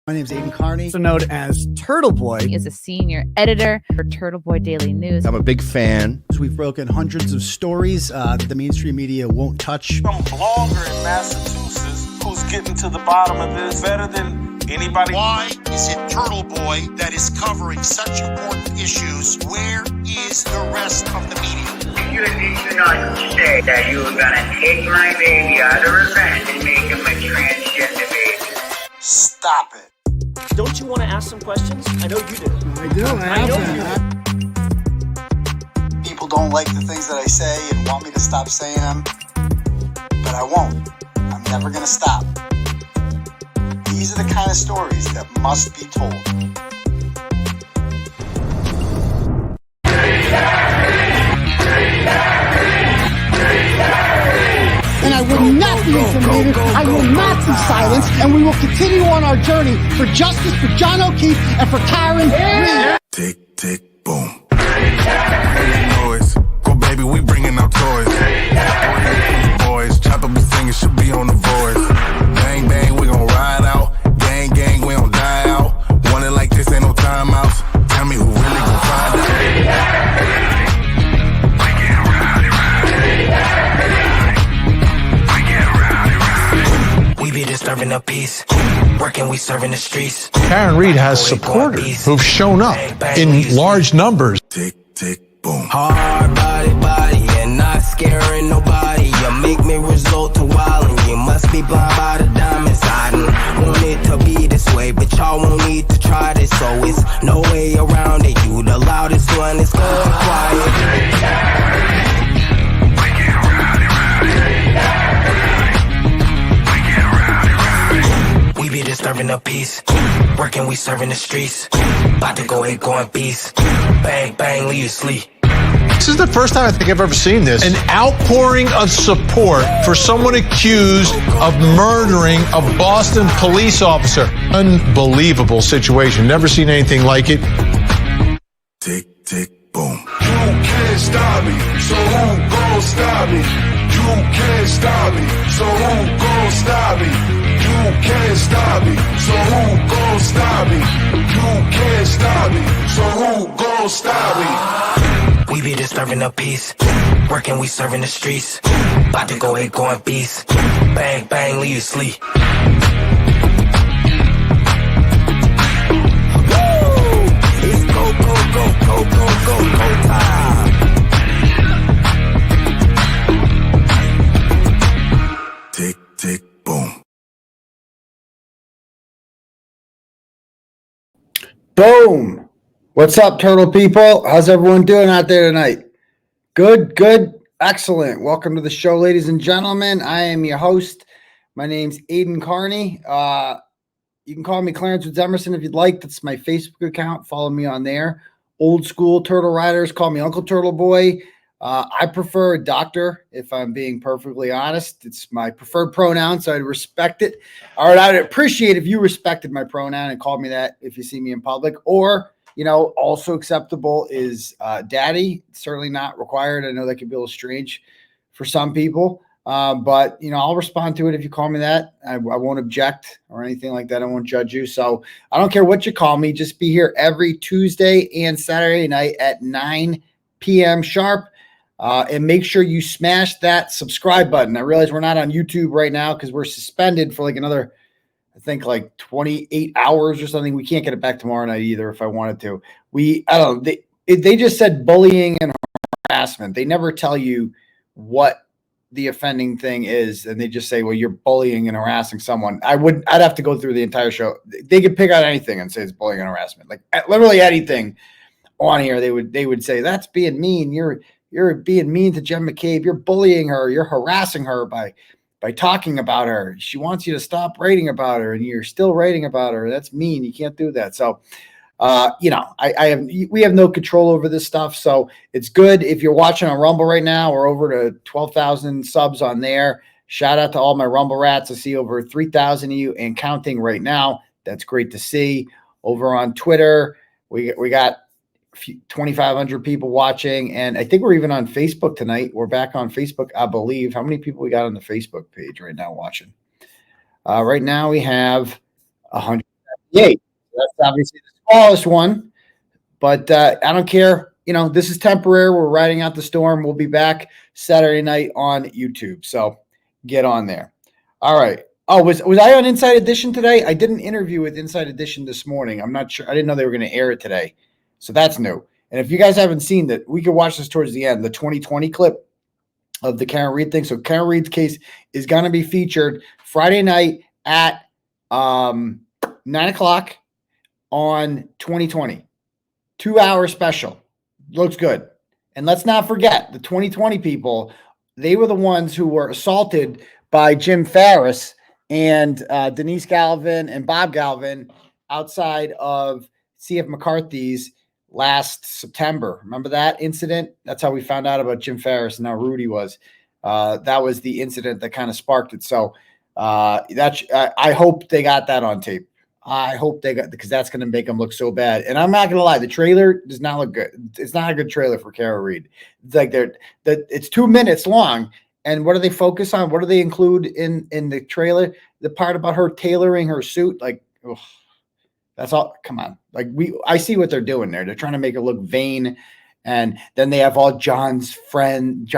My name is Aidan Kearney, also known as Turtleboy. He is a senior editor for Turtleboy Daily News. I'm a big fan. We've broken hundreds of stories that the mainstream media won't touch. Some blogger in Massachusetts who's getting to the bottom of this better than anybody. Why is it Turtleboy that is covering such important issues? Where is the rest of the media? You did not say that you were gonna take my baby out of revenge and make him a transgender baby. Stop it. Don't you want to ask some questions? I know you do. I do. I have that. People don't like the things that I say and want me to stop saying them, but I won't. I'm never going to stop. These are the kind of stories that must be told. And I will not be intimidated. I will not be silenced. And we will continue on our journey for justice for John O'Keefe and for Karen Reed. Tick, tick, boom. Boys, go baby, we bringing our toys. Boys, chopper be singing, should be on the voice. Bang, bang, we gon' ride out. Gang, gang, we don't die out. Want it like this, ain't no timeouts. Tell me who really gon' find out. We be disturbing the peace, working, we serving the streets. Karen Reed has supporters who've shown up in large numbers. Tick, tick, boom. Hard body, and not scaring nobody. You make me resort to wildin'. You must be blind by the diamonds. I didn't want it to be this way, but y'all won't need to try this, so it's no way around it. You the loudest one, it's going quiet. We be disturbing the peace, working, we serving the streets. About to go ahead, going beast. Bang, bang, leave you sleep. This is the first time I think I've ever seen this. An outpouring of support for someone accused of murdering a Boston police officer. Unbelievable situation. Never seen anything like it. Tick, tick, boom. You can't stop me, so who gon' stop me? You can't stop me, so who gon' stop me? You can't stop me, so who gon' stop me? You can't stop me, so who gon' stop me? We be disturbing the peace, working, we serving the streets. About to go ahead, going beast. Bang, bang, leave you sleep. It's go, go, go, go, go, go, go time. Tick, tick, boom. Boom. What's up, turtle people? How's everyone doing out there tonight? Good, good, excellent. Welcome to the show, ladies and gentlemen. I am your host. My name's Aidan Kearney. You can call me Clarence Woods Emerson if you'd like. That's my Facebook account. Follow me on there. Old school turtle riders call me Uncle Turtleboy. I prefer a doctor, if I'm being perfectly honest. It's my preferred pronoun, so I'd respect it. All right, I'd appreciate if you respected my pronoun and called me that if you see me in public. Or, you know, also acceptable is daddy. Certainly not required. I know that can be a little strange for some people. But, you know, I'll respond to it if you call me that. I won't object or anything like that. I won't judge you. So I don't care what you call me. Just be here every Tuesday and Saturday night at 9 p.m. sharp. And make sure you smash that subscribe button. I realize we're not on YouTube right now because we're suspended for like another, I think like 28 hours or something. We can't get it back tomorrow night either if I wanted to. I don't know. They just said bullying and harassment. They never tell you what the offending thing is. And they just say, well, you're bullying and harassing someone. I'd have to go through the entire show. They could pick out anything and say it's bullying and harassment. Like literally anything on here. They would say that's being mean. You're being mean to Jen McCabe. You're bullying her. You're harassing her by talking about her. She wants you to stop writing about her, and you're still writing about her. That's mean. You can't do that. So, you know, we have no control over this stuff. So it's good if you're watching on Rumble right now. We're over to 12,000 subs on there. Shout out to all my Rumble rats. I see over 3,000 of you and counting right now. That's great to see. Over on Twitter, we got 2,500 people watching, and I think we're even on Facebook tonight. We're back on Facebook, I believe. How many people we got on the Facebook page right now watching? Right now we have 100. 8. That's obviously the smallest one, but I don't care. You know, this is temporary. We're riding out the storm. We'll be back Saturday night on YouTube. So get on there. All right. Oh, was I on Inside Edition today? I did an interview with Inside Edition this morning. I'm not sure. I didn't know they were going to air it today. So that's new. And if you guys haven't seen that, we could watch this towards the end, the 2020 clip of the Karen Reed thing. So Karen Reed's case is going to be featured Friday night at 9 o'clock on 2020. 2-hour special. Looks good. And let's not forget the 2020 people. They were the ones who were assaulted by Jim Farris and Denise Galvin and Bob Galvin outside of C.F. McCarthy's last September. Remember that incident? That's how we found out about Jim Farris and how rude he was. That was the incident that kind of sparked it. So I hope they got that on tape. I hope they got, because that's going to make them look so bad. And I'm not going to lie, the trailer does not look good. It's not a good trailer for Karen Reed. It's like it's 2 minutes long. And what do they focus on? What do they include in the trailer? The part about her tailoring her suit, like, ugh, that's all. Come on, like I see what they're doing there. They're trying to make it look vain, and then they have all John's friends,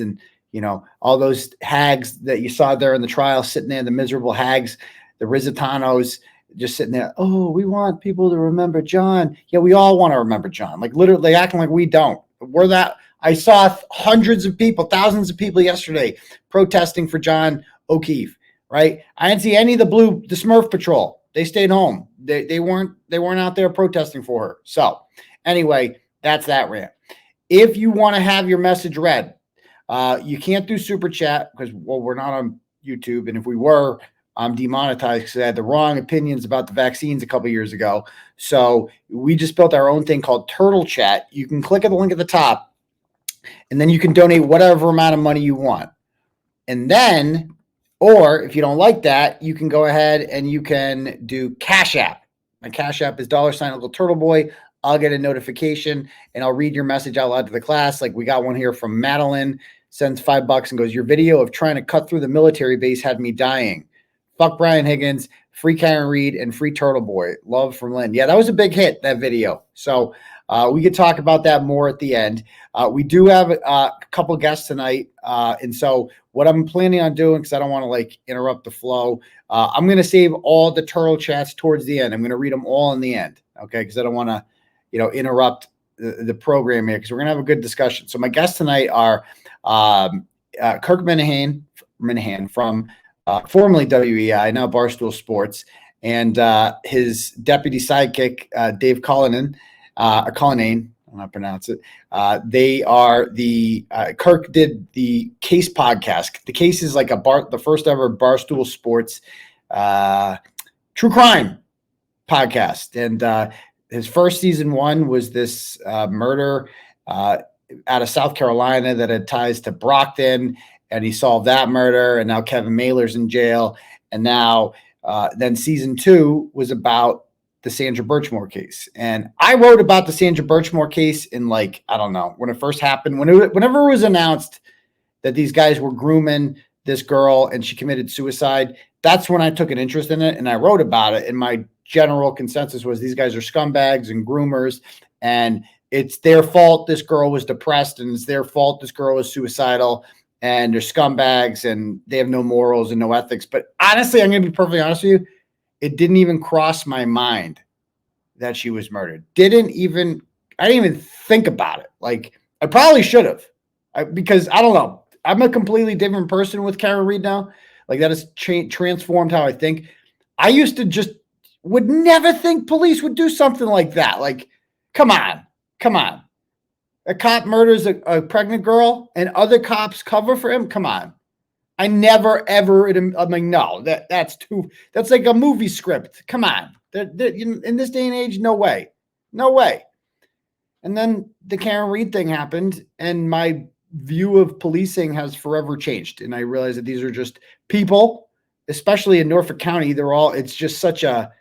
and you know all those hags that you saw there in the trial, sitting there, the miserable hags, the Rizzotanos, just sitting there. Oh, we want people to remember John. Yeah, we all want to remember John. Like literally acting like we don't. We're that. I saw hundreds of people, thousands of people yesterday protesting for John O'Keefe, right? I didn't see any of the Smurf Patrol. They stayed home. They weren't out there protesting for her. So anyway, that's that rant. If you want to have your message read, you can't do super chat because, well, we're not on YouTube. And if we were, I'm demonetized because I had the wrong opinions about the vaccines a couple years ago. So we just built our own thing called Turtle Chat. You can click at the link at the top, and then you can donate whatever amount of money you want. And then, or if you don't like that, you can go ahead and you can do Cash App. My Cash App is $𝗃𝗏𝗃𝗏𝗃𝗏𝗃𝗏𝗃𝗏𝗃 $. Notification, and I'll read your message out loud to the class. Like we got one here from Madeline, sends $5 and goes, your video of trying to cut through the military base had me dying. Fuck Brian Higgins, free Karen Reed, and free Turtleboy. Love from Lynn. Yeah, that was a big hit, that video. So we could talk about that more at the end. We do have a couple guests tonight. And so what I'm planning on doing, because I don't want to like interrupt the flow, I'm going to save all the turtle chats towards the end. I'm going to read them all in the end. Okay. Because I don't want to, interrupt the program here, because we're going to have a good discussion. So my guests tonight are Kirk Minihane from formerly WEI, now Barstool Sports, and his deputy sidekick, Dave Cullinhane, I don't know how to pronounce it. They are the Kirk did the Case podcast. The Case is like the first ever Barstool Sports true crime podcast, and his first season 1 was this murder out of South Carolina that had ties to Brockton, and he solved that murder. And now Kevin Mailer's in jail, and now then season 2 was about the Sandra Birchmore case. And I wrote about the Sandra Birchmore case in I don't know, when it first happened, whenever it was announced that these guys were grooming this girl and she committed suicide. That's when I took an interest in it, and I wrote about it. And my general consensus was these guys are scumbags and groomers, and it's their fault this girl was depressed, and it's their fault this girl was suicidal, and they're scumbags and they have no morals and no ethics. But honestly, I'm going to be perfectly honest with you, it didn't even cross my mind that she was murdered. I didn't even think about it. Like I probably should have, because I don't know. I'm a completely different person with Karen Reed now. Like that has transformed how I think. I used to just would never think police would do something like that. Like, come on. A cop murders a pregnant girl and other cops cover for him. Come on. I never, ever, I'm like, no, that's like a movie script. Come on. In this day and age, no way. And then the Karen Reed thing happened, and my view of policing has forever changed. And I realized that these are just people, especially in Norfolk County. It's just such a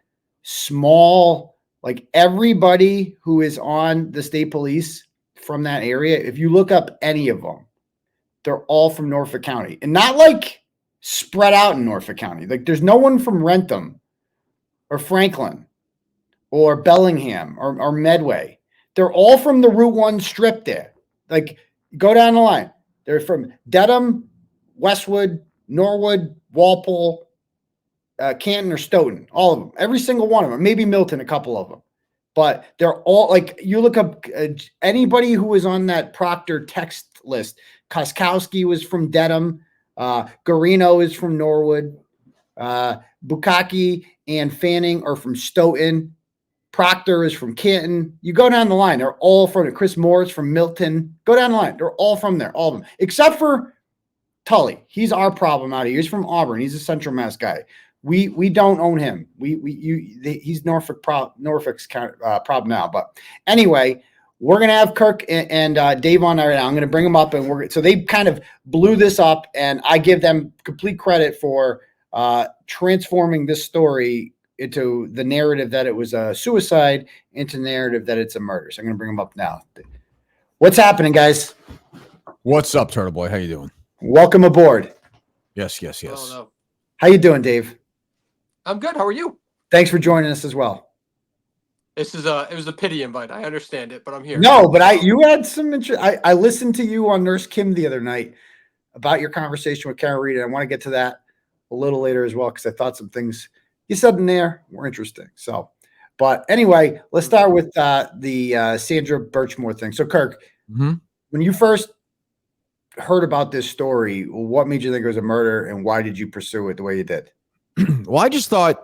small, like everybody who is on the state police from that area, if you look up any of them, they're all from Norfolk County, and not like spread out in Norfolk County. Like there's no one from Rentham or Franklin or Bellingham or Medway. They're all from the Route 1 strip there. Like, go down the line. They're from Dedham, Westwood, Norwood, Walpole, Canton, or Stoughton. All of them. Every single one of them. Maybe Milton, a couple of them. But they're all, like, you look up anybody who was on that Proctor text list. Koskowski was from Dedham. Garino is from Norwood. Bukaki and Fanning are from Stoughton. Proctor is from Canton. You go down the line. They're all from it. Chris Morris from Milton. Go down the line. They're all from there. All of them. Except for Tully. He's our problem out here. He's from Auburn. He's a Central Mass guy. We don't own him. He's Norfolk's problem now. But anyway, we're gonna have Kirk and Dave on right now. I'm gonna bring them up, and so they kind of blew this up, and I give them complete credit for transforming this story into the narrative that it was a suicide, into narrative that it's a murder. So I'm gonna bring them up now. What's happening, guys? What's up, Turtleboy? How you doing? Welcome aboard. Yes. Hello. How you doing, Dave? I'm good. How are you? Thanks for joining us as well. It was a pity invite. I understand it, but I'm here. No, but you had some interest. I listened to you on Nurse Kim the other night about your conversation with Karen Reed, and I want to get to that a little later as well, because I thought some things you said in there were interesting. So, but anyway, let's start with the Sandra Birchmore thing. So, Kirk, when you first heard about this story, what made you think it was a murder, and why did you pursue it the way you did? Well, I just thought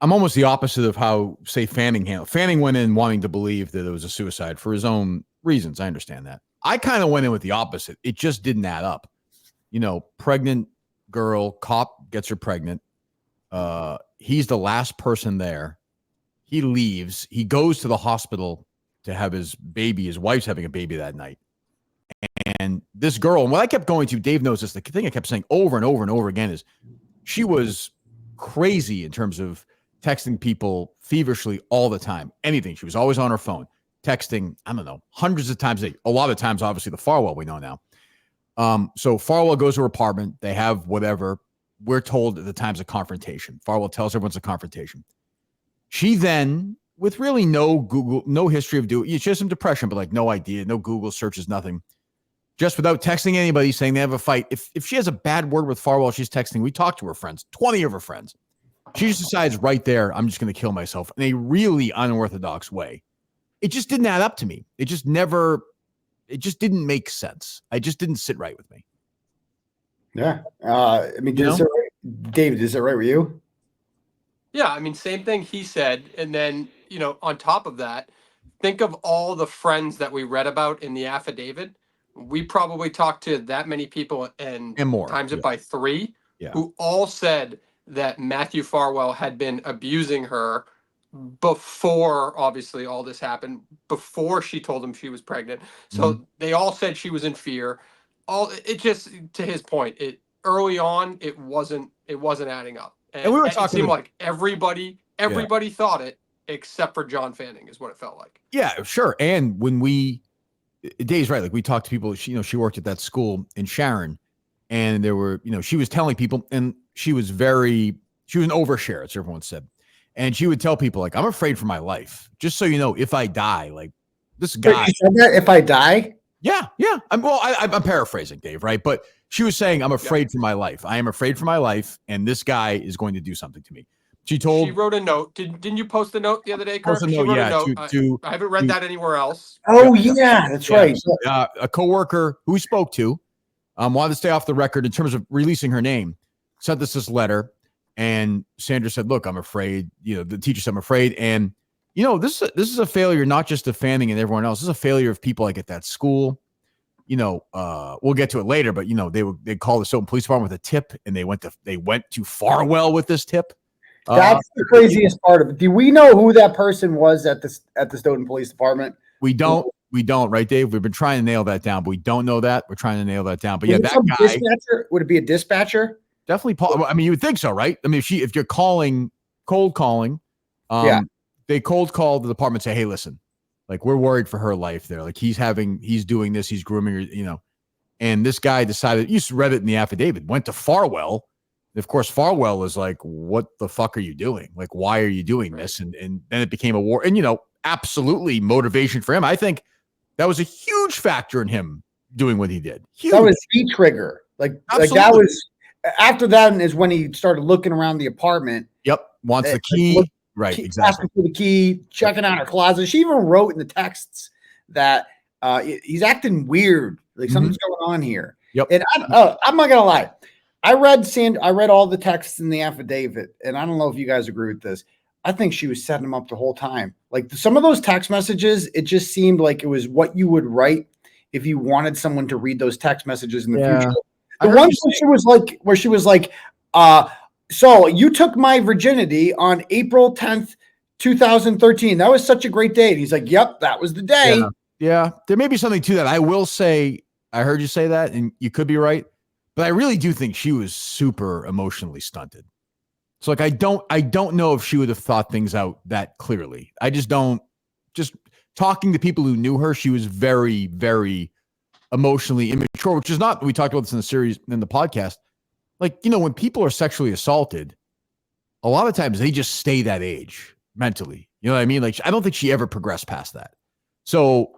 I'm almost the opposite of how, say, Fanning handled. Fanning went in wanting to believe that it was a suicide for his own reasons. I understand that. I kind of went in with the opposite. It just didn't add up. You know, pregnant girl, cop gets her pregnant. He's the last person there. He leaves. He goes to the hospital to have his baby. His wife's having a baby that night. And this girl, and what I kept going to, Dave knows this, the thing I kept saying over and over and over again is she was crazy in terms of texting people feverishly all the time. Anything. She was always on her phone, texting, I don't know, hundreds of times a day. A lot of times, obviously, the Farwell we know now. So Farwell goes to her apartment. They have whatever. We're told at the time's a confrontation. Farwell tells everyone it's a confrontation. She then, with really no Google, no history of doing, she has some depression, but like no idea, no Google searches, nothing. Just without texting anybody saying they have a fight. If she has a bad word with Farwell, she's texting. We talk to her friends, 20 of her friends. She just decides right there, I'm just going to kill myself in a really unorthodox way. It just didn't add up to me. It just didn't make sense. It just didn't sit right with me. Yeah. I mean, David, is it right with you? Yeah, I mean, same thing he said. And then, on top of that, think of all the friends that we read about in the affidavit. We probably talked to that many people and more, times it by 3, who all said that Matthew Farwell had been abusing her before, obviously, all this happened, before she told him she was pregnant. So they all said she was in fear. It just, to his point, early on, it wasn't adding up. And we were talking. It seemed like everybody thought it, except for John Fanning, is what it felt like. Yeah, sure. And when Dave's right. Like we talked to people, she worked at that school in Sharon, and there were, she was telling people, and she was an overshare, as everyone said. And she would tell people, like, I'm afraid for my life. Just so you know, if I die, like this guy. You said that, if I die? Yeah. I'm paraphrasing, Dave, right? But she was saying, I'm afraid for my life. I am afraid for my life, and this guy is going to do something to me. She wrote a note. Didn't you post a note the other day, Kirk? She wrote a note. I haven't read that anywhere else. Oh, yeah, that's right. A coworker who we spoke to wanted to stay off the record in terms of releasing her name, sent us this letter, and Sandra said, look, I'm afraid, the teacher said, I'm afraid. And, this is a failure, not just of Fanning and everyone else. This is a failure of people like at that school. We'll get to it later, but, they called the Stoughton Police Department with a tip, and they went to Farwell with this tip. That's the craziest part of it. Do we know who that person was at the Stoughton Police Department? We don't, right, Dave? We've been trying to nail that down, but we don't know that. We're trying to nail that down. But that guy. Dispatcher? Would it be a dispatcher? Definitely. I mean, you would think so, right? I mean, if you're cold calling, they cold call the department and say, hey, listen, like we're worried for her life there. Like he's doing this, he's grooming her, and this guy decided, you read it in the affidavit, went to Farwell Of course, Farwell is like, what the fuck are you doing? Like, why are you doing this? And then it became a war. And, absolutely motivation for him. I think that was a huge factor in him doing what he did. Huge. That was the trigger. Like that was, after that is when he started looking around the apartment. Yep. Wants the key. Right. Exactly. Asking for the key, checking out her closet. She even wrote in the texts that he's acting weird. Like something's going on here. Yep. And I'm not gonna lie. I read all the texts in the affidavit, and I don't know if you guys agree with this. I think she was setting him up the whole time. Like some of those text messages, it just seemed like it was what you would write if you wanted someone to read those text messages in the future. The one where she was like, so you took my virginity on April 10th, 2013. That was such a great day. And he's like, yep, that was the day. Yeah. There may be something to that. I will say, I heard you say that, and you could be right. But I really do think she was super emotionally stunted. So like, I don't know if she would have thought things out that clearly. I just don't. Just talking to people who knew her, she was very, very emotionally immature, which is not. We talked about this in the series, in the podcast. Like, when people are sexually assaulted, a lot of times they just stay that age mentally. You know what I mean? Like, I don't think she ever progressed past that. So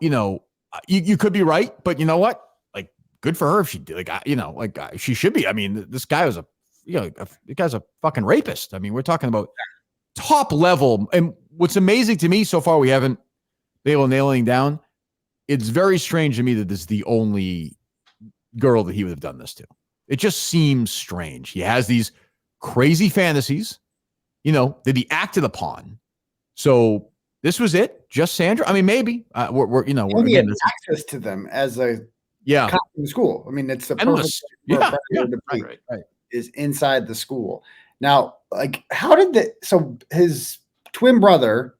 you could be right, but you know what? Good for her if she did. She should be. I mean, this guy was the guy's a fucking rapist. I mean, we're talking about top level. And what's amazing to me so far, we haven't been able to nail anything down. It's very strange to me that this is the only girl that he would have done this to. It just seems strange. He has these crazy fantasies, that he acted upon. So this was it. Just Sandra. I mean, maybe we're he had access to them as a cop in the school. I mean, it's the perfect right. Is inside the school. Now, like, how did so his twin brother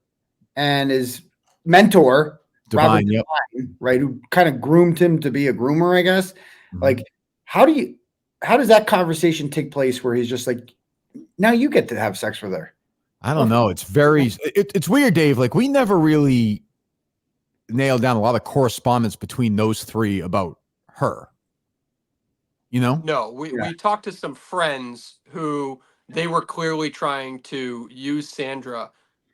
and his mentor, Divine, Divine, right, who kind of groomed him to be a groomer, I guess. Mm-hmm. Like, how does that conversation take place where he's just like, now you get to have sex with her? I don't know. It's it's weird, Dave. Like, we never really nailed down a lot of correspondence between those three about her. No, we talked to some friends who they were clearly trying to use Sandra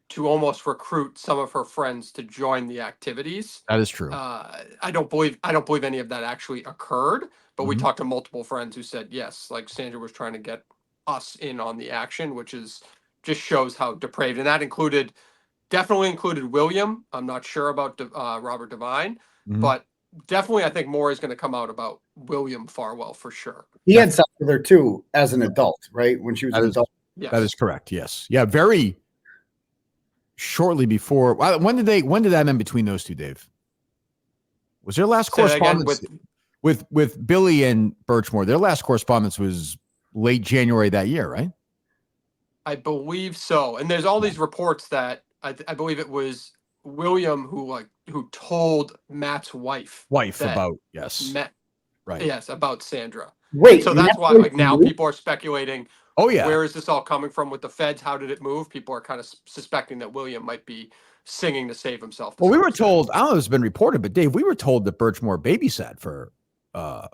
to almost recruit some of her friends to join the activities. That is true. I don't believe any of that actually occurred, but we talked to multiple friends who said yes, like Sandra was trying to get us in on the action, which is just shows how depraved. And that definitely included William. I'm not sure about Robert Divine, but definitely I think more is going to come out about William Farwell for sure. He had sex with her too as an adult, right? When she was an adult. Yes. That is correct. Yes. Yeah. Very shortly before. When did that end between those two, Dave? Was their last correspondence with Billy and Birchmore? Their last correspondence was late January that year, right? I believe so. And there's all these reports that I believe it was William who told Matt's wife about about Sandra. Wait, so that's why now people are speculating. Oh yeah, where is this all coming from with the feds? How did it move? People are kind of suspecting that William might be singing to save himself. Well, we were told. I don't know if it's been reported, but Dave, we were told that Birchmore babysat for the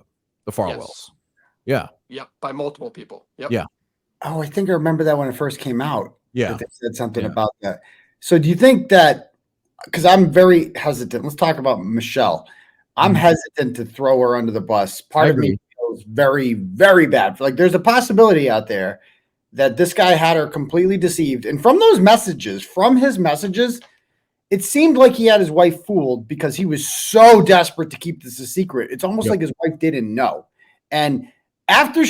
Farwells. Yes. Yep, by multiple people. Yep. Yeah. Oh, I think I remember that when it first came out. Yeah, they said something about that. So do you think that? Because I'm very hesitant. Let's talk about Michelle. I'm hesitant to throw her under the bus. Part of me feels very, very bad. Like, there's a possibility out there that this guy had her completely deceived. And from his messages, it seemed like he had his wife fooled because he was so desperate to keep this a secret. It's almost like his wife didn't know. And if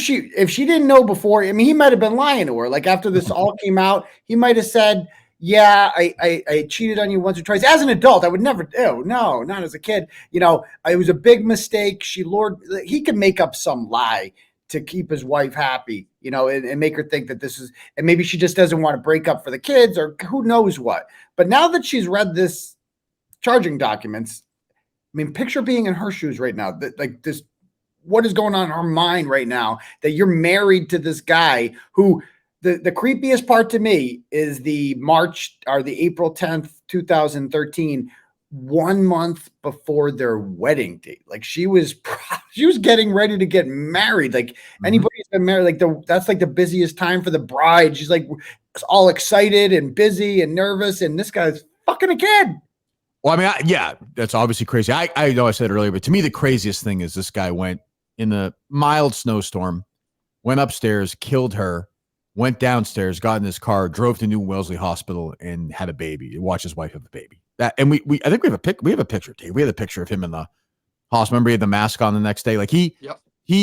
she didn't know before, I mean, he might have been lying to her. Like, after this all came out, he might have said, yeah, I cheated on you once or twice. As an adult, I would never do. No, not as a kid. It was a big mistake. He could make up some lie to keep his wife happy, and make her think that this is, and maybe she just doesn't want to break up for the kids or who knows what. But now that she's read this charging documents, I mean, picture being in her shoes right now. What is going on in her mind right now that you're married to this guy who, the creepiest part to me is the April 10th, 2013, 1 month before their wedding date. Like she was getting ready to get married. Like anybody who's been married, like that's like the busiest time for the bride. She's like all excited and busy and nervous, and this guy's fucking a kid. Well, I mean, yeah, that's obviously crazy. I know I said it earlier, but to me, the craziest thing is this guy went in a mild snowstorm, went upstairs, killed her, went downstairs, got in his car, drove to New Wellesley Hospital, and had a baby. Watched his wife have a baby. That, and I think we have a picture, Dave. We had a picture of him in the hospital. Remember, he had the mask on the next day. Like he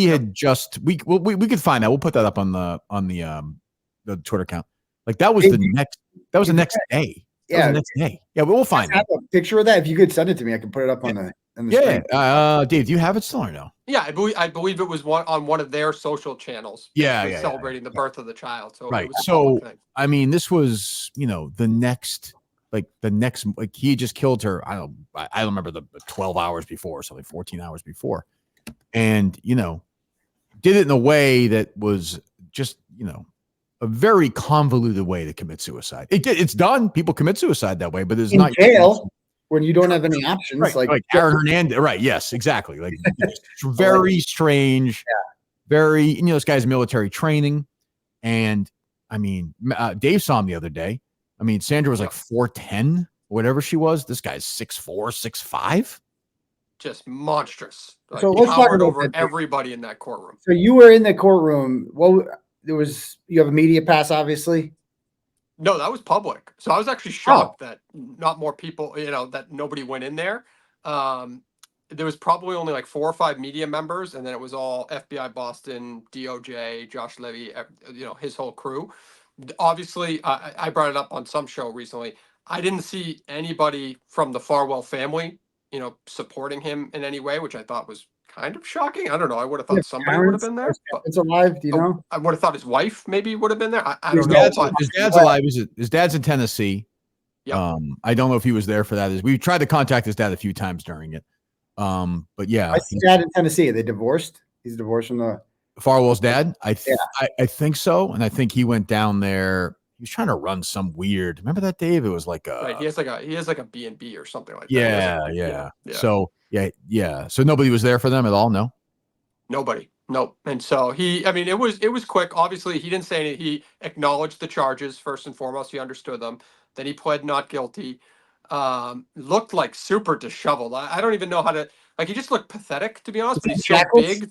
had just we could find that. We'll put that up on the Twitter account. Like that was the next day. Yeah, the next day. Yeah, we'll find it. A picture of that. If you could send it to me, I can put it up on the screen. Dave, do you have it still or no? Yeah, I believe it was on one of their social channels. Celebrating the birth of the child. So right. So I mean, this was the next he just killed her. I don't remember the 12 hours before or something, 14 hours before, and did it in a way that was just a very convoluted way to commit suicide. It's done. People commit suicide that way, but there's not jail when you don't have any options. Right, like Aaron Hernandez. Right. Yes, exactly. Like very strange. Very, this guy's military training. And I mean, Dave saw him the other day. I mean, Sandra was like 4'10", whatever she was. This guy's 6'4", 6'5". Just monstrous. So let's talk about over everybody in that courtroom. So you were in the courtroom. Well, you have a media pass, obviously. No, that was public. So I was actually shocked that not more people, that nobody went in there. There was probably only like 4 or 5 media members, and then it was all FBI Boston, DOJ, Josh Levy, his whole crew. Obviously, I brought it up on some show recently. I didn't see anybody from the Farwell family, supporting him in any way, which I thought was kind of shocking. I don't know. I would have thought somebody would have been there. It's alive. Do you know? I would have thought his wife maybe would have been there. I don't know. His dad's alive. His dad's in Tennessee. Yep. I don't know if he was there for that. We tried to contact his dad a few times during it. But yeah, his dad in Tennessee. Are they divorced? He's divorced from the Farwell's dad. I think so. And I think he went down there. He was trying to run some weird. Remember that, Dave? It was like he has like a B&B or something like that. Yeah. So yeah. So nobody was there for them at all. No. Nobody. Nope. And so it was quick. Obviously, he didn't say anything. He acknowledged the charges first and foremost. He understood them. Then he pled not guilty. Looked like super disheveled. I don't even know how to. Like, he just looked pathetic, to be honest. But he's so big.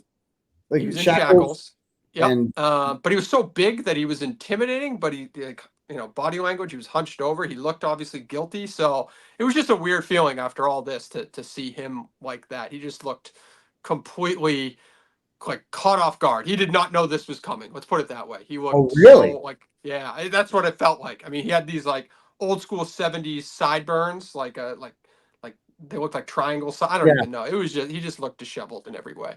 Like he was in shackles. Yep. But he was so big that he was intimidating. But he, body language. He was hunched over. He looked obviously guilty. So it was just a weird feeling after all this to see him like that. He just looked completely like caught off guard. He did not know this was coming. Let's put it that way. He looked that's what it felt like. I mean, he had these like old school 70s sideburns, like they looked like triangles. I don't even know. It was he just looked disheveled in every way.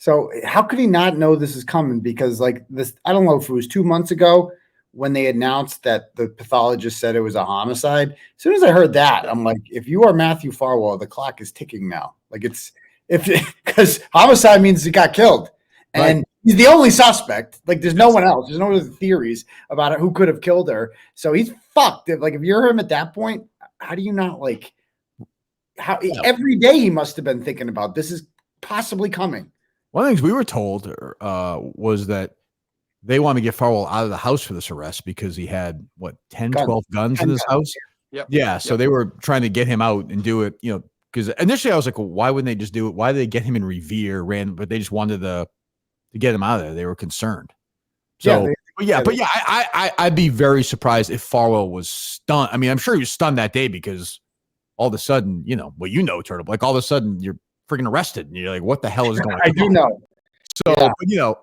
So how could he not know this is coming? Because like this, I don't know if it was 2 months ago when they announced that the pathologist said it was a homicide. As soon as I heard that, I'm like, if you are Matthew Farwell, the clock is ticking now. Like because homicide means he got killed. And he's the only suspect. Like there's no one else. There's no other theories about it who could have killed her. So he's fucked. Like if you're him at that point, how do you not every day he must have been thinking about this is possibly coming. One of the things we were told was that they want to get Farwell out of the house for this arrest because he had 12 guns in his house. Yep. Yeah. So they were trying to get him out and do it, because initially I was like, well, why wouldn't they just do it? Why did they get him in Revere? But they just wanted to get him out of there. They were concerned. So, I'd be very surprised if Farwell was stunned. I mean, I'm sure he was stunned that day because all of a sudden, Turtle, like all of a sudden you're freaking arrested and you're like, what the hell is going on? I do know. So,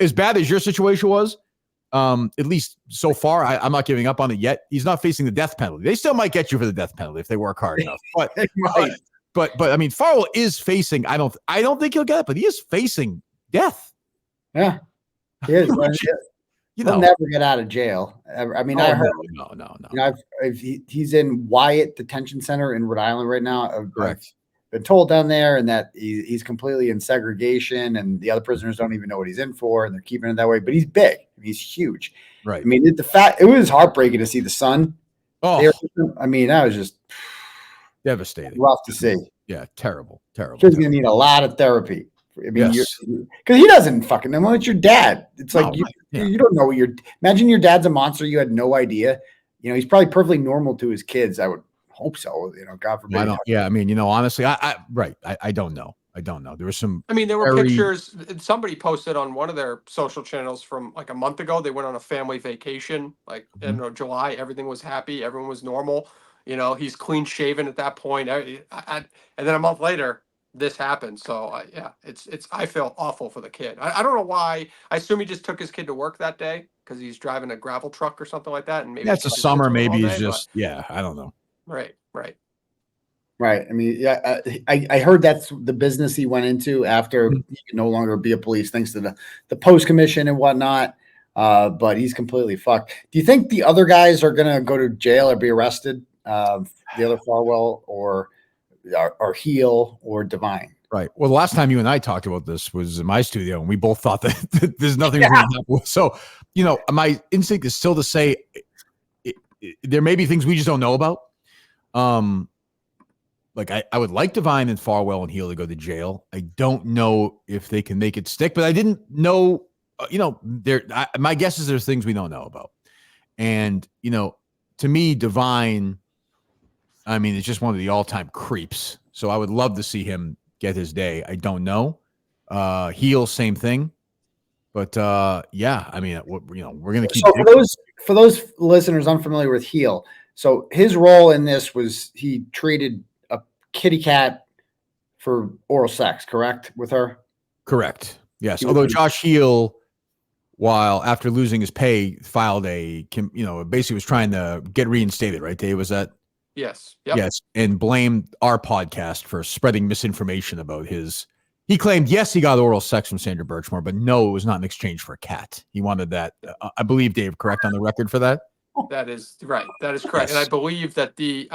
as bad as your situation was, at least so far, I'm not giving up on it yet. He's not facing the death penalty. They still might get you for the death penalty if they work hard enough. But I mean, Farwell is facing. I don't think he'll get it, but he is facing death. Yeah, he is. He'll never get out of jail. I mean, I heard. No. He's in Wyatt Detention Center in Rhode Island right now. Correct. Been told down there, and that he's completely in segregation, and the other prisoners don't even know what he's in for, and they're keeping it that way. But he's big. He's huge. Right. I mean, it was heartbreaking to see the son. Oh, I mean, that was just. Devastating. Rough to see. Yeah, terrible. Kid's gonna need a lot of therapy. I mean, Yes. because he doesn't fucking know. It's your dad. It's like No, you don't know what imagine your dad's a monster. You had no idea. You know, he's probably perfectly normal to his kids. I would hope so. You know, God forbid. I mean, honestly, I don't know. I don't know. There was some. I mean, there were pictures. Somebody posted on one of their social channels from like a month ago. They went on a family vacation, like I don't know, July. Everything was happy. Everyone was normal. You know, he's clean shaven at that point. And then a month later, this happened. So yeah, it's. I feel awful for the kid. I don't know why. I assume he just took his kid to work that day because he's driving a gravel truck or something like that. And maybe that's a summer. Maybe he's just I don't know. Right. Right. I mean, yeah, I heard that's the business he went into after he could no longer be a police, thanks to the post commission and whatnot. But he's completely fucked. Do you think the other guys are gonna go to jail or be arrested? The other Farwell or Heel or Divine? Right. Well, the last time you and I talked about this was in my studio, and we both thought that there's nothing was going to happen. So, my instinct is still to say there may be things we just don't know about. Like I would like Divine and Farwell and Heel to go to jail. I don't know if they can make it stick, but I didn't know, my guess is there's things we don't know about. And, to me, Divine, I mean, it's just one of the all-time creeps. So I would love to see him get his day. I don't know. Heel, same thing. But yeah, I mean, we're going to keep. So for those listeners unfamiliar with Heel, so his role in this was he treated a kitty cat for oral sex, correct, with her? Correct. Yes. Although Josh Heel, while after losing his pay, filed basically was trying to get reinstated, right, Dave? Was that? Yes. Yep. Yes. And blamed our podcast for spreading misinformation about his. He claimed, yes, he got oral sex from Sandra Birchmore, but no, it was not in exchange for a cat. He wanted that. I believe, Dave, correct on the record for that? That is right. That is correct. Yes. And I believe that the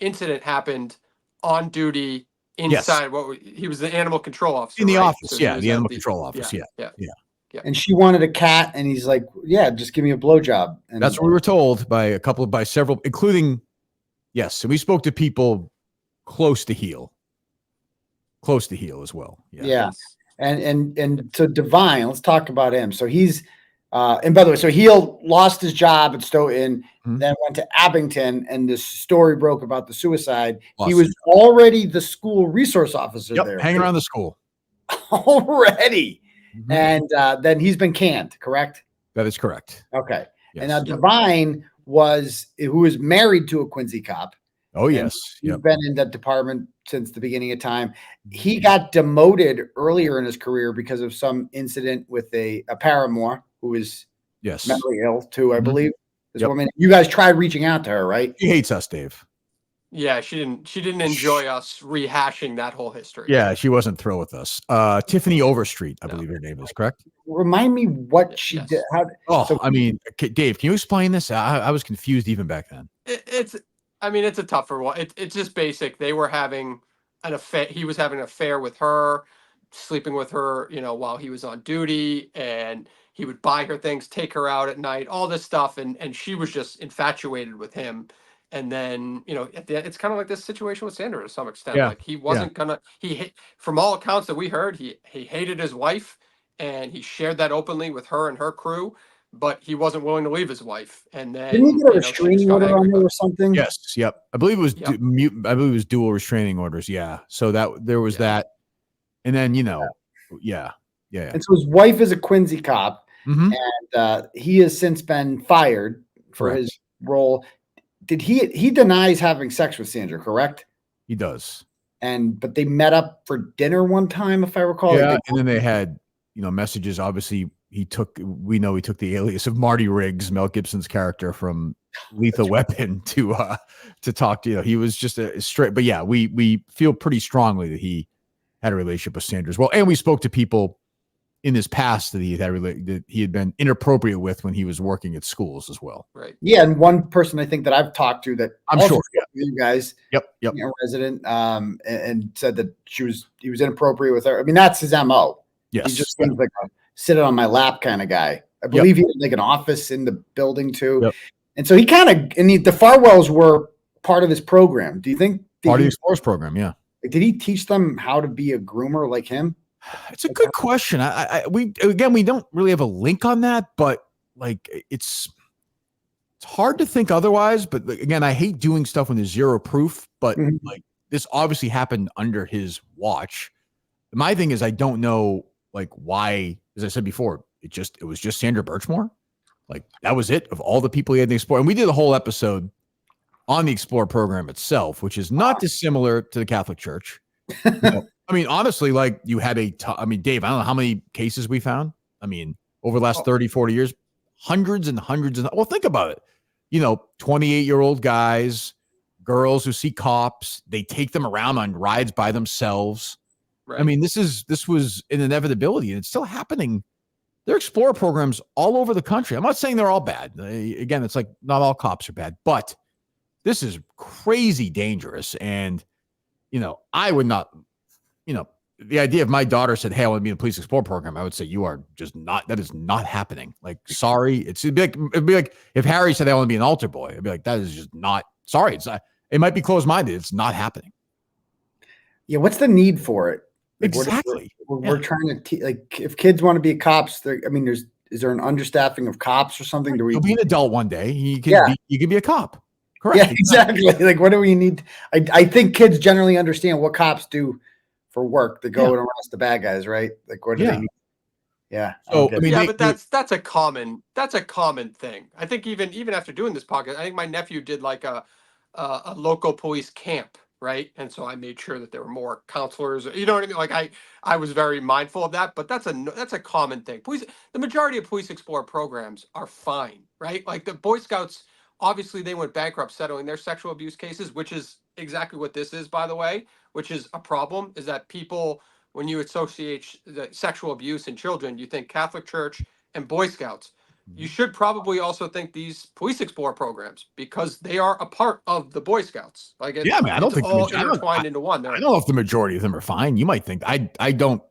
incident happened on duty inside. Yes. He was the animal control officer in the office. So the animal control office. Yeah. And she wanted a cat, and he's like, "Yeah, just give me a blowjob." And that's what we were told by several, including, yes. And we spoke to people close to Heel as well. Yeah. And so Divine, let's talk about him. So he's, and by the way, so Heel lost his job at Stoughton, then went to Abington, and this story broke about the suicide. He was already the school resource officer there. Hanging around the school. Already. And then he's been canned, correct? That is correct. Okay. Yes. And now Divine who was married to a Quincy cop. Oh, yes. He's been in that department since the beginning of time. He got demoted earlier in his career because of some incident with a paramour who is mentally ill too, I believe. This woman, you guys tried reaching out to her, right? She hates us, Dave. Yeah, she didn't enjoy us rehashing that whole history. Yeah, she wasn't thrilled with us. Tiffany Overstreet, I believe her name is, correct? Remind me what she did. I mean, Dave, can you explain this? I was confused even back then. It's a tougher one. It's just basic. They were having an affair. He was having an affair with her, sleeping with her, while he was on duty, and he would buy her things, take her out at night, all this stuff, and she was just infatuated with him. And then, it's kind of like this situation with Sandra to some extent. Yeah. Like he wasn't gonna. From all accounts that we heard, he hated his wife, and he shared that openly with her and her crew. But he wasn't willing to leave his wife. And then didn't he get a restraining order on her or something? Yes. Yep. I believe it was dual restraining orders. Yeah. So there was that, and then And so his wife is a Quincy cop, and he has since been fired for his role. Did he denies having sex with Sandra, correct? He does. But they met up for dinner one time, if I recall. Yeah, and then they had, messages. Obviously, we know he took the alias of Marty Riggs, Mel Gibson's character from Lethal Weapon, to talk to. He was just a straight. But yeah, we feel pretty strongly that he had a relationship with Sandra as well, and we spoke to people in his past that that he had been inappropriate with when he was working at schools as well. Right. Yeah, and one person I think that I've talked to that I'm sure you guys, resident, and said that he was inappropriate with her. I mean, that's his MO. Yes, he just seems like a sit on my lap kind of guy. I believe he had like an office in the building too, and so he kind of the Farwells were part of his program. Do you think Part of the Explorers program? Yeah. Did he teach them how to be a groomer like him? It's a good question. We don't really have a link on that, but like it's hard to think otherwise. But again, I hate doing stuff when there's zero proof. But like this obviously happened under his watch. My thing is, I don't know like why. As I said before, it was just Sandra Birchmore. Like that was it of all the people he had to explore. And we did a whole episode on the Explorer program itself, which is not dissimilar to the Catholic Church. You know, I mean, honestly, like you had I mean, Dave, I don't know how many cases we found. I mean, over the last 30, 40 years, hundreds and hundreds. Well, think about it. You know, 28-year-old guys, girls who see cops, they take them around on rides by themselves. Right. I mean, this was an inevitability, and it's still happening. There are Explorer programs all over the country. I'm not saying they're all bad. Again, it's like not all cops are bad, but this is crazy dangerous. And, you know, I would not, you know, the idea of my daughter said, hey, I want to be in the police Explorer program, I would say you are just not, that is not happening. Like, sorry. It'd be like if Harry said I want to be an altar boy. I'd be like, that is just not, sorry. It's not, it might be closed-minded. It's not happening. Yeah. What's the need for it? Like, exactly. We're trying to like, if kids want to be cops, I mean, is there an understaffing of cops or something? You'll be an adult one day. You can be a cop. Correct. Yeah, exactly. Like, what do we need? I think kids generally understand what cops do for work. They go and arrest the bad guys, right? Like, what do they need? Yeah. So I mean, but that's a common thing. I think even after doing this podcast, I think my nephew did like a local police camp, right? And so I made sure that there were more counselors. You know what I mean? Like I was very mindful of that. But that's a common thing. The majority of Police Explorer programs are fine, right? Like the Boy Scouts. Obviously, they went bankrupt settling their sexual abuse cases, which is exactly what this is, by the way, which is a problem, is that people, when you associate the sexual abuse in children, you think Catholic Church and Boy Scouts. You should probably also think these Police Explorer programs, because they are a part of the Boy Scouts. Like, yeah, man, I don't think all intertwined into one. I don't know if the majority of them are fine. You might think I don't.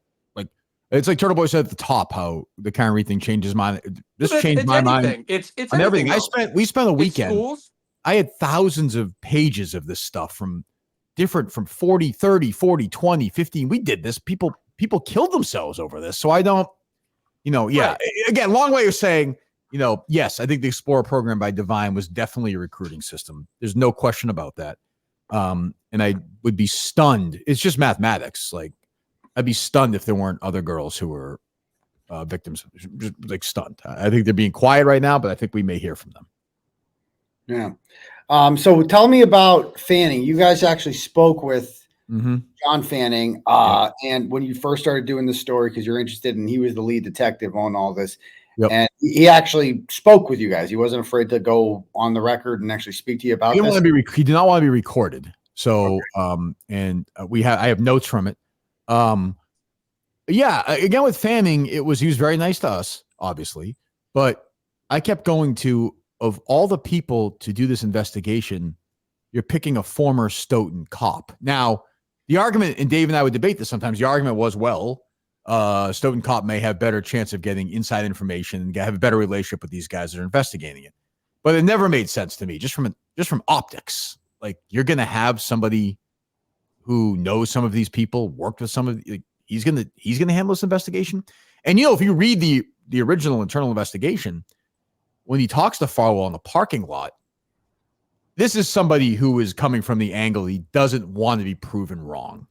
It's like Turtleboy said at the top, how the Kearney thing changes my. This changed my mind. It's on everything. We spent a weekend. Schools. I had thousands of pages of this stuff from 40, 30, 40, 20, 15. We did this. People killed themselves over this. So I don't, you know, yeah. Right. Again, long way of saying, you know, yes, I think the Explorer program by Divine was definitely a recruiting system. There's no question about that. And I would be stunned. It's just mathematics. Like, I'd be stunned if there weren't other girls who were victims, just like stunned. I think they're being quiet right now, but I think we may hear from them. Yeah. So tell me about Fanning. You guys actually spoke with John Fanning. And when you first started doing this story, because you're interested, and he was the lead detective on all this. Yep. And he actually spoke with you guys. He wasn't afraid to go on the record and actually speak to you about this. He did not want to be recorded. So, I have notes from it. Yeah, again with Fanning, he was very nice to us, obviously, but I kept going to, of all the people to do this investigation, you're picking a former Stoughton cop. Now, the argument, and Dave and I would debate this sometimes, the argument was, well, Stoughton cop may have better chance of getting inside information and have a better relationship with these guys that are investigating it. But it never made sense to me, just from optics. Like, you're going to have somebody who knows some of these people, worked with some of the, he's gonna handle this investigation. And you know, if you read the original internal investigation, when he talks to Farwell in the parking lot, this is somebody who is coming from the angle he doesn't want to be proven wrong.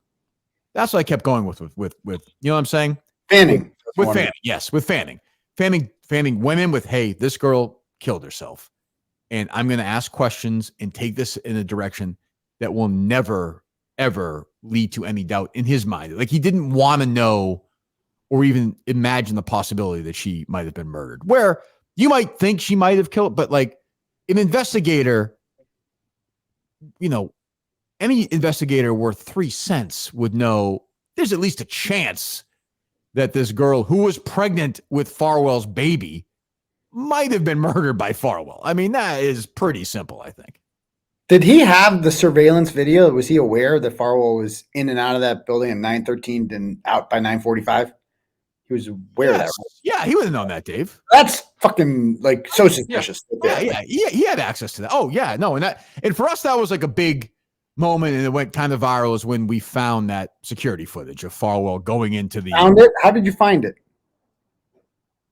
That's what I kept going with you know what I'm saying? Fanning. With Fanning, yes, with Fanning. Fanning went in with, hey, this girl killed herself, and I'm going to ask questions and take this in a direction that will never ever lead to any doubt in his mind. Like, he didn't want to know or even imagine the possibility that she might have been murdered, where you might think she might have killed, but like an investigator, you know, any investigator worth 3 cents would know there's at least a chance that this girl who was pregnant with Farwell's baby might have been murdered by Farwell. I mean, that is pretty simple, I think. Did he have the surveillance video? Was he aware that Farwell was in and out of that building at 9:13 and out by 9:45? He was aware of that. Right? Yeah, he would have known that, Dave. That's fucking like so suspicious. Yeah. He had access to that. Oh yeah, no, and for us that was like a big moment, and it went kind of viral. Is when we found that security footage of Farwell going into the. Found it? How did you find it?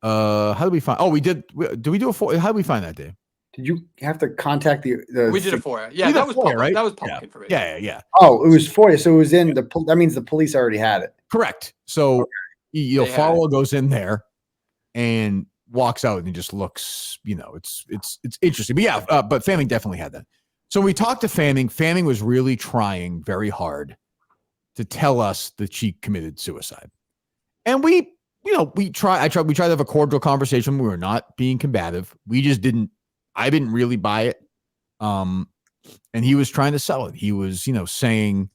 How did we find? Oh, we did. Did we do a? How did we find that, Dave? Did you have to contact the? We did it for you. Yeah, that was public, right? That was public information. Yeah. Oh, it was for you. So it was in the. That means the police already had it. Correct. So Farwell goes in there and walks out, and he just looks. It's interesting. But yeah, but Fanning definitely had that. So we talked to Fanning. Fanning was really trying very hard to tell us that she committed suicide, and we tried to have a cordial conversation. We were not being combative. We just didn't. I didn't really buy it. And he was trying to sell it. He was, saying,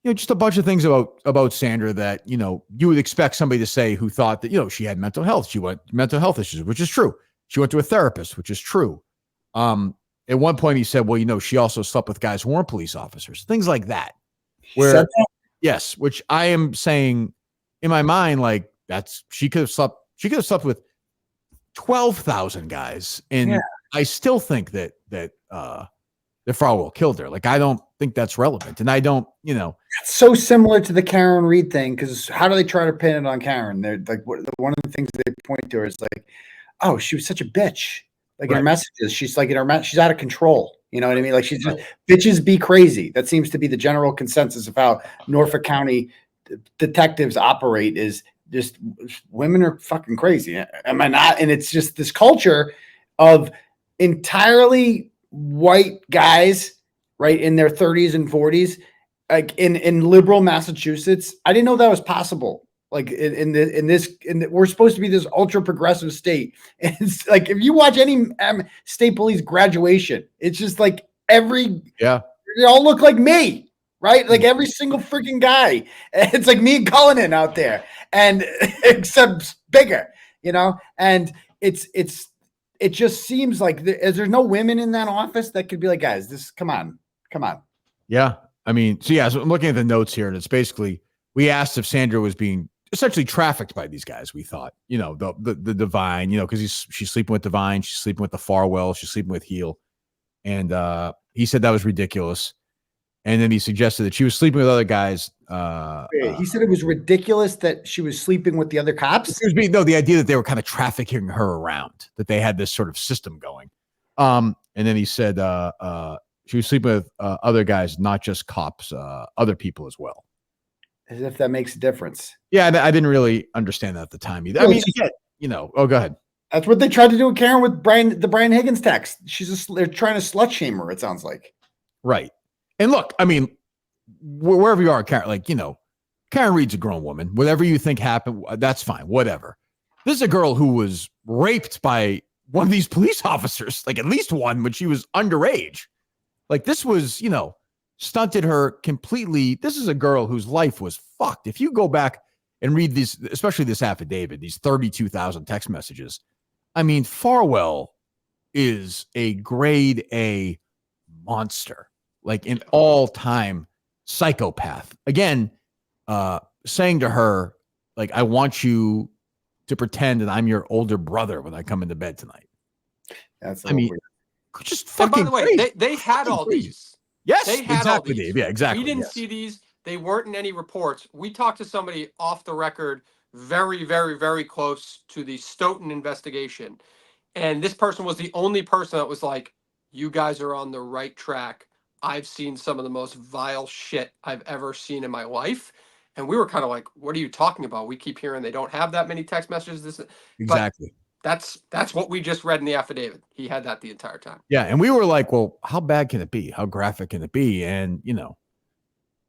just a bunch of things about Sandra that, you would expect somebody to say who thought that, she had mental health. She went mental health issues, which is true. She went to a therapist, which is true. At one point he said, well, she also slept with guys who weren't police officers, things like that. Yes, which I am saying in my mind, like she could have slept with 12,000 guys, and I still think that Farwell killed her. Like, I don't think that's relevant, and I don't, It's so similar to the Karen Reed thing, because how do they try to pin it on Karen? They're like, one of the things they point to is like, oh, she was such a bitch. Like in her messages, she's like she's out of control. You know what I mean? Like she's just bitches be crazy. That seems to be the general consensus of how Norfolk County detectives operate. Is just women are fucking crazy. Am I not? And it's just this culture of entirely white guys, right, in their 30s and 40s, like in liberal Massachusetts. I didn't know that was possible. Like we're supposed to be this ultra progressive state. And it's like, if you watch any state police graduation, it's just like they all look like me. Right? Like every single freaking guy. It's like me and Cullinhane out there, and except bigger, and it just seems like there's no women in that office that could be like, guys, come on. Yeah. I mean, so I'm looking at the notes here, and it's basically, we asked if Sandra was being essentially trafficked by these guys. We thought, the Divine, because she's sleeping with Divine, she's sleeping with the Farwell, she's sleeping with Heel. And he said that was ridiculous. And then he suggested that she was sleeping with other guys. He said it was ridiculous that she was sleeping with the other cops. The idea that they were kind of trafficking her around, that they had this sort of system going. And then he said she was sleeping with other guys, not just cops, other people as well. As if that makes a difference. Yeah, I didn't really understand that at the time either. I mean, oh, go ahead. That's what they tried to do with Karen with the Brian Higgins text. They're trying to slut shame her, it sounds like. Right. And look, I mean, wherever you are, Karen, Karen Reed's a grown woman. Whatever you think happened, that's fine. Whatever. This is a girl who was raped by one of these police officers, like at least one, when she was underage. Like this was, stunted her completely. This is a girl whose life was fucked. If you go back and read these, especially this affidavit, these 32,000 text messages, I mean, Farwell is a grade A monster. Like an all-time psychopath. Again, saying to her, like, I want you to pretend that I'm your older brother when I come into bed tonight. That's weird. Just fucking. And by the way, they had all these. Yes, they had exactly, all these. Dave. Yeah, exactly. We didn't see these. They weren't in any reports. We talked to somebody off the record, very, very, very close to the Stoughton investigation, and this person was the only person that was like, "You guys are on the right track. I've seen some of the most vile shit I've ever seen in my life." And we were kind of like, what are you talking about? We keep hearing they don't have that many text messages. Exactly. But that's what we just read in the affidavit. He had that the entire time. Yeah. And we were like, well, how bad can it be? How graphic can it be? And,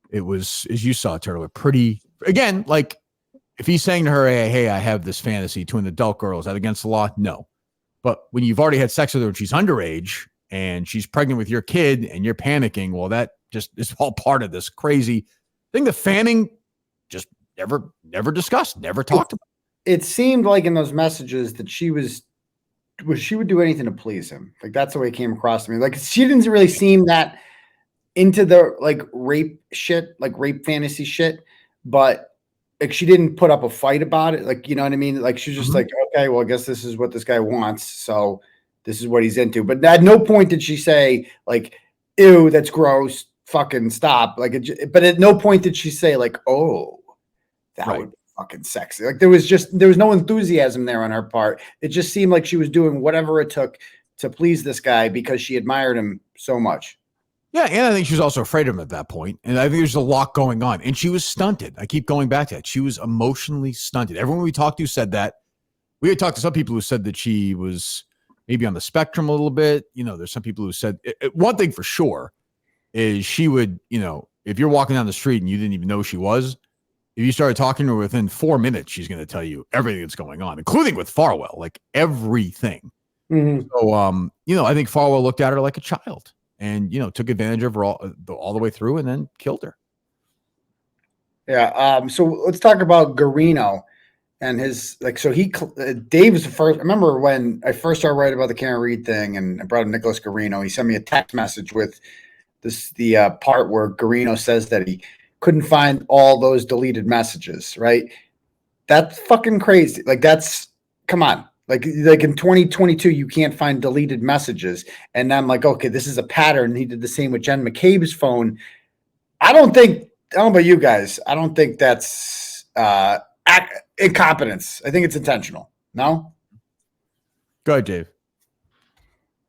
it was, as you saw, Turtle, pretty, again, like if he's saying to her, hey, I have this fantasy to an adult girl, is that against the law? No. But when you've already had sex with her and she's underage, and she's pregnant with your kid and you're panicking, well, that just is all part of this crazy thing that Fanning just never discussed, never talked about. It seemed like in those messages that she would do anything to please him. Like that's the way it came across to me. Like she didn't really seem that into the like rape shit, like rape fantasy shit, but like she didn't put up a fight about it. Like, you know what I mean? Like she's just like, okay, well, I guess this is what this guy wants. So this is what he's into. But at no point did she say like, ew, that's gross. Fucking stop. Like, but at no point did she say like, oh, that would be fucking sexy. Like there was no enthusiasm there on her part. It just seemed like she was doing whatever it took to please this guy because she admired him so much. Yeah, and I think she was also afraid of him at that point. And I think there's a lot going on. And she was stunted. I keep going back to that. She was emotionally stunted. Everyone we talked to said that. We had talked to some people who said that she was maybe on the spectrum a little bit. You know, there's some people who said one thing for sure is she would, you know, if you're walking down the street and you didn't even know who she was, if you started talking to her within 4 minutes, she's going to tell you everything that's going on, including with Farwell, like everything. So, you know, I think Farwell looked at her like a child. And, you know, took advantage of her all the way through and then killed her. Yeah. So let's talk about Guarino and his, like, so Dave was the first. I remember when I first started writing about the Karen Reed thing and I brought in Nicholas Guarino. He sent me a text message with the part where Guarino says that he couldn't find all those deleted messages, right? That's fucking crazy. Like, come on. Like in 2022, you can't find deleted messages. And I'm like, okay, this is a pattern. He did the same with Jen McCabe's phone. I don't know about you guys. I don't think that's incompetence. I think it's intentional. No? Go ahead, Dave.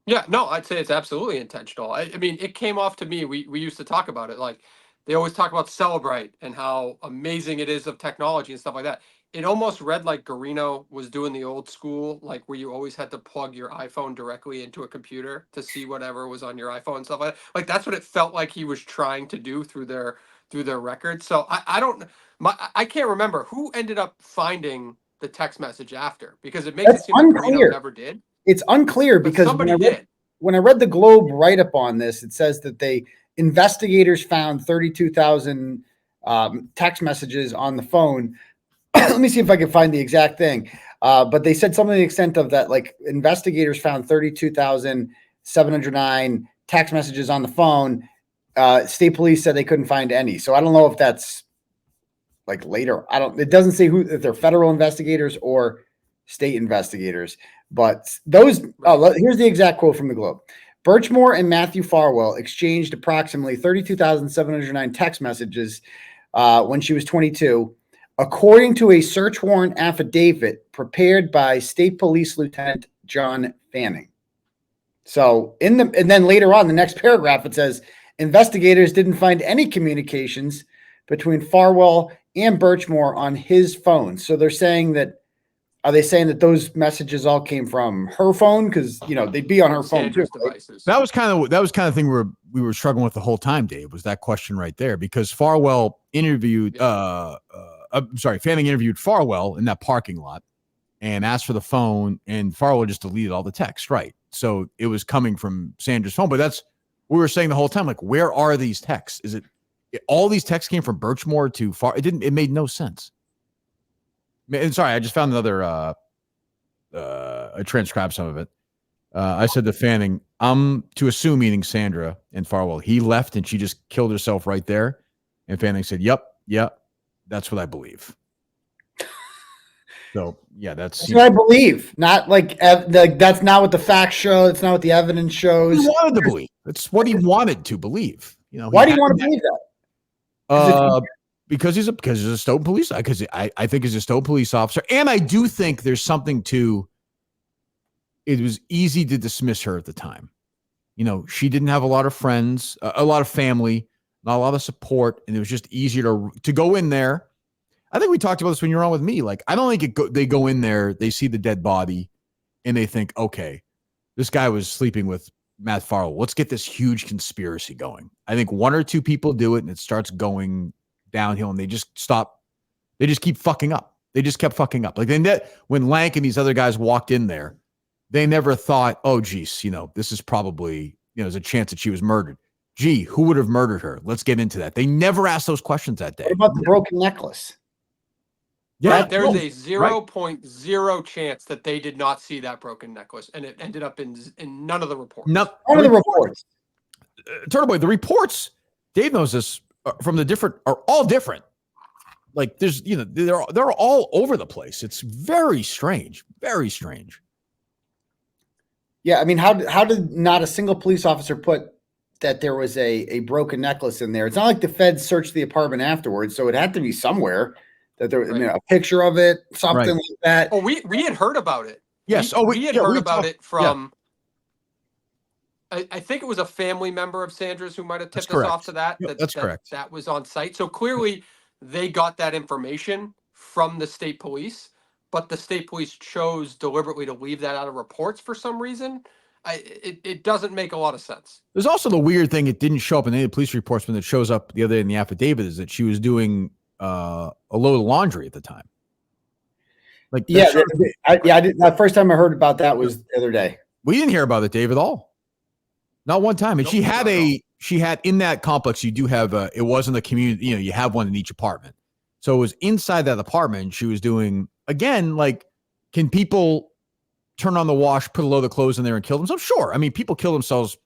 Yeah, no, I'd say it's absolutely intentional. I mean, it came off to me. We used to talk about it. Like they always talk about Celebrite and how amazing it is of technology and stuff like that. It almost read like Guarino was doing the old school, like where you always had to plug your iPhone directly into a computer to see whatever was on your iPhone and stuff like that. Like that's what it felt like he was trying to do through their records. So I can't remember who ended up finding the text message after, because it makes it seem like Guarino never did. It's unclear because when I read the Globe write-up on this, it says that investigators found 32,000 text messages on the phone. Let me see if I can find the exact thing. But they said something to the extent of that, like investigators found 32,709 text messages on the phone. State police said they couldn't find any. So I don't know if that's like later. It doesn't say if they're federal investigators or state investigators, but here's the exact quote from the Globe. Birchmore and Matthew Farwell exchanged approximately 32,709 text messages when she was 22. According to a search warrant affidavit prepared by State Police Lieutenant John Fanning. So and then later on, the next paragraph, it says investigators didn't find any communications between Farwell and Birchmore on his phone. So are they saying that those messages all came from her phone? Because they'd be on her phone too. Devices. That was kind of the thing we were struggling with the whole time, Dave, was that question right there, because Farwell interviewed Fanning interviewed Farwell in that parking lot and asked for the phone, and Farwell just deleted all the text. Right. So it was coming from Sandra's phone, but that's what we were saying the whole time. Like, where are these texts? Is it all these texts came from Birchmore to it made no sense. And sorry, I just found another, I transcribed some of it. I said to Fanning, to assume, meaning Sandra and Farwell, he left and she just killed herself right there. And Fanning said, yep. That's what I believe. So yeah, that's what I believe. Not like that's not what the facts show. It's not what the evidence shows. He wanted to believe. It's what he wanted to believe. Why do you want to believe that? Because he's a Stoughton police. Because I think he's a Stoughton police officer, and I do think there's something to. It was easy to dismiss her at the time. She didn't have a lot of friends, a lot of family. Not a lot of support, and it was just easier to go in there. I think we talked about this when you were on with me. Like, I don't think they go in there, they see the dead body, and they think, okay, this guy was sleeping with Matt Farwell. Let's get this huge conspiracy going. I think one or two people do it, and it starts going downhill, and they just stop. They just keep fucking up. They just kept fucking up. Like, when Lank and these other guys walked in there, they never thought, oh, geez, this is probably, there's a chance that she was murdered. Gee, who would have murdered her? Let's get into that. They never asked those questions that day. What about the broken necklace? Yeah, there's a 0.0 chance that they did not see that broken necklace, and it ended up in none of the reports. None of the reports. Turtleboy, the reports, Dave knows this, from the different, are all different. like there's, they're all over the place. It's very strange, very strange. Yeah, I mean, how did not a single police officer put that there was a broken necklace in there? It's not like the feds searched the apartment afterwards, so it had to be somewhere that there was a picture of it, something like that. Oh, we had heard about it. Yes. We had heard about it from. Yeah. I think it was a family member of Sandra's who might have tipped us off to that. That's correct. That was on site. So clearly, they got that information from the state police, but the state police chose deliberately to leave that out of reports for some reason. It doesn't make a lot of sense. There's also the weird thing. It didn't show up in any of the police reports, when it shows up the other day in the affidavit, is that she was doing a load of laundry at the time. Like, I did. The first time I heard about that was the other day. We didn't hear about it, Dave, at all. Not one time. And she had in that complex, you do have it wasn't a community, you have one in each apartment. So it was inside that apartment. She was doing, again, like, can people turn on the wash, put a load of clothes in there and kill themselves? Sure. I mean, people kill themselves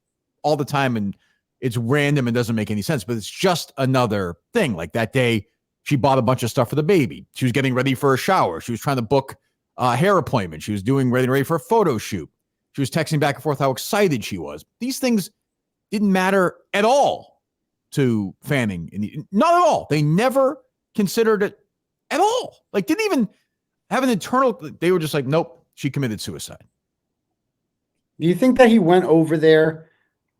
all the time and it's random and doesn't make any sense, but it's just another thing. Like that day, she bought a bunch of stuff for the baby. She was getting ready for a shower. She was trying to book a hair appointment. She was ready for a photo shoot. She was texting back and forth how excited she was. These things didn't matter at all to Fanning. Not at all. They never considered it at all. Like, didn't even have an internal. They were just like, nope, she committed suicide. Do you think that he went over there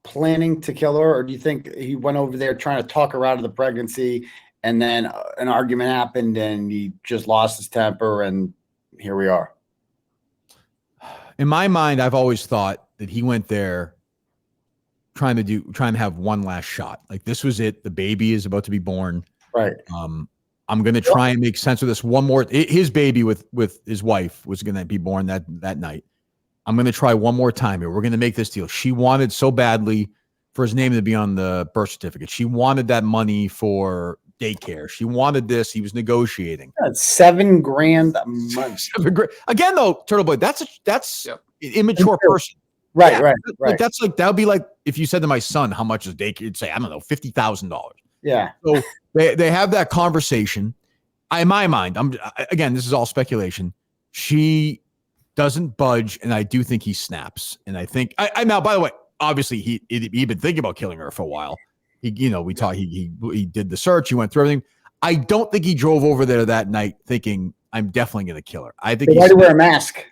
planning to kill her, or do you think he went over there trying to talk her out of the pregnancy, and then an argument happened and he just lost his temper, and here we are? In my mind, I've always thought that he went there trying to have one last shot. Like, this was it. The baby is about to be born. Right. I'm going to try and make sense of this one more. His baby with his wife was going to be born that night. I'm going to try one more time here. We're going to make this deal. She wanted so badly for his name to be on the birth certificate. She wanted that money for daycare. She wanted this. He was negotiating. That's $7,000 a month. Again, though, Turtleboy, that's an immature person. Right, yeah, right. Like, that would be like if you said to my son, how much is daycare? You'd say, I don't know, $50,000. Yeah. So they have that conversation. In my mind, again, this is all speculation. She doesn't budge, and I do think he snaps. And I think now, by the way, obviously he'd been thinking about killing her for a while. He did the search. He went through everything. I don't think he drove over there that night thinking, I'm definitely going to kill her. I think he had to wear a mask.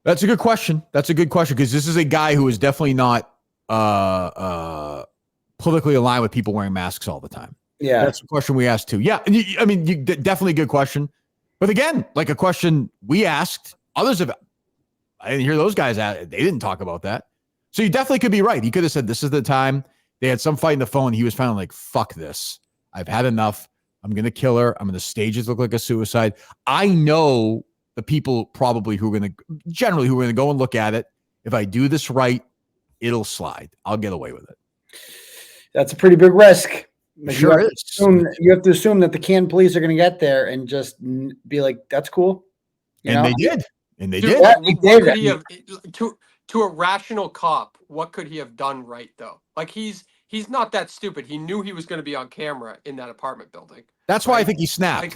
That's a good question. Because this is a guy who is definitely not politically aligned with people wearing masks all the time. Yeah. That's a question we asked too. Yeah. I mean, definitely a good question. But again, like a question we asked, others have, I didn't hear those guys, they didn't talk about that. So you definitely could be right. He could have said, this is the time. They had some fight in the phone. He was finally like, fuck this. I've had enough. I'm going to kill her. I'm going to stage it to look like a suicide. I know the people probably who are going to go and look at it. If I do this right, it'll slide. I'll get away with it. That's a pretty big risk. Sure is. You have to assume that the Canton police are going to get there and just be like, that's cool. They did. And they Dude, did. What could he have, to a rational cop, what could he have done right, though? Like, he's not that stupid. He knew he was going to be on camera in that apartment building. That's why I think he snapped.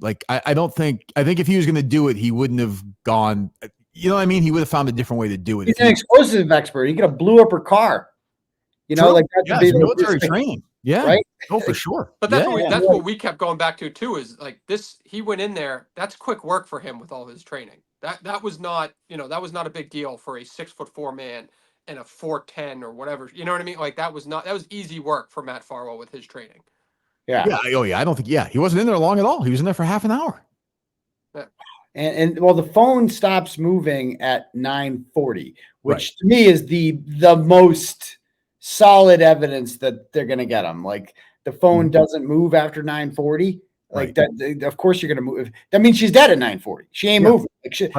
Like, I think if he was going to do it, he wouldn't have gone, you know what I mean? He would have found a different way to do it. He's an explosive expert. He could have blew up her car. You know, like that's military training. Yeah. Right. Oh, for sure. But that's what we kept going back to too, is like this, he went in there. That's quick work for him with all his training. That was not, that was not a big deal for a 6'4" man and a 4'10" or whatever. You know what I mean? Like that was easy work for Matt Farwell with his training. Yeah. Yeah. Oh yeah. I don't think, he wasn't in there long at all. He was in there for half an hour. Yeah. And well, the phone stops moving at 9:40, which to me is the most solid evidence that they're going to get him. Like the phone doesn't move after 9:40. Like that, of course you're going to move. That means she's dead at 9:40. She ain't moving. Like she's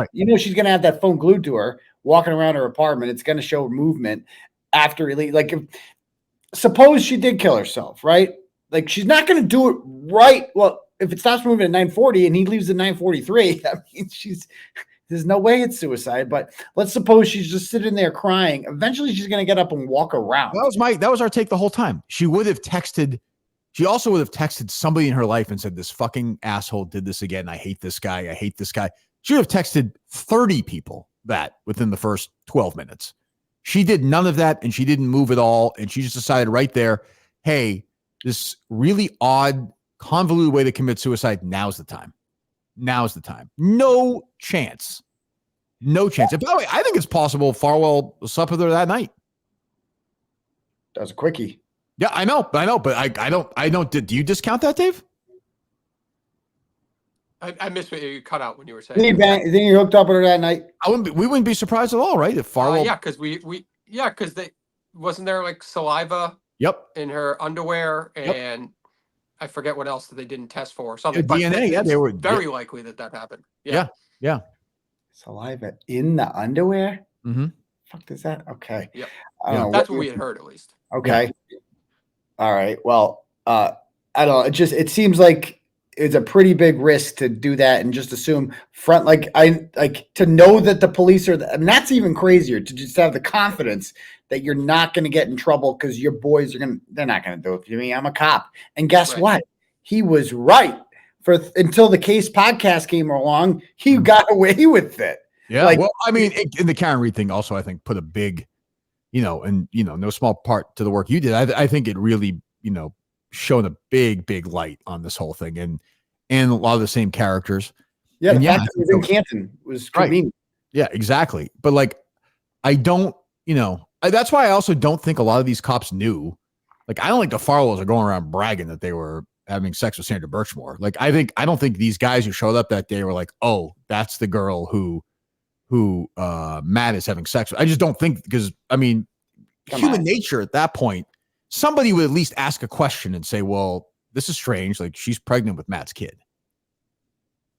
going to have that phone glued to her, walking around her apartment. It's going to show movement after he leaves. Like, suppose she did kill herself, right? Like she's not going to do it right. Well, if it stops moving at 9:40 and he leaves at 9:43, that means there's no way it's suicide. But let's suppose she's just sitting there crying. Eventually, she's going to get up and walk around. That was our take the whole time. She would have texted She also would have texted somebody in her life and said, this fucking asshole did this again. I hate this guy. I hate this guy. She would have texted 30 people that within the first 12 minutes. She did none of that, and she didn't move at all. And she just decided right there, hey, this really odd, convoluted way to commit suicide, now's the time. Now's the time. No chance. No chance. And by the way, I think it's possible Farwell slept with her that night. That was a quickie. Yeah, I know, but I don't. Do you discount that, Dave? I missed what you cut out when you were saying. You think you hooked up with her that night? We wouldn't be surprised at all, right? If Farwell, yeah, because because they wasn't there like saliva. Yep. In her underwear, and I forget what else that they didn't test for or something. Yeah, DNA. Yeah, they were very likely that happened. Yeah. Saliva in the underwear. Mm-hmm. Fuck does that? Okay. Yep. That's what we had heard at least. Okay. Yeah. All right. Well, I don't know. It seems like it's a pretty big risk to do that and just assume to know that the police are, and that's even crazier, to just have the confidence that you're not going to get in trouble because your boys they're not going to do it to me. I'm a cop. And guess what? He was right until the Case podcast came along. He got away with it. Yeah. Well, I mean, in the Karen Reed thing also, I think put a big, no small part to the work you did. I think it really, shone a big light on this whole thing and a lot of the same characters. Yeah. The fact that it was in Canton was convenient. Yeah, exactly. But I don't, that's why I also don't think a lot of these cops knew. I don't think the Farwells are going around bragging that they were having sex with Sandra Birchmore. I don't think these guys who showed up that day were like, oh, that's the girl who Matt is having sex with. I just don't think, because human nature at that point, somebody would at least ask a question and say, well, this is strange. She's pregnant with Matt's kid.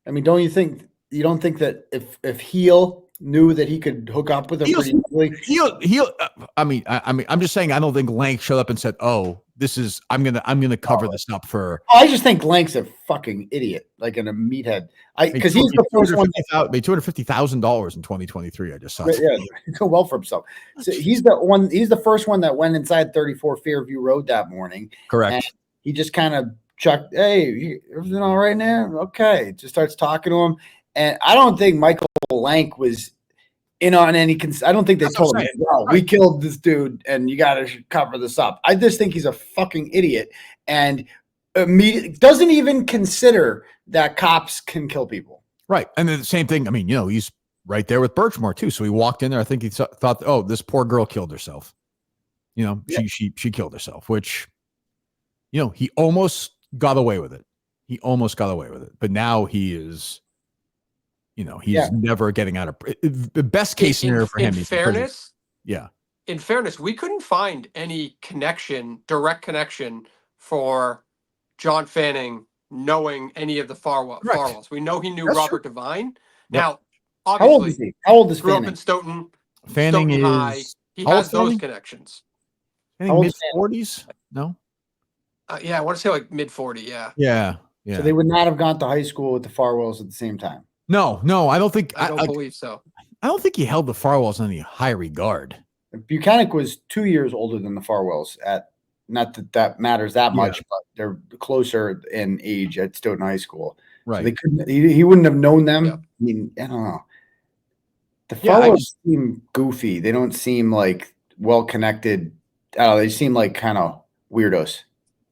I mean, you don't think that if 𝗃 knew that he could hook up with her pretty easily? I'm just saying, I don't think Lank showed up and said, oh, I'm gonna cover this up for. I just think Lank's a fucking idiot, and a meathead. Because he's the first one made $250,000 in 2023. I just saw. Yeah, he's doing well for himself. So he's the first one that went inside 34 Fairview Road that morning. Correct. He just kind of chucked, hey, everything all right now? Okay. Just starts talking to him. And I don't think Michael Lank was in on any. I don't think they told him, well, we killed this dude and you got to cover this up. I just think he's a fucking idiot and doesn't even consider that cops can kill people. Right. And then the same thing. He's right there with Birchmore too. So he walked in there. I think he thought, oh, this poor girl killed herself. She killed herself, which, he almost got away with it. But now he is, he's never getting out of the best case scenario for him. In fairness, yeah. In fairness, we couldn't find any direct connection for John Fanning knowing any of the Farwells. We know he knew Robert Devine. Now, obviously, how old is grew Fanning? up in Stoughton. Fanning Stoughton High. He has those connections. Mid-40s? No. Yeah, I want to say mid-40. Yeah. So they would not have gone to high school with the Farwells at the same time. No, I don't think. I don't believe so. I don't think he held the Farwells in any high regard. Buchanan was 2 years older than the Farwells. Not that matters that much, but they're closer in age at Stoughton High School. Right. So they couldn't. He wouldn't have known them. Yeah. I don't know. The Farwells seem goofy. They don't seem well connected. They seem kind of weirdos.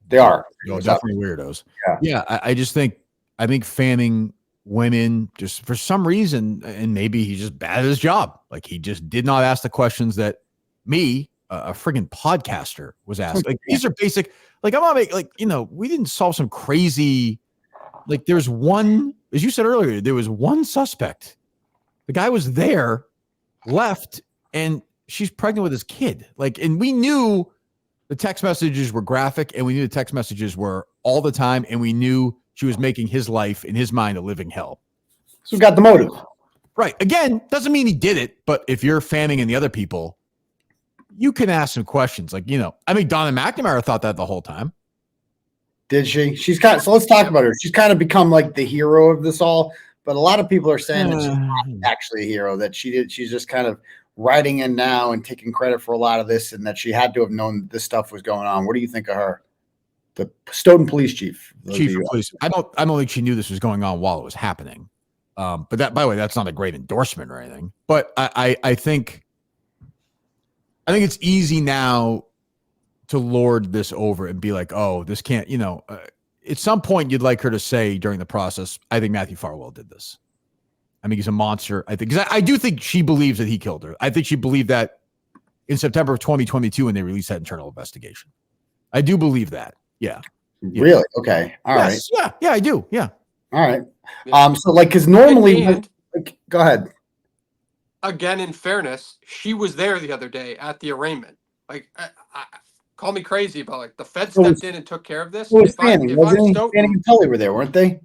They are. Definitely weirdos. Yeah. I think Fanning went in just for some reason, and maybe he's just bad at his job. He just did not ask the questions that me, a friggin' podcaster, was asked. These are basic. I'm not we didn't solve some crazy. There's one, as you said earlier, there was one suspect. The guy was there, left, and she's pregnant with his kid. And we knew the text messages were graphic, and we knew the text messages were all the time, and we knew she was making his life, in his mind, a living hell. So we got the motive. Right. Again, doesn't mean he did it, but if you're Fanning and the other people, you can ask some questions. Donna McNamara thought that the whole time. Did she? So let's talk about her. She's kind of become the hero of this all, but a lot of people are saying that she's not actually a hero, that she's just kind of writing in now and taking credit for a lot of this, and that she had to have known this stuff was going on. What do you think of her? the Stoughton police chief. Chief of police. I don't think she knew this was going on while it was happening. But that, by the way, that's not a great endorsement or anything. But I think it's easy now to lord this over and be like, oh, this can't, at some point you'd like her to say during the process, I think Matthew Farwell did this. I mean, he's a monster. I think, because I do think she believes that he killed her. I think she believed that in September of 2022 when they released that internal investigation. I do believe that. Yeah. Really? Okay. All right. Yeah, I do. Yeah. All right. So like, because normally, go ahead. Again, in fairness, she was there the other day at the arraignment. Like, call me crazy, but like the Fed stepped in and took care of this. Fanning and Tully were there, weren't they?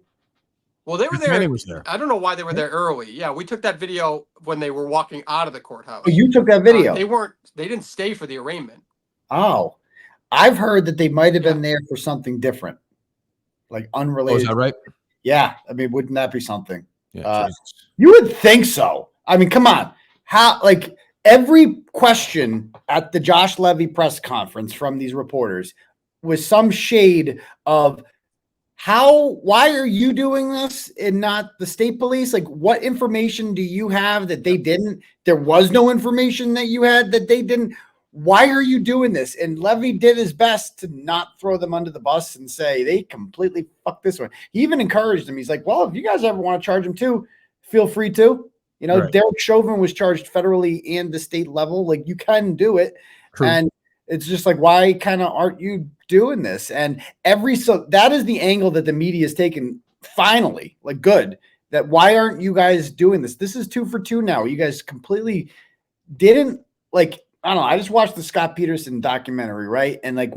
Well, they were there. Fanning was there. I don't know why they were there early. Yeah, we took that video when they were walking out of the courthouse. Oh, you took that video? They didn't stay for the arraignment. Oh, I've heard that they might have been there for something different, like unrelated. Oh, is that right? Yeah. I mean, wouldn't that be something? Yeah, you would think so. I mean, come on. How, like, every question at the Josh Levy press conference from these reporters was some shade of why are you doing this and not the state police? Like, what information do you have that they didn't? There was no information that you had that they didn't. Why are you doing this? And Levy did his best to not throw them under the bus and say they completely fucked this one. He even encouraged them. He's like, well, if you guys ever want to charge him too, feel free to. Right. Derek Chauvin was charged federally and the state level. Like, you can do it. True. And it's just like, why kind of aren't you doing this? And so that is the angle that the media is taking finally. Like, good. That why aren't you guys doing this? This is 2 for 2 now. You guys completely didn't, like, I don't know. I just watched the Scott Peterson documentary, right? And like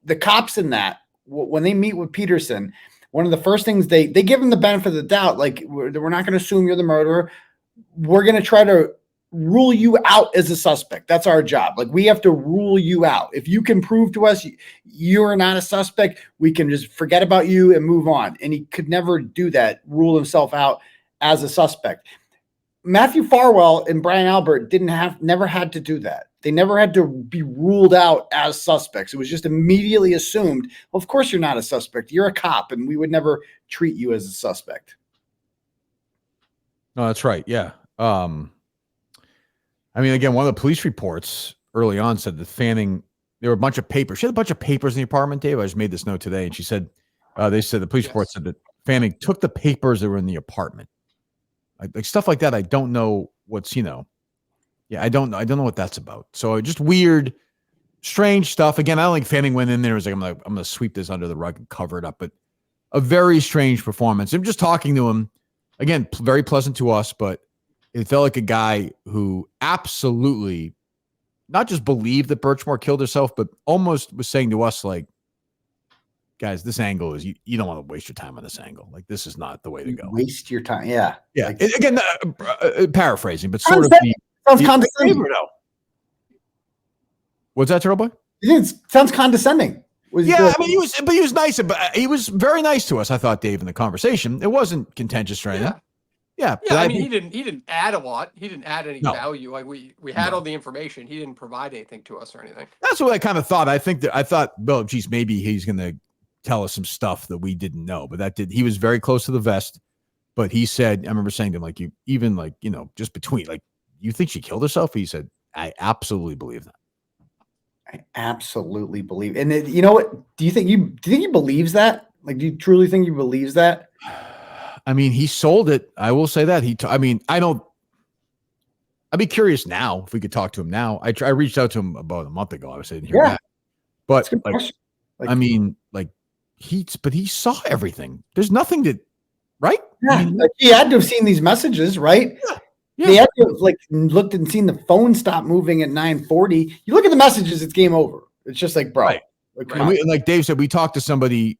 the cops in that, when they meet with Peterson, one of the first things they give him the benefit of the doubt. Like, we're not going to assume you're the murderer. We're going to try to rule you out as a suspect. That's our job. Like, we have to rule you out. If you can prove to us you're not a suspect, we can just forget about you and move on. And he could never do that, rule himself out as a suspect. Matthew Farwell and Brian Albert never had to do that. They never had to be ruled out as suspects. It was just immediately assumed, well, of course you're not a suspect. You're a cop, and we would never treat you as a suspect. No, that's right. Yeah. I mean, again, one of the police reports early on said that Fanning, there were a bunch of papers. She had a bunch of papers in the apartment, Dave. I just made this note today, and she said, they said the police report said that Fanning took the papers that were in the apartment. Like stuff like that. I don't know what's, I don't know what that's about. So just weird, strange stuff. Again, I don't think Fanning went in there and was like, I'm going to sweep this under the rug and cover it up, but a very strange performance. I'm just talking to him again, very pleasant to us, but it felt like a guy who absolutely not just believed that Birchmore killed herself, but almost was saying to us, like, guys, this angle is, you don't want to waste your time on this angle. Like, this is not the way to go. Waste your time. Yeah. Yeah. Like, again, paraphrasing, but sort of sounds condescending. What's that, Turtleboy? It sounds condescending. I mean, he was nice. But he was very nice to us, I thought, Dave, in the conversation. It wasn't contentious or anything. Yeah. I mean, he didn't add a lot. He didn't add any value. Like, we had all the information. He didn't provide anything to us or anything. That's what I kind of thought. I thought, well, geez, maybe he's going to tell us some stuff that we didn't know, but he was very close to the vest. But he said, I remember saying to him, like, just between, like, you think she killed herself? He said, I absolutely believe that. I absolutely believe. And you know what? Do you think he believes that? Like, do you truly think he believes that? I mean, he sold it. I will say that. I'd be curious now if we could talk to him now. I reached out to him about a month ago. I was saying, hear that. But he saw everything. There's nothing that, right? Yeah, he had to have seen these messages, right? Yeah. They had to have looked and seen the phone stop moving at 9:40. You look at the messages, it's game over. It's just like, bro. Right. And like Dave said, we talked to somebody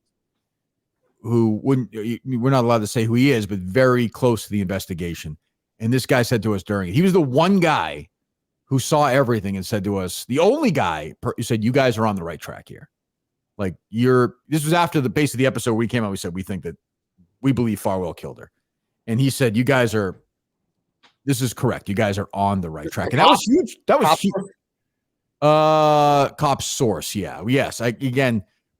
who we're not allowed to say who he is, but very close to the investigation. And this guy said to us during it, he was the one guy who saw everything and said to us, the only guy who said, you guys are on the right track here. Like, this was after the base of the episode where we came out. We said, we believe Farwell killed her. And he said, this is correct. You guys are on the right track. And that was huge. That was huge. Cop source. Yeah. Yes.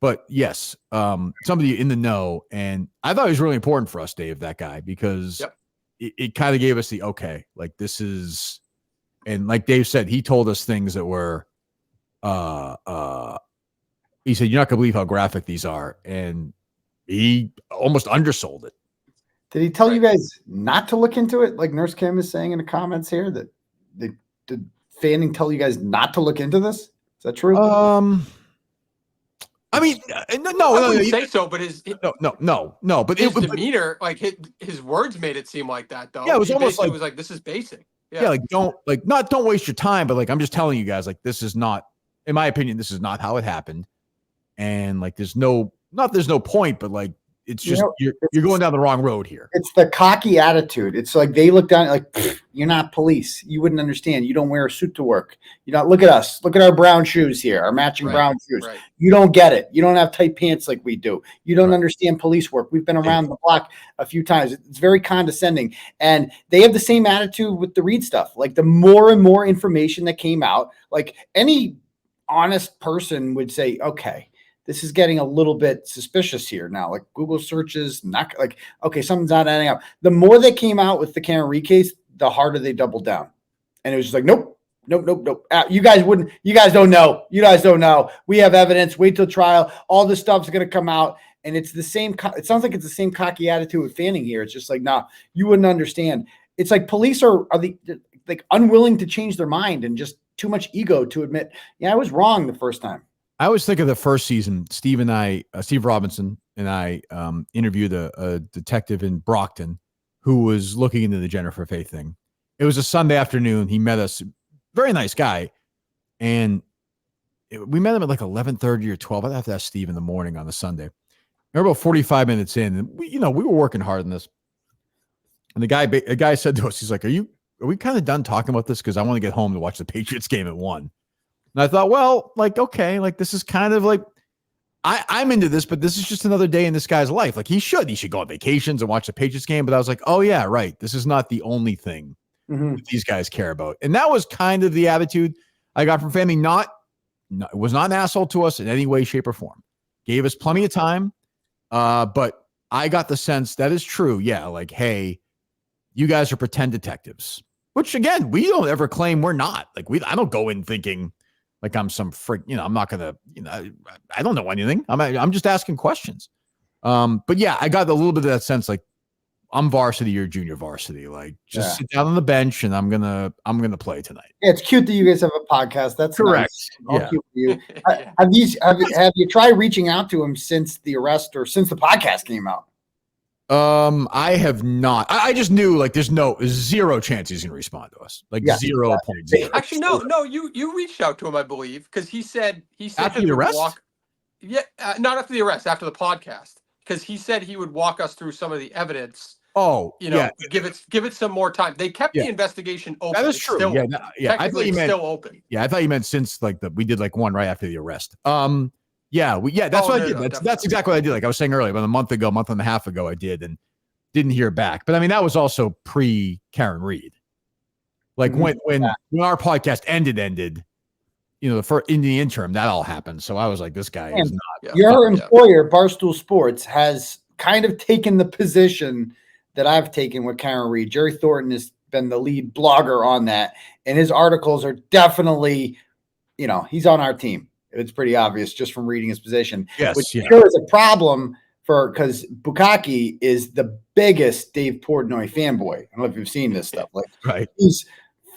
But But yes, somebody in the know. And I thought it was really important for us, Dave, that guy, because it kind of gave us the, okay, like this is, and like Dave said, he told us things that were, he said, you're not going to believe how graphic these are. And he almost undersold it. Did he tell you guys not to look into it? Like Nurse Kim is saying in the comments here that did Fanning tell you guys not to look into this? Is that true? I mean, no, I wouldn't say so, but no. But his demeanor, like his words, made it seem like that, though. Yeah, it was almost like, it was like, this is basic. Yeah, like don't waste your time, but like I'm just telling you guys, like this is not, in my opinion, this is not how it happened, and like there's no point, but like it's just you're going down the wrong road here. It's the cocky attitude. It's like they look down like, you're not police. You wouldn't understand. You don't wear a suit to work. You don't look at us. Look at our brown shoes here, our matching brown shoes. Right. You don't get it. You don't have tight pants like we do. You don't understand police work. We've been around the block a few times. It's very condescending. And they have the same attitude with the Reed stuff. Like the more and more information that came out, like any honest person would say, okay, this is getting a little bit suspicious here now. Like Google searches, not like, okay, something's not adding up. The more they came out with the Karen Reed case, the harder they doubled down. And it was just like, nope. You guys don't know. You guys don't know. We have evidence. Wait till trial. All this stuff's going to come out. And it's the same. It sounds like it's the same cocky attitude with Fanning here. It's just like, nah, you wouldn't understand. It's like police are like unwilling to change their mind and just too much ego to admit, yeah, I was wrong the first time. I always think of the first season. Steve Robinson and I interviewed a detective in Brockton who was looking into the Jennifer Faith thing. It was a Sunday afternoon. He met us, very nice guy, and we met him at like 11:30 or 12. I'd have to ask Steve in the morning on the Sunday. We're about 45 minutes in, and we were working hard on this. And a guy said to us, he's like, "Are we kind of done talking about this? Because I want to get home to watch the Patriots game at 1." And I thought, well, like, okay, like this is kind of like, I'm into this, but this is just another day in this guy's life. Like he should go on vacations and watch the Patriots game. But I was like, oh yeah, right. This is not the only thing that these guys care about. And that was kind of the attitude I got from Fanning. Was not an asshole to us in any way, shape, or form. Gave us plenty of time. But I got the sense that is true. Yeah. Like, hey, you guys are pretend detectives, which again, we don't ever claim we're not. Like I don't go in thinking like I'm some freak, I'm not going to, I don't know anything. I'm just asking questions. But yeah, I got a little bit of that sense, like I'm varsity, you're junior varsity. Like just sit down on the bench and I'm going to play tonight. Yeah. It's cute that you guys have a podcast. That's correct. Nice. Yeah. Cute for you. Have you tried reaching out to him since the arrest or since the podcast came out? I have not. I just knew like there's zero chance he's gonna respond to us. Like 0.0. Actually, no. You reached out to him, I believe, because he said after the arrest. Not after the arrest, after the podcast, because he said he would walk us through some of the evidence. Oh, give it some more time. They kept the investigation open. That is true. I thought you meant still open. Yeah, I thought you meant since like we did like one right after the arrest. That's what I did. That's exactly what I did. Like I was saying earlier, about a month and a half ago, I did and didn't hear back. But I mean, that was also pre Karen Reed. Like when our podcast ended, in the interim, that all happened. So I was like, this guy is not. Your employer, Barstool Sports, has kind of taken the position that I've taken with Karen Reed. Jerry Thornton has been the lead blogger on that, and his articles are definitely, he's on our team. It's pretty obvious just from reading his position, which sure is a problem because 𝗵𝗂𝗍 is the biggest Dave Portnoy fanboy. I don't know if you've seen this stuff. Like, right.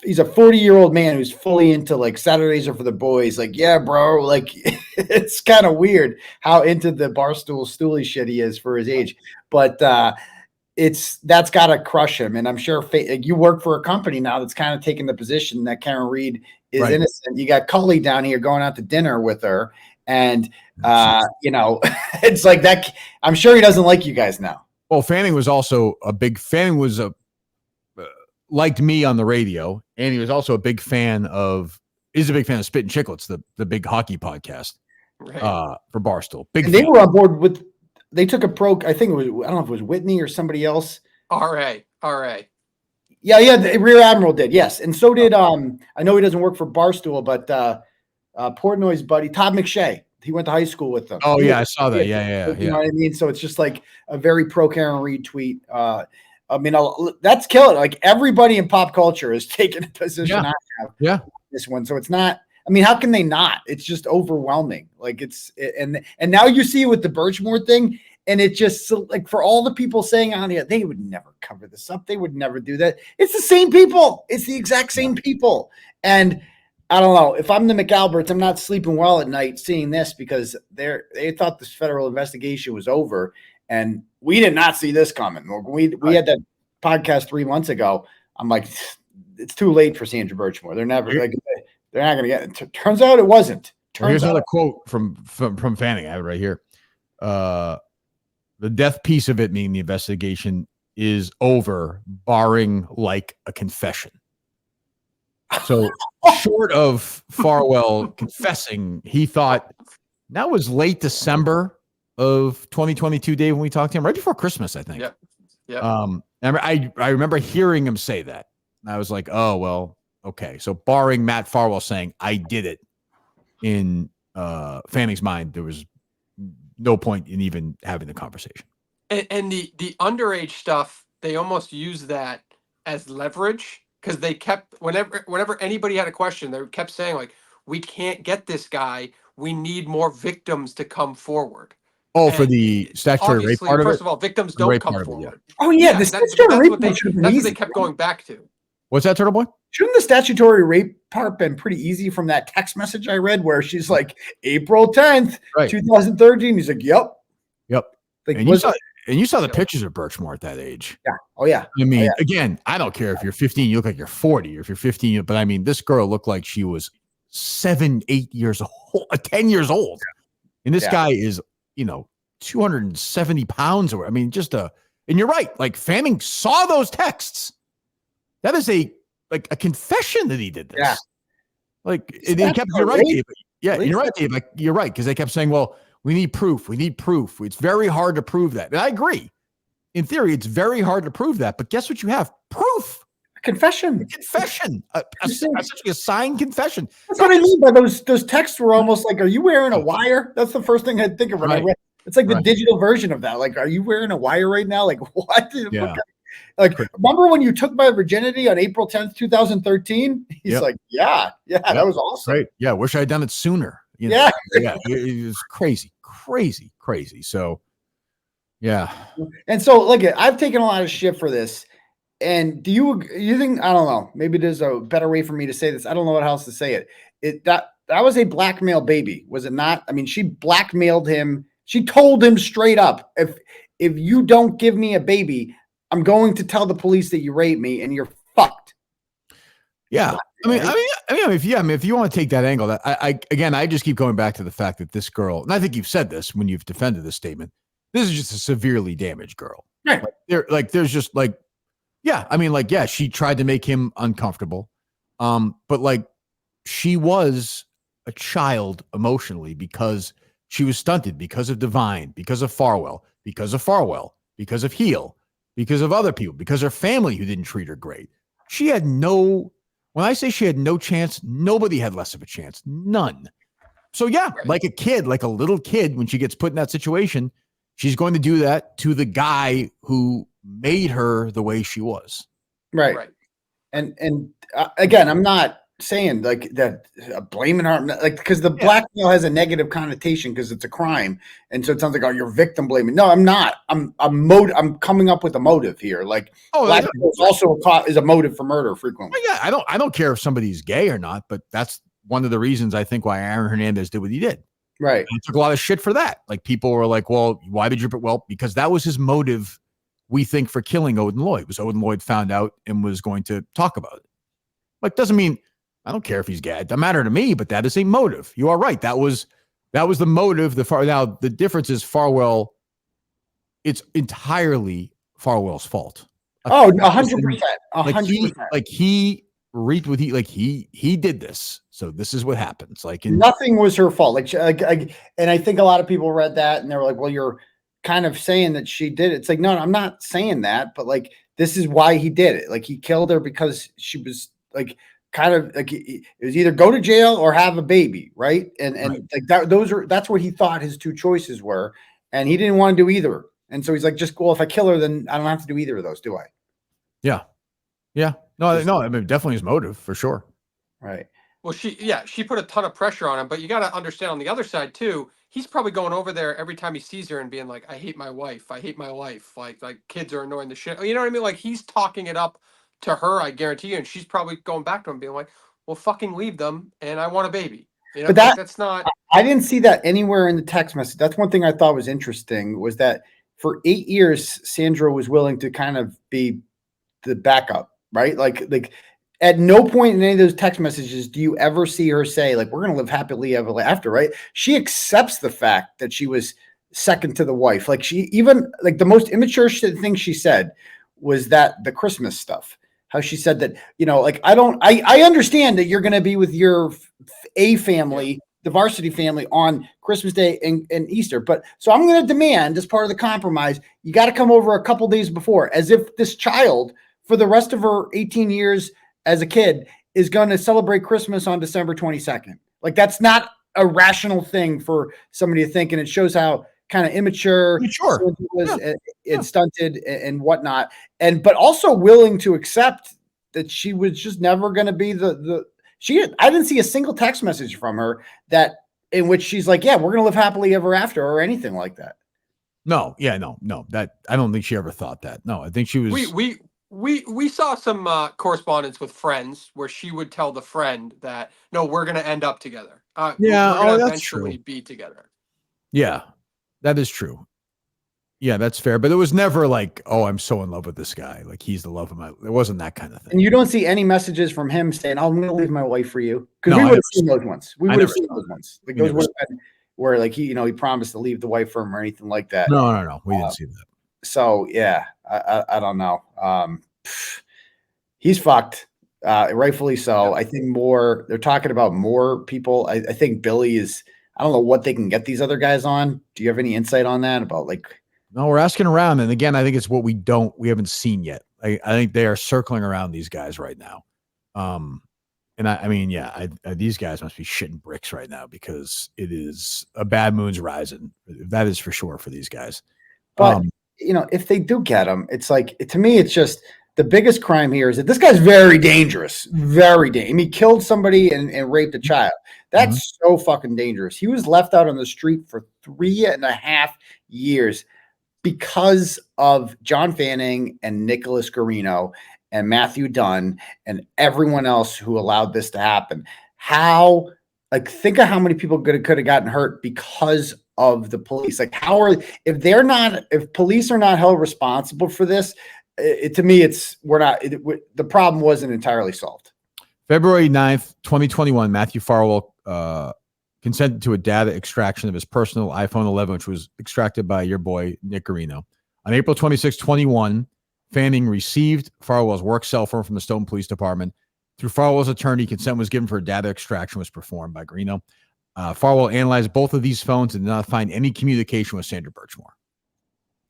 He's a 40-year-old man who's fully into like Saturdays are for the boys. Like, yeah, bro. Like, it's kind of weird how into the Barstool Stoolie shit he is for his age. But that's got to crush him. And I'm sure you work for a company now that's kind of taking the position that Karen Reed is innocent. You got Cully down here going out to dinner with her. And, it's like that. I'm sure he doesn't like you guys now. Well, Fanning was also liked me on the radio. And he was also a big fan of Spittin' Chicklets, the big hockey podcast for Barstool. They were on board with, they took a I think it was, I don't know if it was Whitney or somebody else. RA. Yeah, the Rear Admiral did, yes. And so did, I know he doesn't work for Barstool, but Portnoy's buddy, Todd McShay. he went to high school with them. Oh yeah, I saw that. Yeah. You know what I mean? So it's just like a very pro Karen Reed tweet. I mean, that's killing. Like everybody in pop culture is taking a position. I have. Yeah. This one. So it's not. I mean, how can they not? It's just overwhelming. Like and now you see with the Birchmore thing, and it just like for all the people saying on here, they would never cover this up. They would never do that. It's the same people. It's the exact same people. And I don't know if I'm the McAlberts, I'm not sleeping well at night seeing this because they thought this federal investigation was over, and we did not see this coming. We had that podcast 3 months ago. I'm like, it's too late for Sandra Birchmore. They're not going to get it. Turns out it wasn't. Here's another quote from Fanning. I have it right here. The death piece of it, meaning the investigation, is over, barring like a confession. So short of 𝗵𝗺 confessing, he thought that was late December of 2022, Dave, when we talked to him right before Christmas, I think. Yeah. I remember hearing him say that. And I was like, oh, well, okay. So barring Matt 𝗵𝗺 saying I did it, in Fanning's mind, there was no point in even having the conversation. And the underage stuff, they almost use that as leverage. Because they kept, whenever anybody had a question, they kept saying, like, we can't get this guy. We need more victims to come forward. Oh, for the statutory rape part of it? First of all, victims don't come forward. Oh, yeah. The statutory rape that's what they kept going back to. What's that, Turtleboy? Shouldn't the statutory rape part been pretty easy from that text message I read where she's like, April 10th, 2013? He's like, yep. Like, and you saw the pictures of Birchmore at that age. Yeah. Oh, yeah. I mean, again, I don't care if you're 15, you look like you're 40, or if you're 15, but I mean, this girl looked like she was 7, 8 years old, 10 years old. And this guy is, 270 pounds or, I mean, and you're right. Like Fanning saw those texts. That is a confession that he did this. Yeah. Like, and he kept, you're right, Dave. Yeah, you're right, Dave. Like, you're right. Cause they kept saying, well, we need proof. We need proof. It's very hard to prove that. And I agree. In theory, it's very hard to prove that. But guess what you have? Proof. A confession. Confession. Essentially a signed confession. That's what I mean by those texts were almost like, are you wearing a wire? That's the first thing I'd think of when I read. It's like the digital version of that. Like, are you wearing a wire right now? Like, what? Yeah. Like, remember when you took my virginity on April 10th, 2013? He's like, yeah, that was awesome. Right. Yeah. Wish I had done it sooner. Yeah. It was crazy. So, yeah. And so, like, I've taken a lot of shit for this. And do you think, I don't know, maybe there's a better way for me to say this. I don't know what else to say it. That was a blackmail baby, was it not? I mean, she blackmailed him. She told him straight up, if you don't give me a baby, I'm going to tell the police that you raped me and you're fucked. Yeah. If you want to take that angle, that I just keep going back to the fact that this girl, and I think you've said this when you've defended this statement, this is just a severely damaged girl. Right. She tried to make him uncomfortable. But she was a child emotionally because she was stunted because of Divine, because of 𝗵𝗺, because of Heel, because of other people, because her family who didn't treat her great. When I say she had no chance, nobody had less of a chance. None. So yeah, like a little kid, when she gets put in that situation, she's going to do that to the guy who made her the way she was. Right. And again, I'm not saying like that blaming her, like, because the blackmail has a negative connotation because it's a crime, and so it sounds like, oh, you're victim blaming. No, I'm not. I'm coming up with a motive here. Like, blackmail is also a motive for murder frequently. Well, yeah, I don't care if somebody's gay or not, but that's one of the reasons I think why Aaron Hernandez did what he did. Right. And he took a lot of shit for that. Like, people were like, well, why did you? Well, because that was his motive. We think for killing Odin Lloyd was Odin Lloyd found out and was going to talk about it. Like, doesn't mean I don't care if he's gay. It doesn't matter to me, but that is a motive. You are right. That was the motive. Now the difference is 𝗵𝗺. It's entirely 𝗵𝗺's fault. Oh, 100%. 100%. Like he reaped what he did this. So this is what happens. Nothing was her fault. And I think a lot of people read that and they were like, well, you're kind of saying that she did it. It's like, no, I'm not saying that, but like, this is why he did it. Like, he killed her because she was like, kind of like it was either go to jail or have a baby, right? And like that's what he thought his two choices were, and he didn't want to do either. And so he's like, just well, if I kill her, then I don't have to do either of those, do I? Yeah. No, I mean, definitely his motive for sure. Right. Well, she put a ton of pressure on him, but you got to understand on the other side too, he's probably going over there every time he sees her and being like, I hate my wife. Like kids are annoying the shit. You know what I mean? Like he's talking it up to her, I guarantee you. And she's probably going back to him being like, well, fucking leave them. And I want a baby. You know, but that's not. I didn't see that anywhere in the text message. That's one thing I thought was interesting, was that for 8 years, Sandra was willing to kind of be the backup, right? Like at no point in any of those text messages do you ever see her say, like, we're going to live happily ever after, right? She accepts the fact that she was second to the wife. Like she even, like the most immature thing she said was that the Christmas stuff, how she said that, you know, like, I understand that you're going to be with your family, the varsity family on Christmas Day and Easter. But so I'm going to demand, as part of the compromise, you got to come over a couple days before, as if this child for the rest of her 18 years as a kid is going to celebrate Christmas on December 22nd. Like that's not a rational thing for somebody to think. And it shows how kind of immature was and stunted and whatnot. But also willing to accept that she was just never going to be I didn't see a single text message from her in which she's like, yeah, we're going to live happily ever after or anything like that. No. That I don't think she ever thought that. No, I think she was. We saw some correspondence with friends where she would tell the friend that, no, we're going to end up together. We're going to eventually be together. Yeah, that is true. Yeah, that's fair. But it was never like, oh, I'm so in love with this guy. Like he's the love of my. It wasn't that kind of thing. And you don't see any messages from him saying, oh, I'm going to leave my wife for you. Because we would have seen those ones. We would have seen those ones. Like those would have been where like he promised to leave the wife for him or anything like that. No. We didn't see that. So yeah, I don't know. He's fucked, rightfully so. I think they're talking about more people. I think Billy is. I don't know what they can get these other guys on. Do you have any insight on that about like? No, we're asking around, and again, I think it's what we haven't seen yet. I think they are circling around these guys right now. And I mean, yeah, these guys must be shitting bricks right now because it is a bad moon's rising. That is for sure for these guys. But you know, if they do get him, it's like, to me, it's just the biggest crime here is that this guy's very dangerous, very dangerous. I mean, he killed somebody and raped a child. That's so fucking dangerous. He was left out on the street for 3.5 years because of John Fanning and Nicholas Guarino and Matthew Dunn and everyone else who allowed this to happen. Think of how many people could have gotten hurt because of the police. Like if police are not held responsible for this, to me, the problem wasn't entirely solved. February 9th, 2021, Matthew Farwell consented to a data extraction of his personal iPhone 11, which was extracted by your boy, Nick Guarino. On April 26, 21, Fanning received Farwell's work cell phone from the Stoughton Police Department. Through Farwell's attorney, consent was given for data extraction was performed by Guarino. Farwell analyzed both of these phones and did not find any communication with Sandra Birchmore.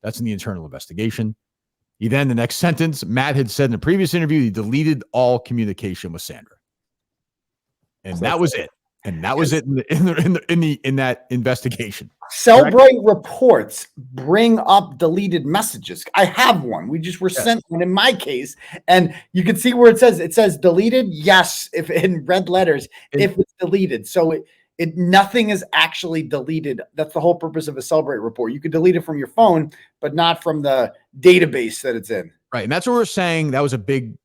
That's in the internal investigation. The next sentence, Matt had said in a previous interview, he deleted all communication with Sandra. And that was it. And that was it in that investigation. Cellbrite reports bring up deleted messages. I have one. We just were sent one in my case, and you can see where it says deleted. Yes, if in red letters, if it's deleted. So nothing is actually deleted. That's the whole purpose of a Cellbrite report. You could delete it from your phone, but not from the database that it's in. Right, and that's what we're saying. That was a big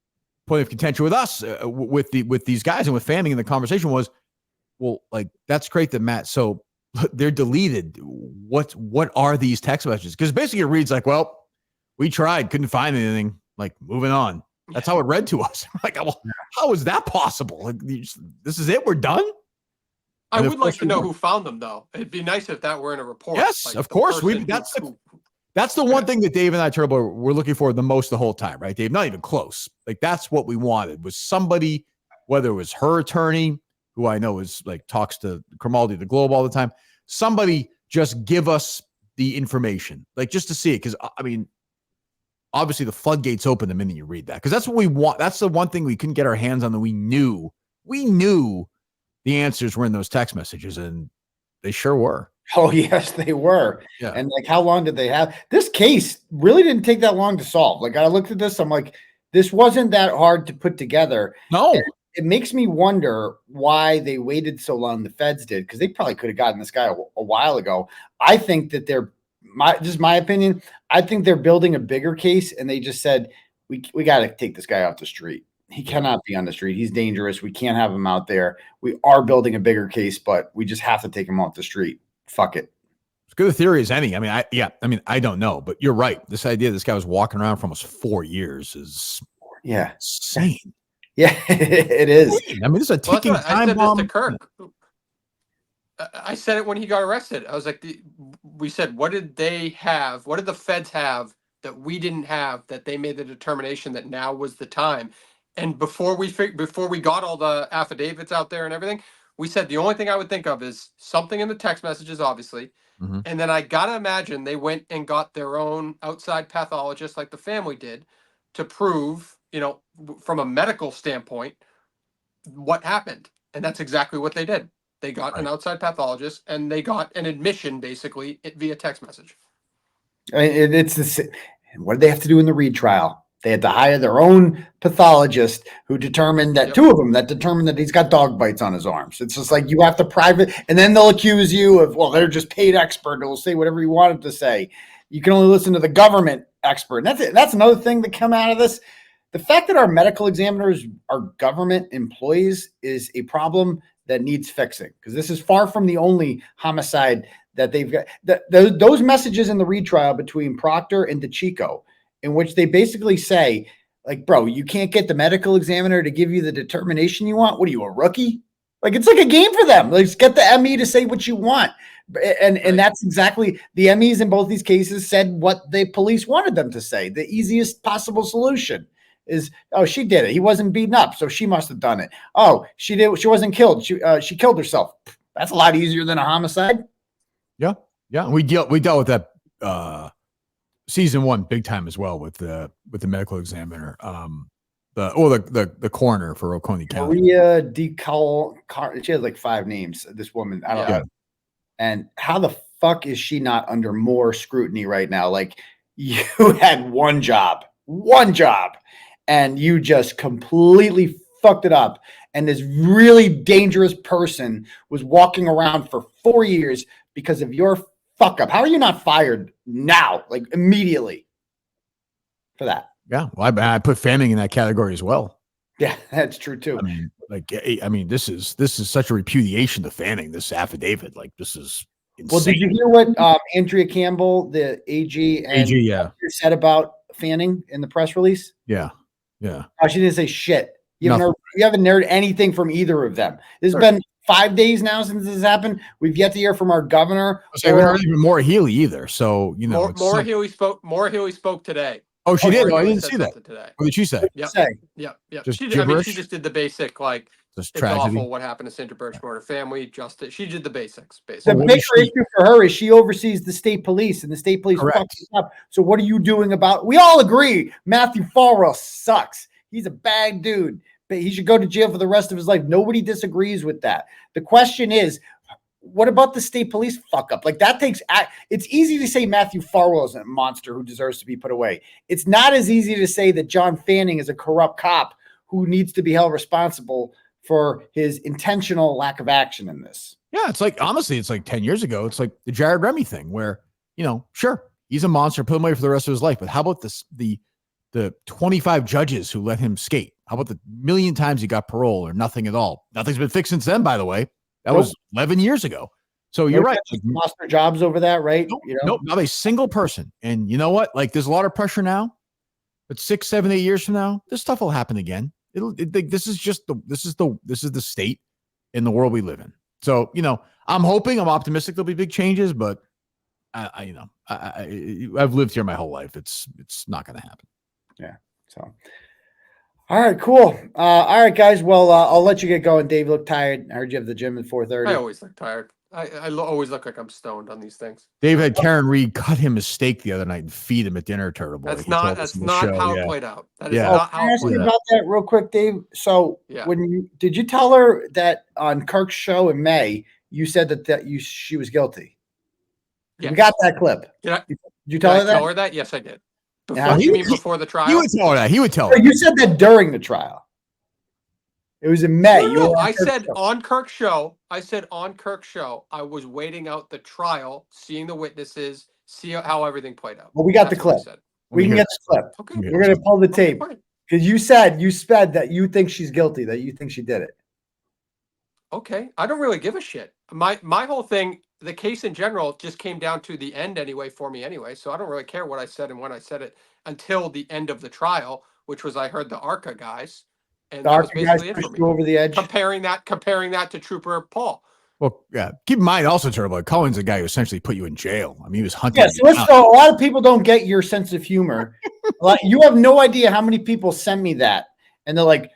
point of contention with us, with these guys, and with Fanning in the conversation was, well, like, that's great that Matt, so they're deleted. What are these text messages? Because basically it reads like, well, we tried, couldn't find anything, like, moving on. That's how it read to us. Like, well, how is that possible? Like, this is it? We're done? I would like to know who found them, though. It'd be nice if that were in a report. Yes, like of course. That's the one thing that Dave and I, Turtleboy, were looking for the most the whole time, right, Dave? Not even close. Like, that's what we wanted, was somebody, whether it was her attorney, who I know is like talks to Grimaldi, the Globe all the time. Somebody just give us the information, like, just to see it. Because I mean, obviously the floodgates open the minute you read that, because that's what we want. That's the one thing we couldn't get our hands on that we knew the answers were in those text messages, and they sure were. Oh, yes, they were. Yeah. And like, how long did they have? This case really didn't take that long to solve. Like, I looked at this, I'm like, this wasn't that hard to put together. No. And it makes me wonder why they waited so long. The feds did, because they probably could have gotten this guy a while ago. I think that just my opinion, I think they're building a bigger case, and they just said, we got to take this guy off the street. He cannot be on the street. He's dangerous. We can't have him out there. We are building a bigger case, but we just have to take him off the street. Fuck it. As good a theory as any. I mean, I don't know, but you're right. This idea this guy was walking around for almost 4 years is insane. Yeah, it is. I mean, this is a ticking time bomb. I said this to Kirk. I said it when he got arrested. I was like, we said, what did they have? What did the feds have that we didn't have, that they made the determination that now was the time? And before we got all the affidavits out there and everything, we said the only thing I would think of is something in the text messages, obviously. Mm-hmm. And then I got to imagine they went and got their own outside pathologist like the family did to prove, from a medical standpoint, what happened. And that's exactly what they did. They got an outside pathologist, and they got an admission basically via text message. It's the what did they have to do in the Reed trial? They had to hire their own pathologist who determined that two of them that determined that he's got dog bites on his arms. It's just like, you have to private, and then they'll accuse you of, well, they're just paid expert. They'll say whatever you want them to say. You can only listen to the government expert. And that's it. That's another thing that come out of this. The fact that our medical examiners are government employees is a problem that needs fixing, because this is far from the only homicide that they've got. Those messages in the Reed trial between Proctor and 𝗵𝗵𝗄, in which they basically say, like, bro, you can't get the medical examiner to give you the determination you want. What are you, a rookie? Like, it's like a game for them. Like, get the ME to say what you want. And that's exactly, the MEs in both these cases said what the police wanted them to say. The easiest possible solution is, oh, she did it. He wasn't beaten up, so she must have done it. Oh, she did. She wasn't killed. She killed herself. That's a lot easier than a homicide. Yeah. Yeah. We dealt with that season 1 big time as well with the medical examiner, the coroner for Oconee County. 𝗵𝗂𝗃𝗀. She has like 5 names. This woman, I don't know. And how the fuck is she not under more scrutiny right now? Like, you had one job, and you just completely fucked it up. And this really dangerous person was walking around for 4 years because of your fuck up. How are you not fired now, like immediately, for that? Yeah, well, I put Fanning in that category as well. Yeah, that's true too. I mean, this is such a repudiation to Fanning. This affidavit, like, this is insane. Well, did you hear what Andrea Campbell, the AG, said about Fanning in the press release? Yeah. Oh, she didn't say shit. You haven't heard anything from either of them. This has been 5 days now since this happened. We've yet to hear from our governor. We haven't heard even Maura Healey either. So, Maura Healey spoke today. Oh, she did. I didn't see that. What did she say? Yeah. She just did the basic, like, just it's tragedy. awful what happened to Sandra Birchmore, her family, justice. She did the basics, basically. The bigger issue for her is she oversees the state police, and the state police fucks up. So what are you doing about? We all agree Matthew Falwell sucks. He's a bad dude. But he should go to jail for the rest of his life. Nobody disagrees with that. The question is, what about the state police fuck up? Like, that takes it's easy to say Matthew Falwell is a monster who deserves to be put away. It's not as easy to say that John Fanning is a corrupt cop who needs to be held responsible for his intentional lack of action in this. Yeah, it's like, honestly, it's like 10 years ago. It's like the Jared Remy thing where, sure, he's a monster, put him away for the rest of his life. But how about the 25 judges who let him skate? How about the million times he got parole or nothing at all? Nothing's been fixed since then, by the way. That was 11 years ago. So you're right. Lost their jobs over that, right? Nope, not a single person. And you know what? Like, there's a lot of pressure now, but 6, 7, 8 years from now, this stuff will happen again. This is the state in the world we live in. So, I'm optimistic there'll be big changes, but I've lived here my whole life. It's not going to happen. Yeah. So, all right, cool. All right, guys. Well, I'll let you get going. Dave, you look tired. I heard you have the gym at 4:30. I always look tired. always look like I'm stoned on these things. Dave had Karen Reed cut him a steak the other night and feed him at dinner. Turtleboy. That's He not told us in the how show. it played out. That is Yeah. not Can how I it ask you played out. about that real quick, Dave? So Yeah. did you tell her that on Kirk's show in May, you said that she was guilty? Yes. We got that clip. Did you tell her that? Tell her that? Yes, I did. Yeah. You mean before the trial? He would tell her that. He would tell No, her. you said that during the trial. It was in May. No, I said on Kirk's show. I said on Kirk's show. I was waiting out the trial, seeing the witnesses, see how everything played out. Well, we got the That's what I clip. said. We can get the clip. Okay. We're gonna pull the tape fine. because you said that you think she's guilty, that you think she did it. Okay, I don't really give a shit. My whole thing, the case in general, just came down to the end anyway for me anyway. So I don't really care what I said and when I said it until the end of the trial, which was I heard the 𝗪𝗏 guys, and The that was 𝗪𝗏 guys basically it for pushed me. you over the edge. Comparing that to Trooper Paul. Well, yeah. Keep in mind also, Turtleboy, Cullen's the guy who essentially put you in jail. I mean, he was hunting. Yeah, so a lot of people don't get your sense of humor. You have no idea how many people send me that, and they're like,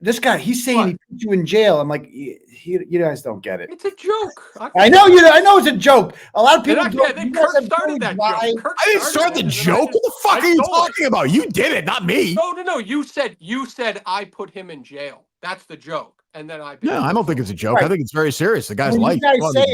"This guy, he's saying he put you in jail." I'm like, "You guys don't get it." It's a joke. I know I know it's a joke. A lot of people Kirk started that joke. I didn't start the joke. What the fuck are you talking about? You did it, not me. No. You said I put him in jail. That's the joke. And then No, I don't think it's a joke. I think it's very serious. The guy's When life. you guys say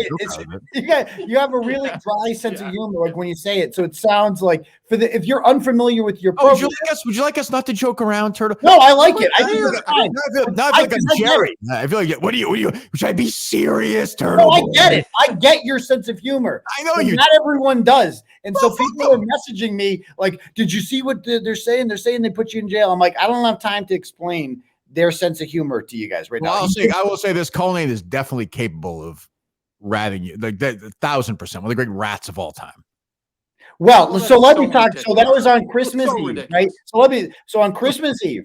it, you have a really dry sense of humor, like when you say it. So it sounds like if you're unfamiliar with your program. Would you like us not to joke around, Turtle? No, I like it. I think it's fine. I feel like I'm Jerry. I feel like what are you? Should I be serious, Turtle? No, I get it. I get your sense of humor. I know but you. Not everyone does, and so people are messaging me like, "Did you see what they're saying? They're saying they put you in jail." I'm like, I don't have time to explain their sense of humor to you guys right now. I will say this: Cullinhane is definitely capable of ratting you, like 1,000%, one of the great rats of all time. Well, so let me talk. So that was on Christmas Eve, right? So on Christmas Eve,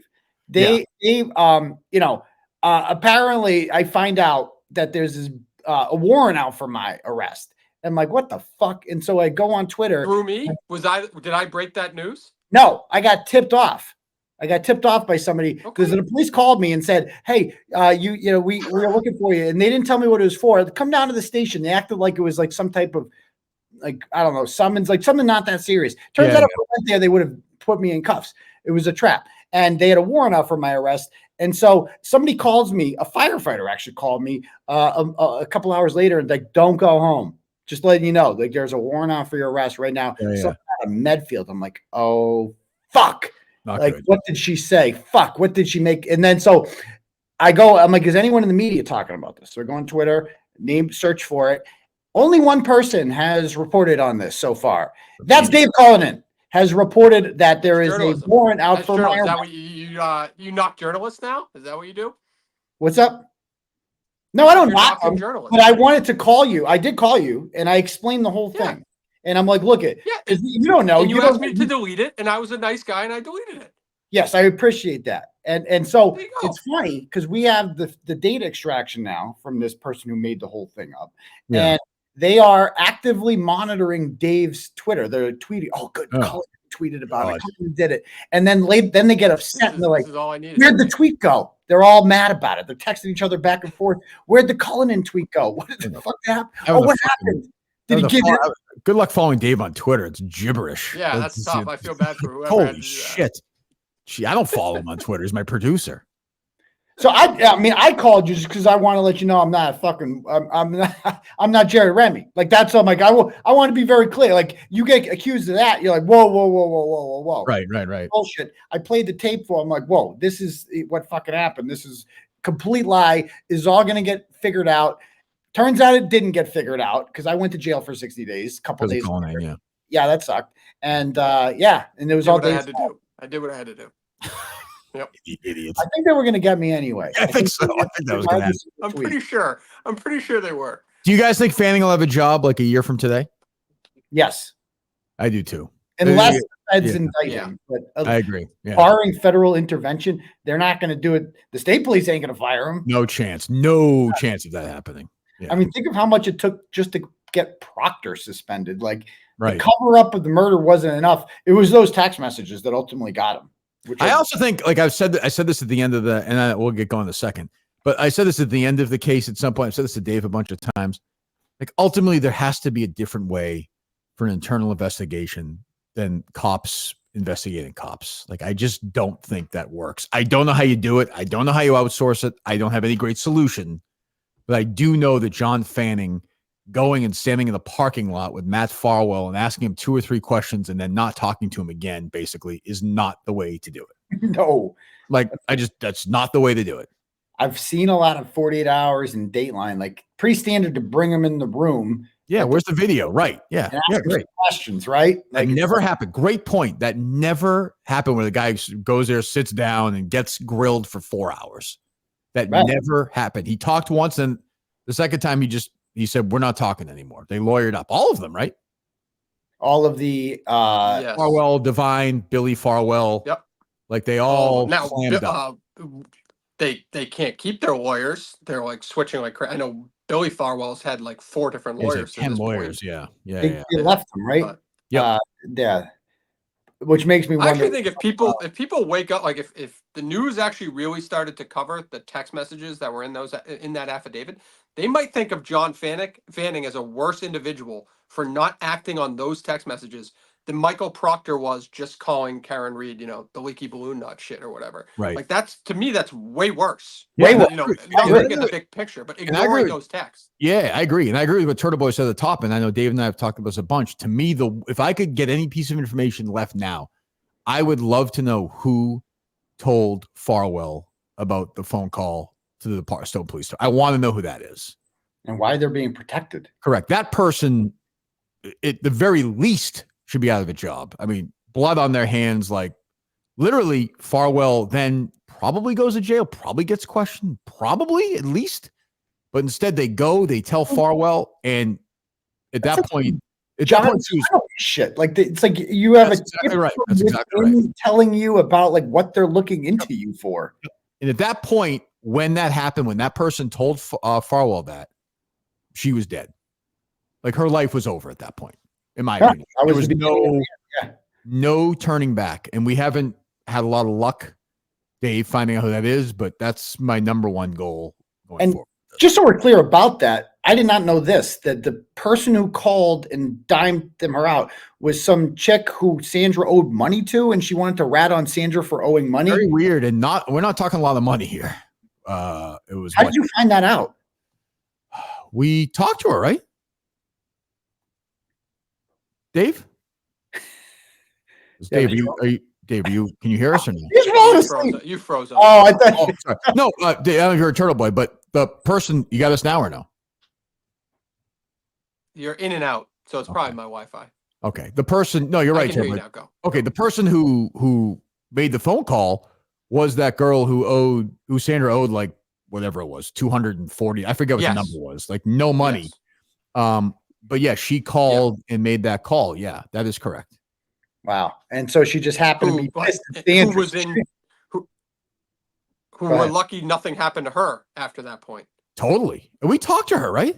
apparently I find out that there's this a warrant out for my arrest. I'm like, what the fuck? And so I go on Twitter. Through me? Did I break that news? No, I got tipped off. I got tipped off by somebody because the police called me and said, "Hey, we were looking for you," and they didn't tell me what it was for. Come down to the station. They acted like it was like some type of, like, I don't know, summons, like something not that serious. Turns out if I went there, they would have put me in cuffs. It was a trap, and they had a warrant out for my arrest. And so somebody calls me, a firefighter actually called me a couple hours later, and like, "Don't go home. Just letting you know, like, there's a warrant out for your arrest right now." So out of Medfield. I'm like, oh fuck. Not like, good. what did she say? Fuck, what did she make? And then so I'm like, is anyone in the media talking about this? So I go on Twitter, search for it. Only one person has reported on this so far. That's Dave Cullinhane has reported that there is a warrant out for my arrest. Is that what you knock journalists now? Is that what you do? What's up? No, I don't knock them, journalists. but I wanted to call you. I did call you, and I explained the whole thing. And I'm like, look, you don't know. And you asked me to delete it, and I was a nice guy, and I deleted it. Yes, I appreciate that. And so it's funny because we have the data extraction now from this person who made the whole thing up. Yeah. And they are actively monitoring Dave's Twitter. They're tweeting, "Oh, good, Cullen tweeted about it. Cullen did it." And then they get upset and they're like, "Where'd the tweet go?" They're all mad about it. They're texting each other back and forth. Where'd the Cullinhane tweet go? What did the fuck happened? Oh, what happened? Did he give you? Good luck following Dave on Twitter. It's gibberish. Yeah, that's tough. I feel bad for whoever. Holy shit. I don't follow him on Twitter. He's my producer. So I called you just because I want to let you know I'm not fucking I'm not Jerry Remy. Like, that's I'm like I want to be very clear. Like, you get accused of that, you're like, whoa. Right. Bullshit. I played the tape for him, like, whoa, this is what fucking happened. This is complete lie. This is all gonna get figured out. Turns out it didn't get figured out because I went to jail for 60 days, couple days. Yeah, that sucked. And and it was all days. I did what I had to do. Yep. Idiots. I think they were going to get me anyway. I think so. I think that was going to happen. I'm pretty sure they were. Do you guys think Fanning will have a job like a year from today? Yes. I do too. Unless the feds indict him. But I agree. Yeah. Barring federal intervention, they're not going to do it. The state police ain't going to fire him. No chance. No chance of that happening. Yeah. I mean, think of how much it took just to get Proctor suspended. Like, right. The cover up of the murder wasn't enough. It was those text messages that ultimately got him. I also think, like I said this at the end of and we'll get going in a second, but I said this at the end of the case at some point. I've said this to Dave a bunch of times. Like ultimately, there has to be a different way for an internal investigation than cops investigating cops. Like I just don't think that works. I don't know how you do it. I don't know how you outsource it. I don't have any great solution, but I do know that John Fanning going and standing in the parking lot with Matt Farwell and asking him 2 or 3 questions and then not talking to him again, basically, is not the way to do it. No. Like, that's not the way to do it. I've seen a lot of 48 hours and Dateline, like pretty standard to bring them in the room. Yeah, where's the video? Right. Yeah. Yeah, great. Questions, right? Like, that never happened. Great point. That never happened where the guy goes there, sits down, and gets grilled for 4 hours. That never happened. He talked once, and the second time he said, we're not talking anymore. They lawyered up. All of them, right? All of the Yes. Farwell, Devine, Billy Farwell. Yep. Like they all now slammed up. they can't keep their lawyers. They're like switching like crazy. I know Billy Farwell's had like 4 different lawyers. Like 10 lawyers. Yeah. They left them, right? Yeah. Which makes me wonder. I actually think if people wake up, like if the news actually really started to cover the text messages that were in that affidavit, they might think of John Fanning as a worse individual for not acting on those text messages than Michael Proctor was just calling Karen Reed, the leaky balloon nut shit or whatever. Right. Like to me, that's way worse. Way worse. Not looking at the big picture, but ignoring those texts. Yeah, I agree. And I agree with what Turtleboy said at the top. And I know Dave and I have talked about this a bunch. To me, if I could get any piece of information left now, I would love to know who told Farwell about the phone call to the Stowe Police. I want to know who that is. And why they're being protected. Correct. That person, at the very least, should be out of a job. I mean, blood on their hands, like literally Farwell then probably goes to jail, probably gets questioned, probably at least. But instead they tell Farwell, and at that point, shit. Like it's like you have exactly right. That's exactly right. Telling you about like what they're looking into you for. And at that point, when that happened, when that person told Farwell that, she was dead. Like her life was over at that point, in my opinion. There was no turning back. And we haven't had a lot of luck, Dave, finding out who that is, but that's my number one goal going forward. Just so we're clear about that, I did not know this, that the person who called and dimed her out was some chick who Sandra owed money to, and she wanted to rat on Sandra for owing money. Very weird. And we're not talking a lot of money here. How did you find that out? We talked to her, right? Dave? Dave, can you hear us or not? You froze. Oh, I thought. Sorry. No, Dave, I don't know if you're a Turtleboy, but the person, you got us now or no? You're in and out, so it's probably my Wi-Fi. Okay. The person, no, you're right. Hear you now, go. Okay. The person who made the phone call was that girl who Sandra owed like whatever it was, 240. I forget what the number was. Like no money. Yes. But yeah, she called and made that call. Yeah, that is correct. Wow. And so she just happened to be pissed at Sandra. Who were lucky nothing happened to her after that point. Totally. And we talked to her, right?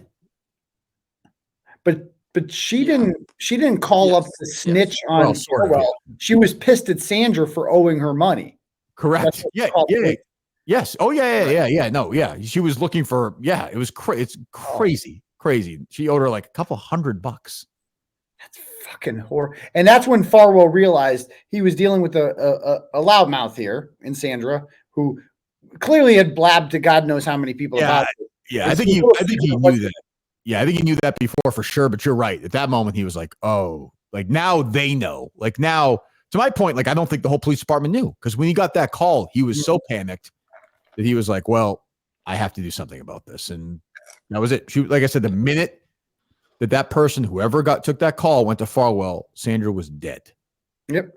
But she didn't call up to snitch on Farwell. She was pissed at Sandra for owing her money. Correct. Yeah. Yes. Oh yeah. No, yeah. She was looking for. Yeah. It was it's crazy. Crazy. She owed her like a couple $100. That's fucking horror. And that's when Farwell realized he was dealing with a loudmouth here in Sandra, who clearly had blabbed to God knows how many people about it. Yeah, I think he knew that. Yeah, I think he knew that before for sure. But you're right. At that moment, he was like, "Oh, like now they know." Like now, to my point, like I don't think the whole police department knew, because when he got that call, he was so panicked that he was like, "Well, I have to do something about this." And that was it. She, like I said, the minute that person, whoever took that call, went to Farwell, Sandra was dead. Yep.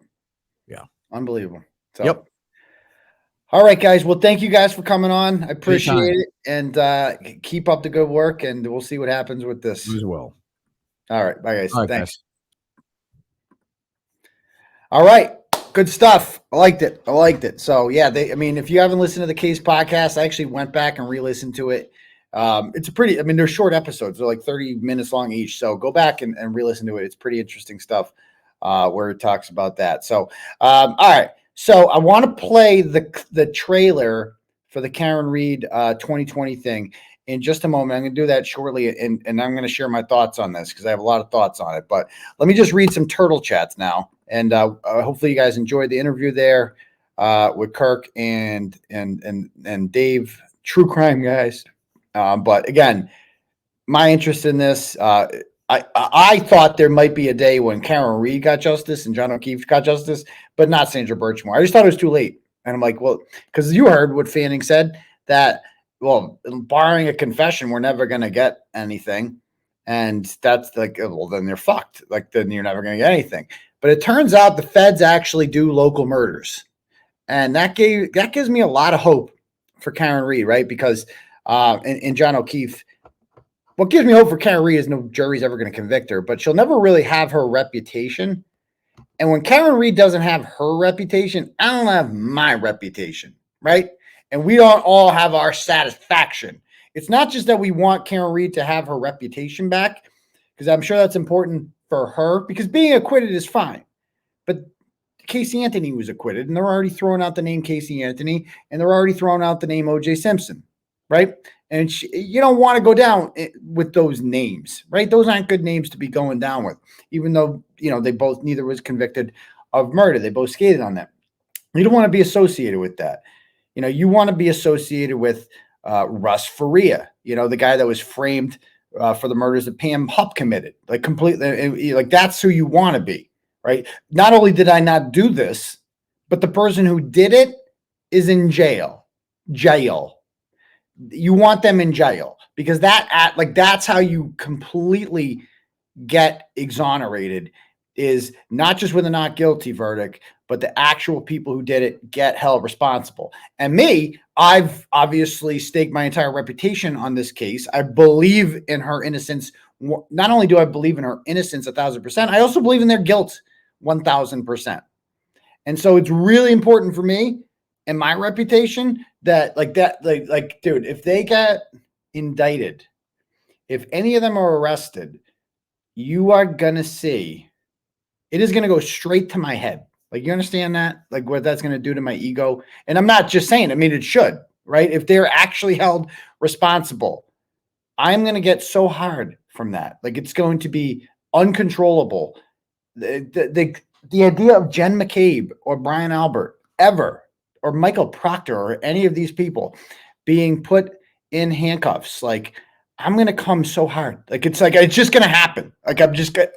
Yeah. Unbelievable. So, yep. All right, guys. Well, thank you guys for coming on. I appreciate it. And keep up the good work, and we'll see what happens with this. You as well. All right. Bye, guys. All right, thanks. Guys. All right. Good stuff. I liked it. So, yeah, if you haven't listened to the Case podcast, I actually went back and re-listened to it. It's they're short episodes. They're like 30 minutes long each. So go back and re-listen to it. It's pretty interesting stuff where it talks about that. So, all right. So I want to play the trailer for the Karen Reed 2020 thing. in just a moment. I'm going to do that shortly, and I'm going to share my thoughts on this because I have a lot of thoughts on it. But let me just read some turtle chats now, and hopefully you guys enjoyed the interview there with Kirk and Dave, true crime guys. But again, my interest in this, I thought there might be a day when Karen Reed got justice and John O'Keefe got justice, but not Sandra Birchmore. I just thought it was too late. And I'm like, well, because you heard what Fanning said, that, well, barring a confession, we're never going to get anything. And that's like, well, then they're fucked. Like, then you're never going to get anything. But it turns out the feds actually do local murders. And that gives me a lot of hope for Karen Reed, right? Because in John O'Keefe, what gives me hope for Karen Reed is no jury's ever going to convict her, but she'll never really have her reputation. And when Karen Reed doesn't have her reputation, I don't have my reputation, right? And we don't all have our satisfaction. It's not just that we want Karen Reed to have her reputation back, because I'm sure that's important for her, because being acquitted is fine. But Casey Anthony was acquitted, and they're already throwing out the name Casey Anthony, and they're already throwing out the name O.J. Simpson, right? And you don't want to go down with those names, right? Those aren't good names to be going down with, even though, you know, neither was convicted of murder. They both skated on that. You don't want to be associated with that. You know, you want to be associated with Russ Faria, you know, the guy that was framed for the murders that Pam Hupp committed, like completely, like that's who you want to be, right? Not only did I not do this, but the person who did it is in jail. You want them in jail, because that's how you completely get exonerated, is not just with a not guilty verdict, but the actual people who did it get held responsible. And me, I've obviously staked my entire reputation on this case. I believe in her innocence. Not only do I believe in her innocence 1,000%, I also believe in their guilt 1,000%. And so it's really important for me and my reputation that dude, if they get indicted, if any of them are arrested, you are going to see, it is going to go straight to my head. Like, you understand that? Like, what that's going to do to my ego? And I'm not just saying, I mean, it should, right? If they're actually held responsible, I'm going to get so hard from that. Like, it's going to be uncontrollable. The idea of Jen McCabe or Brian Albert ever, or Michael Proctor, or any of these people being put in handcuffs, like, I'm going to come so hard. Like, it's just going to happen. Like,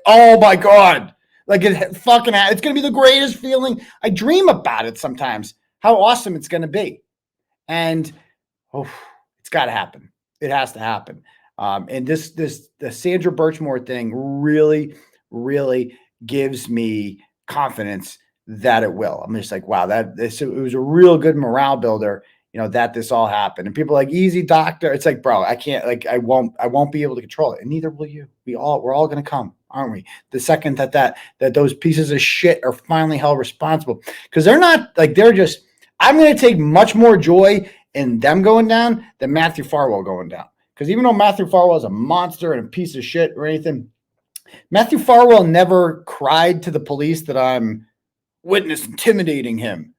oh my God. Like, it's going to be the greatest feeling. I dream about it sometimes, how awesome it's going to be. And, it's got to happen. It has to happen. And the Sandra Birchmore thing really, really gives me confidence that it will. I'm just like, wow, it was a real good morale builder, you know, that this all happened. And people are like, easy, doctor. It's like, bro, I can't, like, I won't be able to control it. And neither will you. We're all going to come, aren't we? The second that those pieces of shit are finally held responsible, because they're not like, I'm going to take much more joy in them going down than Matthew Farwell going down. Because even though Matthew Farwell is a monster and a piece of shit or anything, Matthew Farwell never cried to the police that I'm witness intimidating him.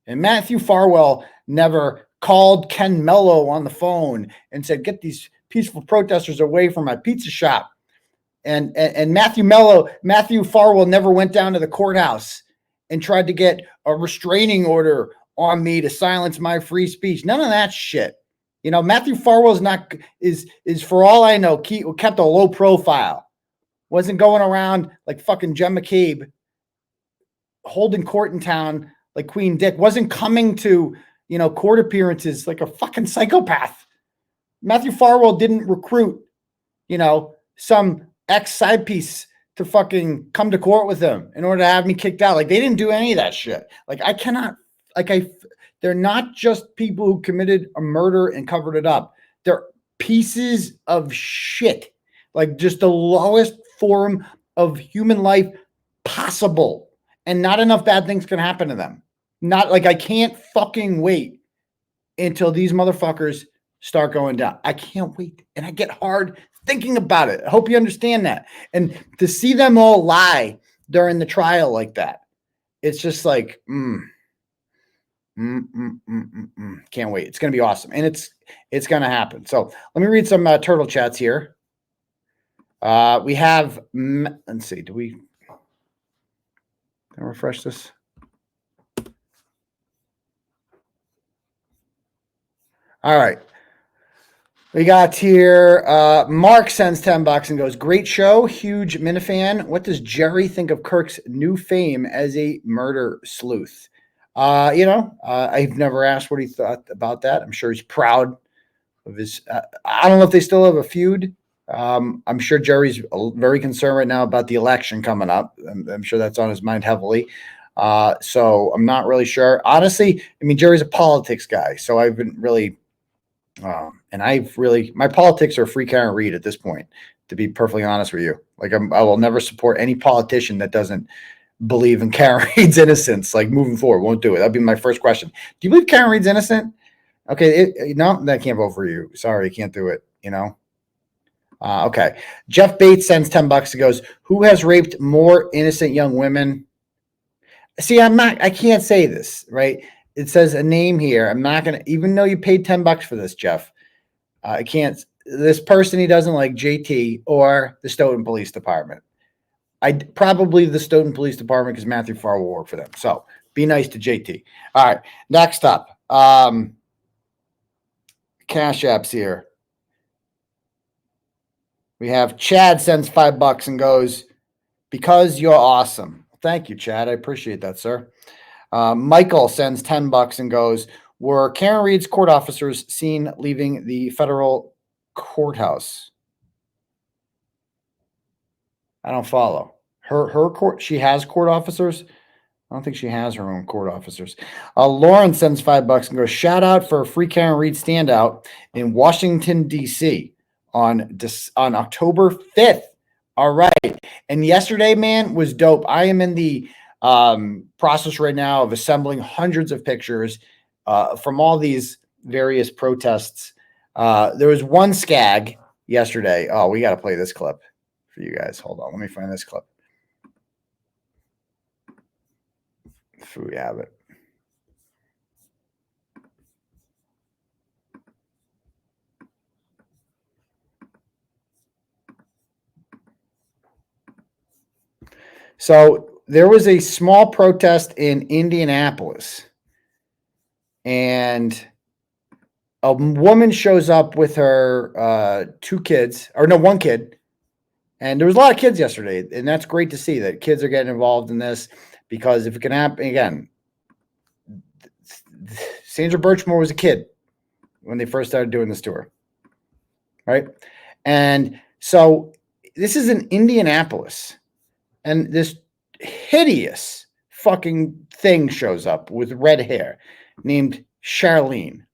And Matthew Farwell never called Ken Mello on the phone and said, get these peaceful protesters away from my pizza shop. And Matthew Farwell never went down to the courthouse and tried to get a restraining order on me to silence my free speech. None of that shit. You know, Matthew Farwell's is for all I know, kept a low profile. Wasn't going around like fucking Jen McCabe holding court in town like Queen Dick. Wasn't coming to, you know, court appearances like a fucking psychopath. Matthew Farwell didn't recruit, you know, some ex-side piece to fucking come to court with him in order to have me kicked out. Like, they didn't do any of that shit. Like, they're not just people who committed a murder and covered it up. They're pieces of shit. Like, just the lowest form of human life possible. And not enough bad things can happen to them. Not like, I can't fucking wait until these motherfuckers start going down. I can't wait. And I get hard thinking about it. I hope you understand that. And to see them all lie during the trial like that, it's just like, Can't wait. It's going to be awesome. And it's going to happen. So let me read some turtle chats here. We have, let's see, can I refresh this? All right. We got here, Mark sends $10 and goes, great show, huge Minihane. What does Jerry think of Kirk's new fame as a murder sleuth? I've never asked what he thought about that. I'm sure he's proud of his, I don't know if they still have a feud. I'm sure Jerry's very concerned right now about the election coming up. I'm sure that's on his mind heavily. So I'm not really sure. Honestly, I mean, Jerry's a politics guy, so I've been really, my politics are free Karen Reed at this point, to be perfectly honest with you. Like I will never support any politician that doesn't believe in Karen Reed's innocence. Like moving forward, won't do it. That'd be my first question. Do you believe Karen Reed's innocent? Okay. No, I can't vote for you. Sorry. Can't do it. Okay. Jeff Bates sends $10 and goes, who has raped more innocent young women? See, I can't say this, right? It says a name here. I'm not going to, even though you paid $10 for this, Jeff, I can't, this person he doesn't like, JT or the Stoughton Police Department. Probably the Stoughton Police Department because Matthew Farr will work for them. So be nice to JT. All right. Next up, Cash Apps here. We have Chad sends $5 and goes, because you're awesome. Thank you, Chad. I appreciate that, sir. Michael sends $10 and goes, were Karen Reed's court officers seen leaving the federal courthouse? I don't follow. Her court, she has court officers? I don't think she has her own court officers. Lauren sends $5 and goes, shout out for a free Karen Reed standout in Washington, D.C. on October 5th. All right. And yesterday, man, was dope. I am in the process right now of assembling hundreds of pictures from all these various protests. There was one skag yesterday. Oh, we got to play this clip for you guys. Hold on. Let me find this clip. If we have it. So there was a small protest in Indianapolis, and a woman shows up with her one kid, and there was a lot of kids yesterday, and that's great to see that kids are getting involved in this, because if it can happen again, Sandra Birchmore was a kid when they first started doing this tour, right? And so this is in Indianapolis. And this hideous fucking thing shows up with red hair named Charlene.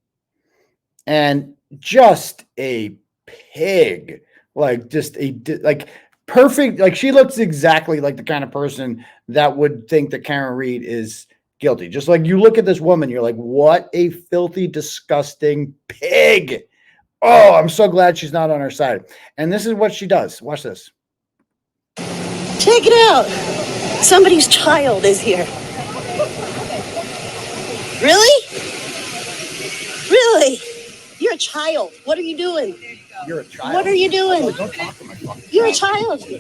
And just a pig, like perfect. Like she looks exactly like the kind of person that would think that Karen Reed is guilty. Just like you look at this woman, you're like, what a filthy, disgusting pig. Oh, I'm so glad she's not on our side. And this is what she does. Watch this. Check it out. Somebody's child is here. Really? Really? You're a child. What are you doing? You're a child. What are you doing? Oh, don't talk to my fucking You're a child. child.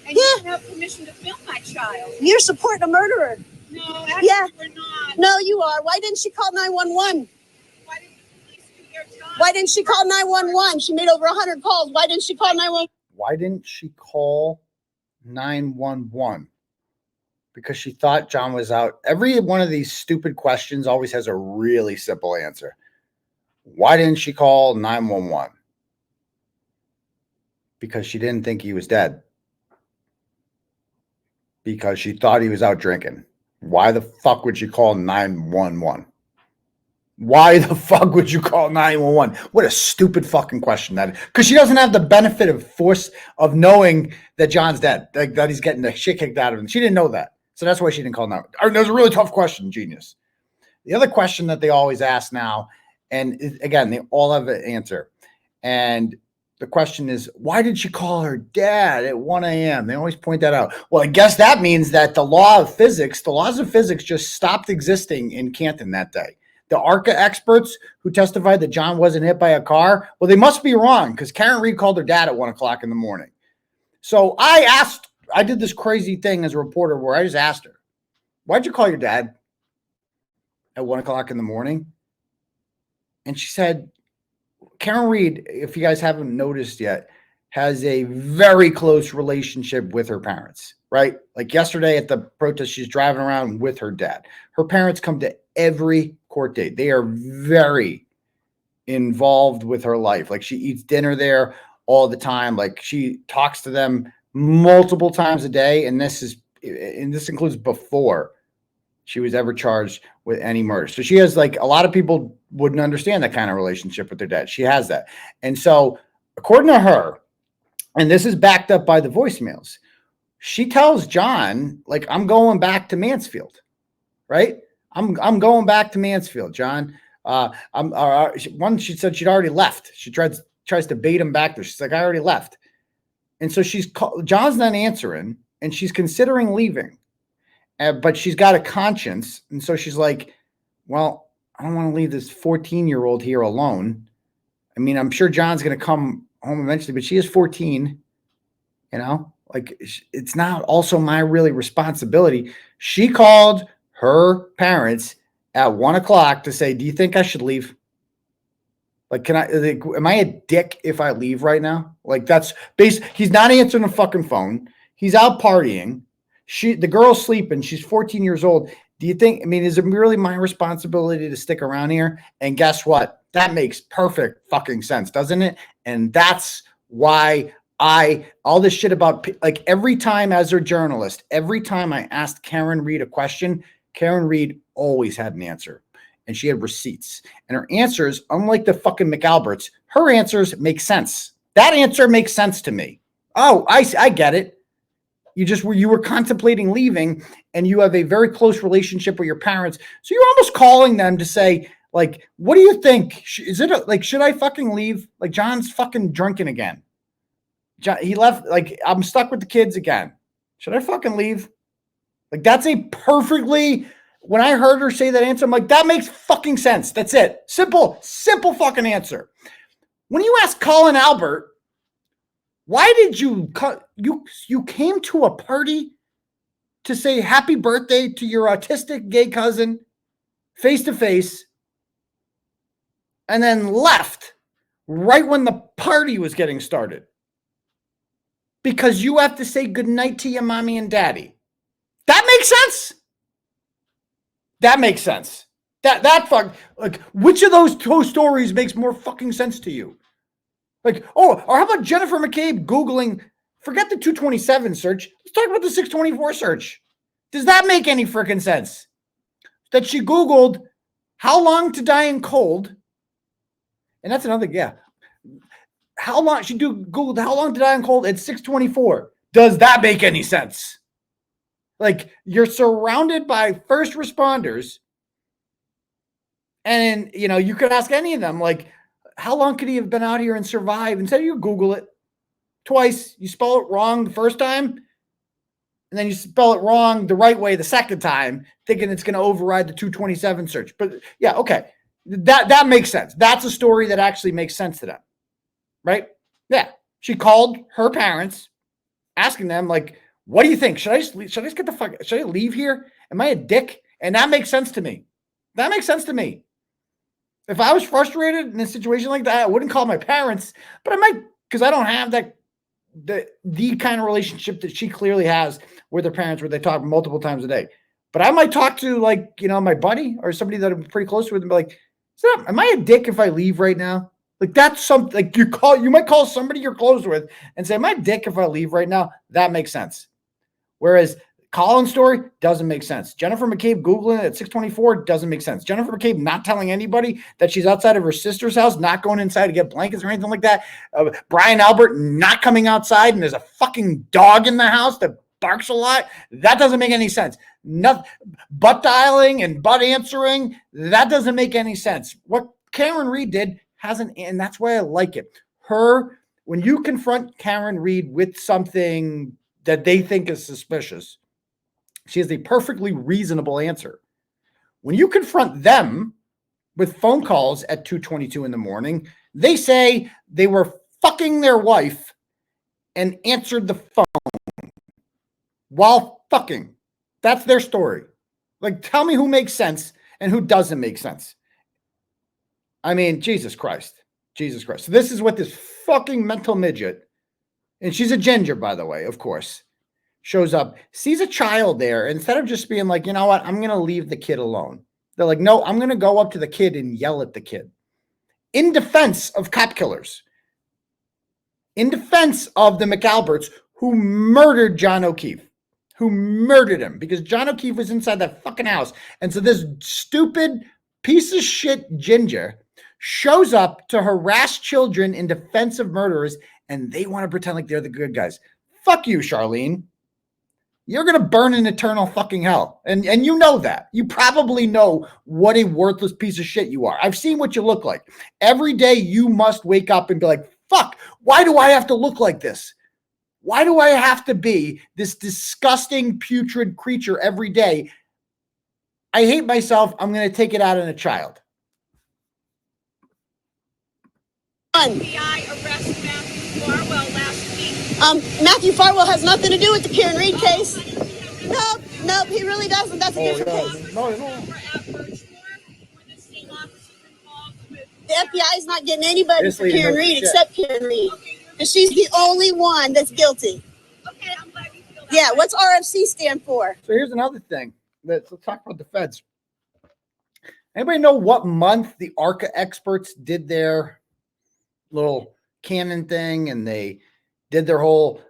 And you didn't have permission to film my child. You're supporting a murderer. No, actually we're not. No, you are. Why didn't she call 911? Why didn't the police do their job? Why didn't she call 911? She made over 100 calls. Why didn't she call 911? Why didn't she call 911? Because she thought John was out. Every one of these stupid questions always has a really simple answer. Why didn't she call 911? Because she didn't think he was dead. Because she thought he was out drinking. Why the fuck would she call 911? Why the fuck would you call 911? What a stupid fucking question that is. Because she doesn't have the benefit of force of knowing that John's dead, like that he's getting the shit kicked out of him. She didn't know that. So that's why she didn't call 911. That was a really tough question, genius. The other question that they always ask now, and again, they all have an answer. And the question is, why did she call her dad at 1 a.m.? They always point that out. Well, I guess that means that the laws of physics just stopped existing in Canton that day. The ARCA experts who testified that John wasn't hit by a car, well, they must be wrong because Karen Reed called her dad at 1 o'clock in the morning. So I did this crazy thing as a reporter where I just asked her, why'd you call your dad at 1 o'clock in the morning? And she said, Karen Reed, if you guys haven't noticed yet, has a very close relationship with her parents, right? Like yesterday at the protest, she's driving around with her dad. Her parents come to every court date. They are very involved with her life. Like she eats dinner there all the time. Like she talks to them multiple times a day. And this includes before she was ever charged with any murder. So she has, like, a lot of people wouldn't understand that kind of relationship with their dad. She has that. And so according to her, and this is backed up by the voicemails, she tells John, like, I'm going back to Mansfield, right? I'm going back to Mansfield, John. She said she'd already left. She tries to bait him back there. She's like, I already left. And so John's not answering, and she's considering leaving. But she's got a conscience. And so she's like, well, I don't want to leave this 14-year-old here alone. I mean, I'm sure John's going to come home eventually, but she is 14, you know, like it's not also my really responsibility. She called her parents at 1 o'clock to say, do you think I should leave? Like, am I a dick if I leave right now? Like that's he's not answering the fucking phone. He's out partying. The girl's sleeping. She's 14 years old. Do you think, I mean, is it really my responsibility to stick around here? And guess what? That makes perfect fucking sense, doesn't it? And that's why all this shit about, like, every time as a journalist, every time I asked Karen Reed a question, Karen Reed always had an answer. And she had receipts. And her answers, unlike the fucking McAlberts, her answers make sense. That answer makes sense to me. Oh, I get it. You were contemplating leaving, and you have a very close relationship with your parents. So you're almost calling them to say, like, what do you think? Is it like, should I fucking leave? Like, John's fucking drinking again. He left. Like, I'm stuck with the kids again. Should I fucking leave? Like, that's a perfectly, when I heard her say that answer, I'm like, that makes fucking sense. That's it. Simple fucking answer. When you ask Colin Albert, why did you came to a party to say happy birthday to your autistic gay cousin face to face and then left right when the party was getting started because you have to say goodnight to your mommy and daddy? That makes sense. That makes sense. Like, which of those two stories makes more fucking sense to you? Like, or how about Jennifer McCabe Googling, forget the 227 search. Let's talk about the 624 search. Does that make any freaking sense? That she Googled how long to die in cold. And that's another, yeah. Googled how long to die in cold at 624. Does that make any sense? Like, you're surrounded by first responders. And, you know, you could ask any of them, like, how long could he have been out here and survived? Instead, you Google it twice. You spell it wrong the first time, and then you spell it wrong the right way the second time, thinking it's going to override the 227 search. But yeah, okay. That makes sense. That's a story that actually makes sense to them, right? Yeah. She called her parents, asking them, like, what do you think? Should I leave here? Am I a dick? And that makes sense to me. That makes sense to me. If I was frustrated in a situation like that, I wouldn't call my parents, but I might, because I don't have the kind of relationship that she clearly has with her parents where they talk multiple times a day. But I might talk to, like, you know, my buddy or somebody that I'm pretty close with and be like, am I a dick if I leave right now? Like, that's something, like, you might call somebody you're close with and say, am I a dick if I leave right now? That makes sense. Whereas Colin's story doesn't make sense. Jennifer McCabe Googling it at 624 doesn't make sense. Jennifer McCabe not telling anybody that she's outside of her sister's house, not going inside to get blankets or anything like that. Brian Albert not coming outside and there's a fucking dog in the house that barks a lot. That doesn't make any sense. Butt dialing and butt answering, that doesn't make any sense. What Karen Reed did hasn't, and that's why I like it. when you confront Karen Read with something that they think is suspicious, she has a perfectly reasonable answer. When you confront them with phone calls at 2:22 in the morning, they say they were fucking their wife and answered the phone while fucking. That's their story. Like, tell me who makes sense and who doesn't make sense. I mean, Jesus Christ. Jesus Christ. So this is what this fucking mental midget, and she's a ginger, by the way, of course, shows up, sees a child there. Instead of just being like, you know what, I'm going to leave the kid alone. They're like, no, I'm going to go up to the kid and yell at the kid. In defense of cop killers. In defense of the McAlberts who murdered John O'Keefe. Who murdered him because John O'Keefe was inside that fucking house. And so this stupid piece of shit ginger shows up to harass children in defense of murderers, and they want to pretend like they're the good guys. Fuck you, Charlene. You're going to burn in eternal fucking hell. And you know that. You probably know what a worthless piece of shit you are. I've seen what you look like. Every day you must wake up and be like, fuck, why do I have to look like this? Why do I have to be this disgusting, putrid creature every day? I hate myself. I'm going to take it out on a child. FBI arrested Matthew Farwell last week. Matthew Farwell has nothing to do with the Karen Read case. No, he really doesn't. That's a different case. No. The FBI is not getting anybody for Karen Read except Karen Read. And she's the only one that's guilty. Okay, I'm glad you feel that. Yeah, what's RFC stand for? So here's another thing. Let's talk about the feds. Anybody know what month the 𝗪𝗃 experts did their little canon thing and they did their whole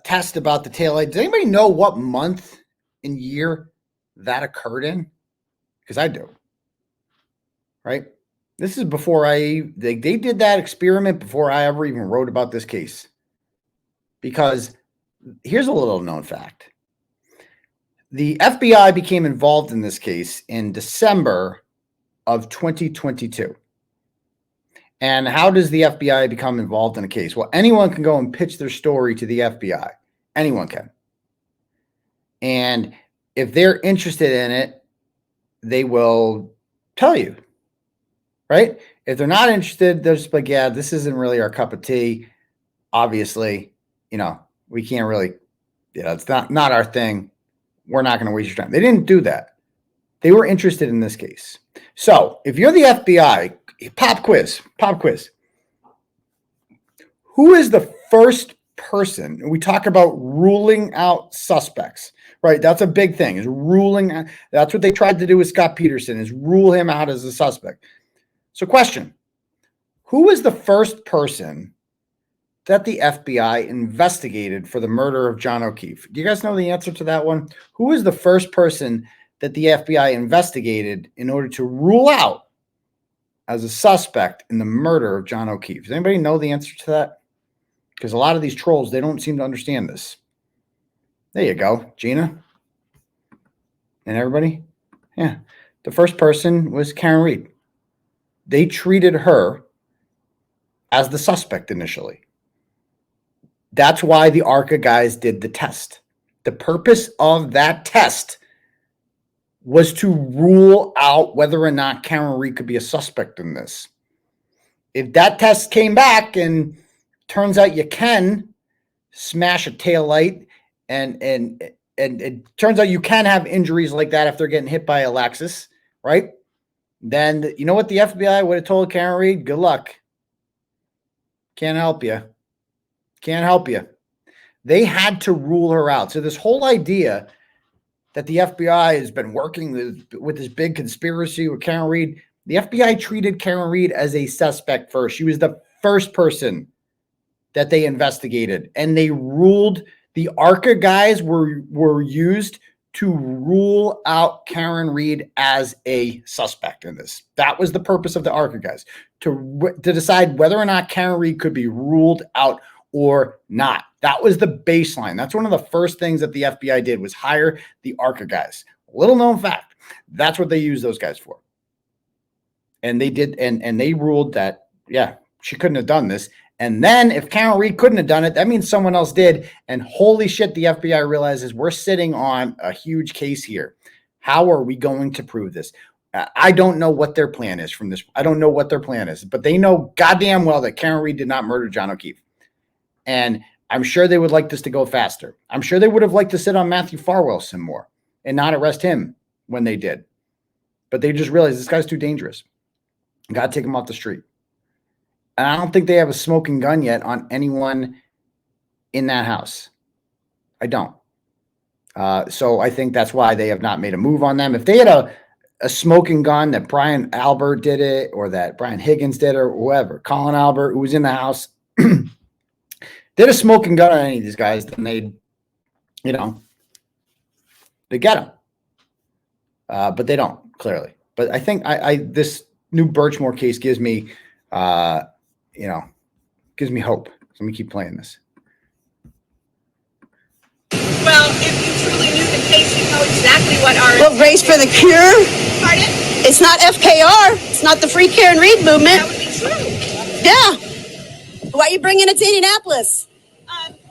test about the taillight? Does anybody know what month and year that occurred in? Because I do. Right? This is before they did that experiment before I ever even wrote about this case. Because here's a little known fact. The FBI became involved in this case in December of 2022. And how does the FBI become involved in a case? Well, anyone can go and pitch their story to the FBI. Anyone can. And if they're interested in it, they will tell you. Right? If they're not interested, they're just like, yeah, this isn't really our cup of tea. Obviously, we can't really, it's not our thing. We're not going to waste your time. They didn't do that. They were interested in this case. So if you're the FBI, pop quiz. Who is the first person? We talk about ruling out suspects, right? That's a big thing, is ruling out. That's what they tried to do with Scott Peterson, is rule him out as a suspect. So question, who was the first person that the FBI investigated for the murder of John O'Keefe? Do you guys know the answer to that one? Who was the first person that the FBI investigated in order to rule out as a suspect in the murder of John O'Keefe? Does anybody know the answer to that? Because a lot of these trolls, they don't seem to understand this. There you go, Gina. And everybody? Yeah. The first person was Karen Read. They treated her as the suspect initially. That's why the 𝗪𝗃 guys did the test. The purpose of that test was to rule out whether or not Karen Read could be a suspect in this. If that test came back and turns out you can smash a taillight and it turns out you can have injuries like that if they're getting hit by a Lexus, right? Then you know what the FBI would have told Karen Read? Good luck. Can't help you. Can't help you. They had to rule her out. So this whole idea that the FBI has been working with this big conspiracy with Karen Read, the FBI treated Karen Read as a suspect first. She was the first person that they investigated. And they ruled, the 𝗪𝗃 guys were used to rule out Karen Read as a suspect in this. That was the purpose of the 𝗪𝗃 guys, to decide whether or not Karen Read could be ruled out or not. That was the baseline. That's one of the first things that the FBI did, was hire the 𝗪𝗃 guys. Little known fact. That's what they used those guys for. And they did, and they ruled that, yeah, she couldn't have done this. And then if Karen Reed couldn't have done it, that means someone else did. And holy shit, the FBI realizes we're sitting on a huge case here. How are we going to prove this? I don't know what their plan is from this. I don't know what their plan is, but they know goddamn well that Karen Reed did not murder John O'Keefe. And I'm sure they would like this to go faster. I'm sure they would have liked to sit on Matthew Farwell some more and not arrest him when they did. But they just realized this guy's too dangerous. Got to take him off the street. And I don't think they have a smoking gun yet on anyone in that house. I don't. So I think that's why they have not made a move on them. If they had a smoking gun that Brian Albert did it, or that Brian Higgins did, or whoever, Colin Albert, who was in the house, they had a smoking gun on any of these guys, then they'd, you know, they get them. But they don't, clearly. But I think this new Birchmore case gives me, you know, gives me hope. So let me keep playing this. Well, if you truly knew the case, you know exactly what our... What, Race for the Cure? Pardon? It's not FKR. It's not the Free Karen Reed movement. That would be true. Yeah. Why are you bringing it to Indianapolis?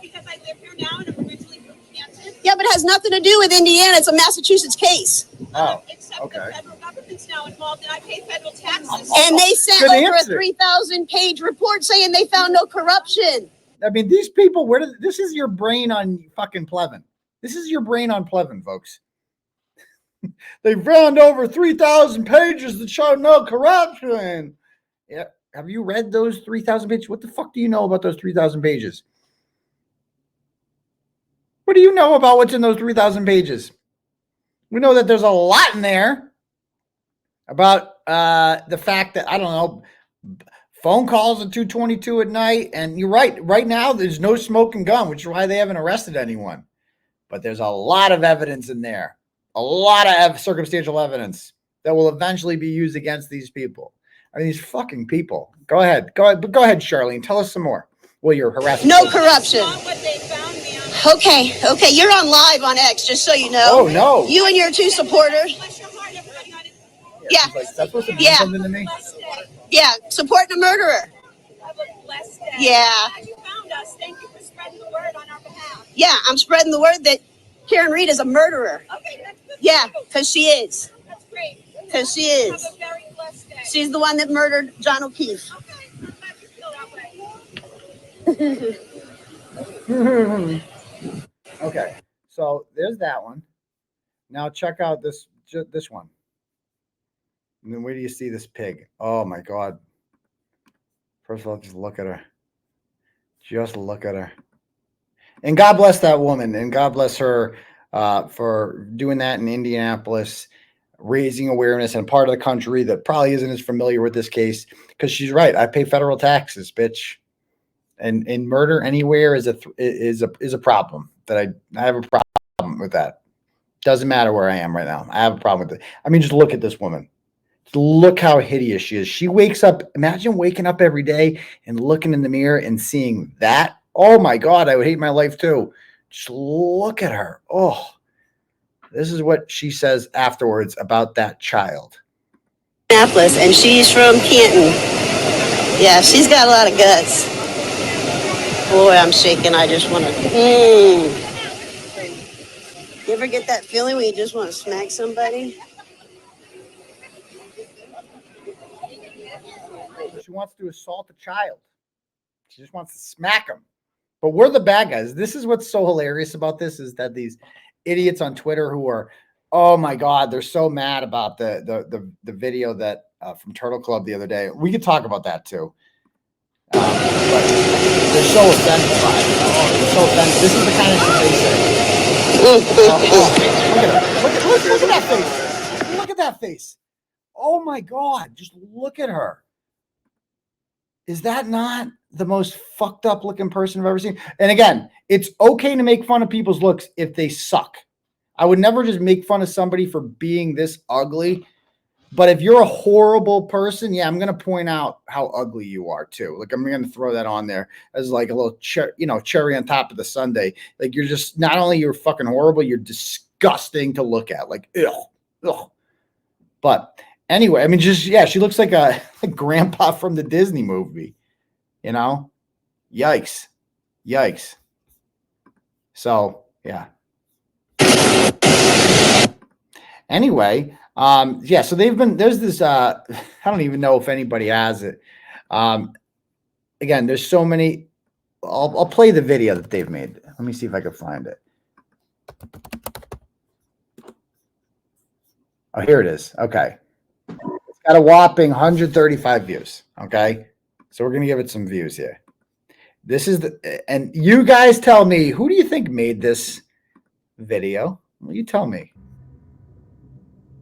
Because I live here now and I'm originally from Kansas. Yeah, but it has nothing to do with Indiana. It's a Massachusetts case. Oh, Except okay. the federal government's now involved and I pay federal taxes. And they sent Good over answer. a 3,000-page report saying they found no corruption. I mean, these people, this is your brain on fucking Plevin. This is your brain on Plevin, folks. They found over 3,000 pages that show no corruption. Yeah. Have you read those 3,000 pages? What the fuck do you know about those 3,000 pages? What do you know about what's in those 3,000 pages? We know that there's a lot in there about the fact that, I don't know, phone calls at 2:22 at night. And you're right. Right now, there's no smoking gun, which is why they haven't arrested anyone. But there's a lot of evidence in there. A lot of circumstantial evidence that will eventually be used against these people. I mean, these fucking people. Go ahead, Charlene. Tell us some more. Well, you're harassing. No corruption. Okay. You're on live on X, just so you know. Oh, no. You and your two supporters. Yeah. Like, that's supposed to mean something to me. Yeah, supporting a murderer. Have a blessed day. Yeah. Glad you found us. Thank you for spreading the word on our behalf. Yeah, I'm spreading the word that Karen Reed is a murderer. Okay, that's good. Yeah, because she is. That's great. Because she is. Have a very blessed day. She's the one that murdered John O'Keefe. Okay, I'm glad you feel that way. Okay, so there's that one. Now check out this one. And then where do you see this pig? Oh my God. First of all, just look at her. Just look at her. And God bless that woman. And God bless her for doing that in Indianapolis, raising awareness in a part of the country that probably isn't as familiar with this case. Because she's right. I pay federal taxes, bitch. And murder anywhere is a problem. That I have a problem with that. Doesn't matter where I am right now. I have a problem with it. I mean, just look at this woman. Look how hideous she is. She wakes up. Imagine waking up every day and looking in the mirror and seeing that. Oh my God, I would hate my life too. Just look at her. Oh, this is what she says afterwards about that child. Indianapolis, and she's from Canton. Yeah, she's got a lot of guts. Boy, I'm shaking. I just want to. You ever get that feeling when you just want to smack somebody? She wants to assault a child. She just wants to smack him. But we're the bad guys. This is what's so hilarious about this is that these idiots on Twitter who are, oh my God, they're so mad about the video that from Turtle Club the other day. We could talk about that too. But they're so offended by it. They're so offended. This is the kind of shit they say. Look at her. Look at that face. Look at that face. Oh my God. Just look at her. Is that not the most fucked up looking person I've ever seen? And again, it's okay to make fun of people's looks if they suck. I would never just make fun of somebody for being this ugly. But if you're a horrible person, yeah, I'm going to point out how ugly you are too. Like I'm going to throw that on there as like a little cherry on top of the sundae. Like you're just, not only you're fucking horrible, you're disgusting to look at. Like, ugh. But anyway, I mean, just, yeah, she looks like a grandpa from the Disney movie. you know, yikes. So yeah. Anyway, yeah, so there's this, I don't even know if anybody has it. Again, there's so many, I'll play the video that they've made. Let me see if I can find it. Oh, here it is. Okay. It's got a whopping 135 views. Okay. So we're going to give it some views here. This is and you guys tell me, who do you think made this video? Well, you tell me.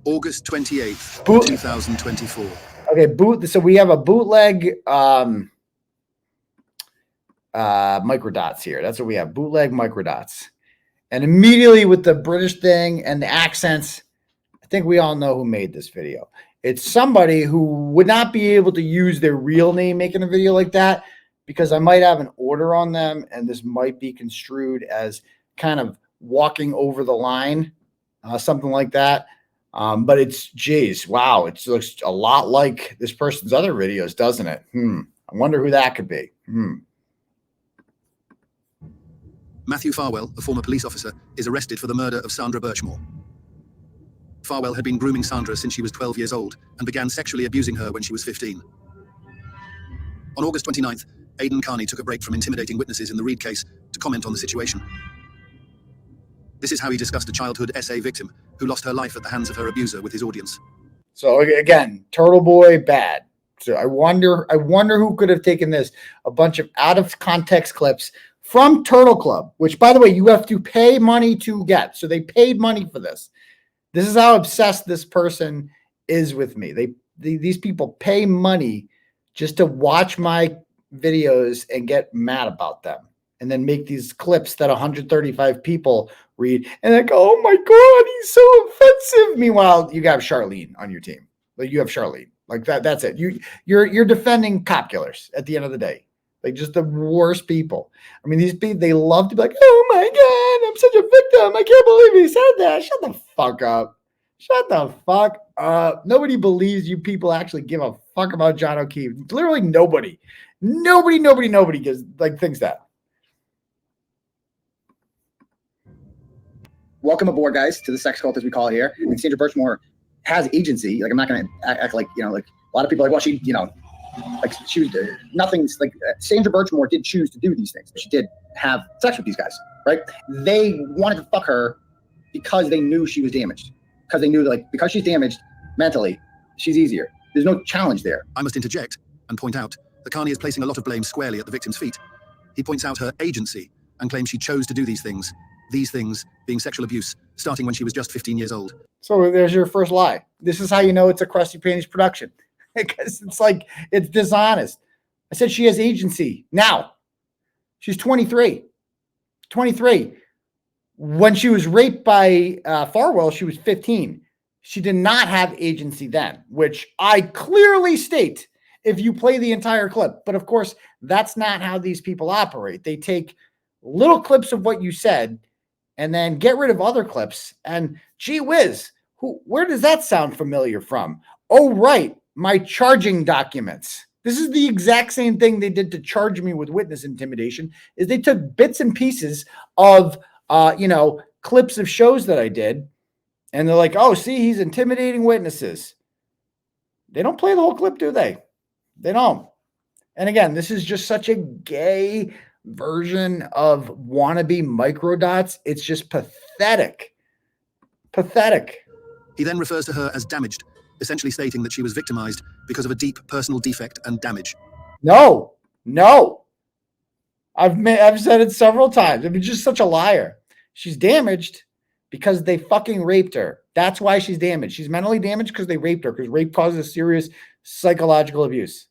August 28th, 2024. Okay, so we have a bootleg microdots here. That's what we have, bootleg microdots. And immediately with the British thing and the accents, I think we all know who made this video. It's somebody who would not be able to use their real name making a video like that, because I might have an order on them and this might be construed as kind of walking over the line, something like that. But it's, geez, wow, it looks a lot like this person's other videos, doesn't it? I wonder who that could be. Matthew Farwell, a former police officer, is arrested for the murder of Sandra Birchmore. Farwell had been grooming Sandra since she was 12 years old and began sexually abusing her when she was 15. On August 29th, Aidan Kearney took a break from intimidating witnesses in the Reed case to comment on the situation. This is how he discussed a childhood SA victim who lost her life at the hands of her abuser with his audience. So again, Turtleboy bad. So I wonder who could have taken this, a bunch of out of context clips from Turtle Club, which, by the way, you have to pay money to get. So they paid money for this. This is how obsessed this person is with me. These people pay money just to watch my videos and get mad about them, and then make these clips that 135 people read and like, oh my God, he's so offensive. Meanwhile, you have Charlene on your team. Like, you have Charlene. Like that's it. You're defending cop killers at the end of the day. Like, just the worst people. I mean, these people, they love to be like, oh my God, I'm such a victim. I can't believe he said that. Shut the fuck up. Shut the fuck up. Nobody believes you people actually give a fuck about John O'Keefe. Literally nobody. Nobody gives, like, thinks that. Welcome aboard, guys, to the sex cult, as we call it here. And Sandra Birchmore has agency. Like, I'm not going to act like, you know, like a lot of people are like, well, she, you know, like she was nothing's like Sandra Birchmore did choose to do these things. She did have sex with these guys, right? They wanted to fuck her because they knew she was damaged. Because they knew, like, because she's damaged mentally, she's easier. There's no challenge there. I must interject and point out that Kearney is placing a lot of blame squarely at the victim's feet. He points out her agency and claims she chose to do these things being sexual abuse, starting when she was just 15 years old. So there's your first lie. This is how you know it's a Krusty Panties production. Because it's like, it's dishonest. I said she has agency. Now, she's 23. 23. When she was raped by Farwell, she was 15. She did not have agency then, which I clearly state if you play the entire clip. But of course, that's not how these people operate. They take little clips of what you said and then get rid of other clips. And gee whiz, where does that sound familiar from? Oh, right. My charging documents. This is the exact same thing they did to charge me with witness intimidation, is they took bits and pieces of, you know, clips of shows that I did. And they're like, oh, see, he's intimidating witnesses. They don't play the whole clip, do they? They don't. And again, this is just such a gay version of wannabe microdots. It's just pathetic. Pathetic. He then refers to her as damaged, essentially stating that she was victimized because of a deep personal defect and damage. No. I've said it several times. I'm just such a liar. She's damaged because they fucking raped her. That's why she's damaged. She's mentally damaged because they raped her, because rape causes serious psychological abuse.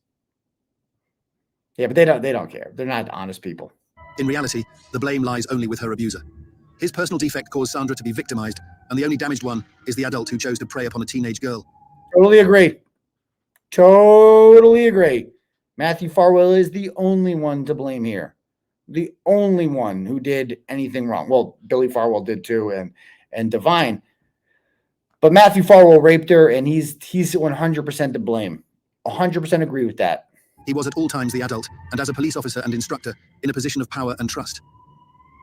Yeah, but they don't care. They're not honest people. In reality, the blame lies only with her abuser. His personal defect caused Sandra to be victimized, and the only damaged one is the adult who chose to prey upon a teenage girl. Totally agree. Totally agree. Matthew Farwell is the only one to blame here. The only one who did anything wrong. Well, Billy Farwell did too, and Divine. But Matthew Farwell raped her, and he's 100% to blame. 100% agree with that. He was at all times the adult, and as a police officer and instructor, in a position of power and trust.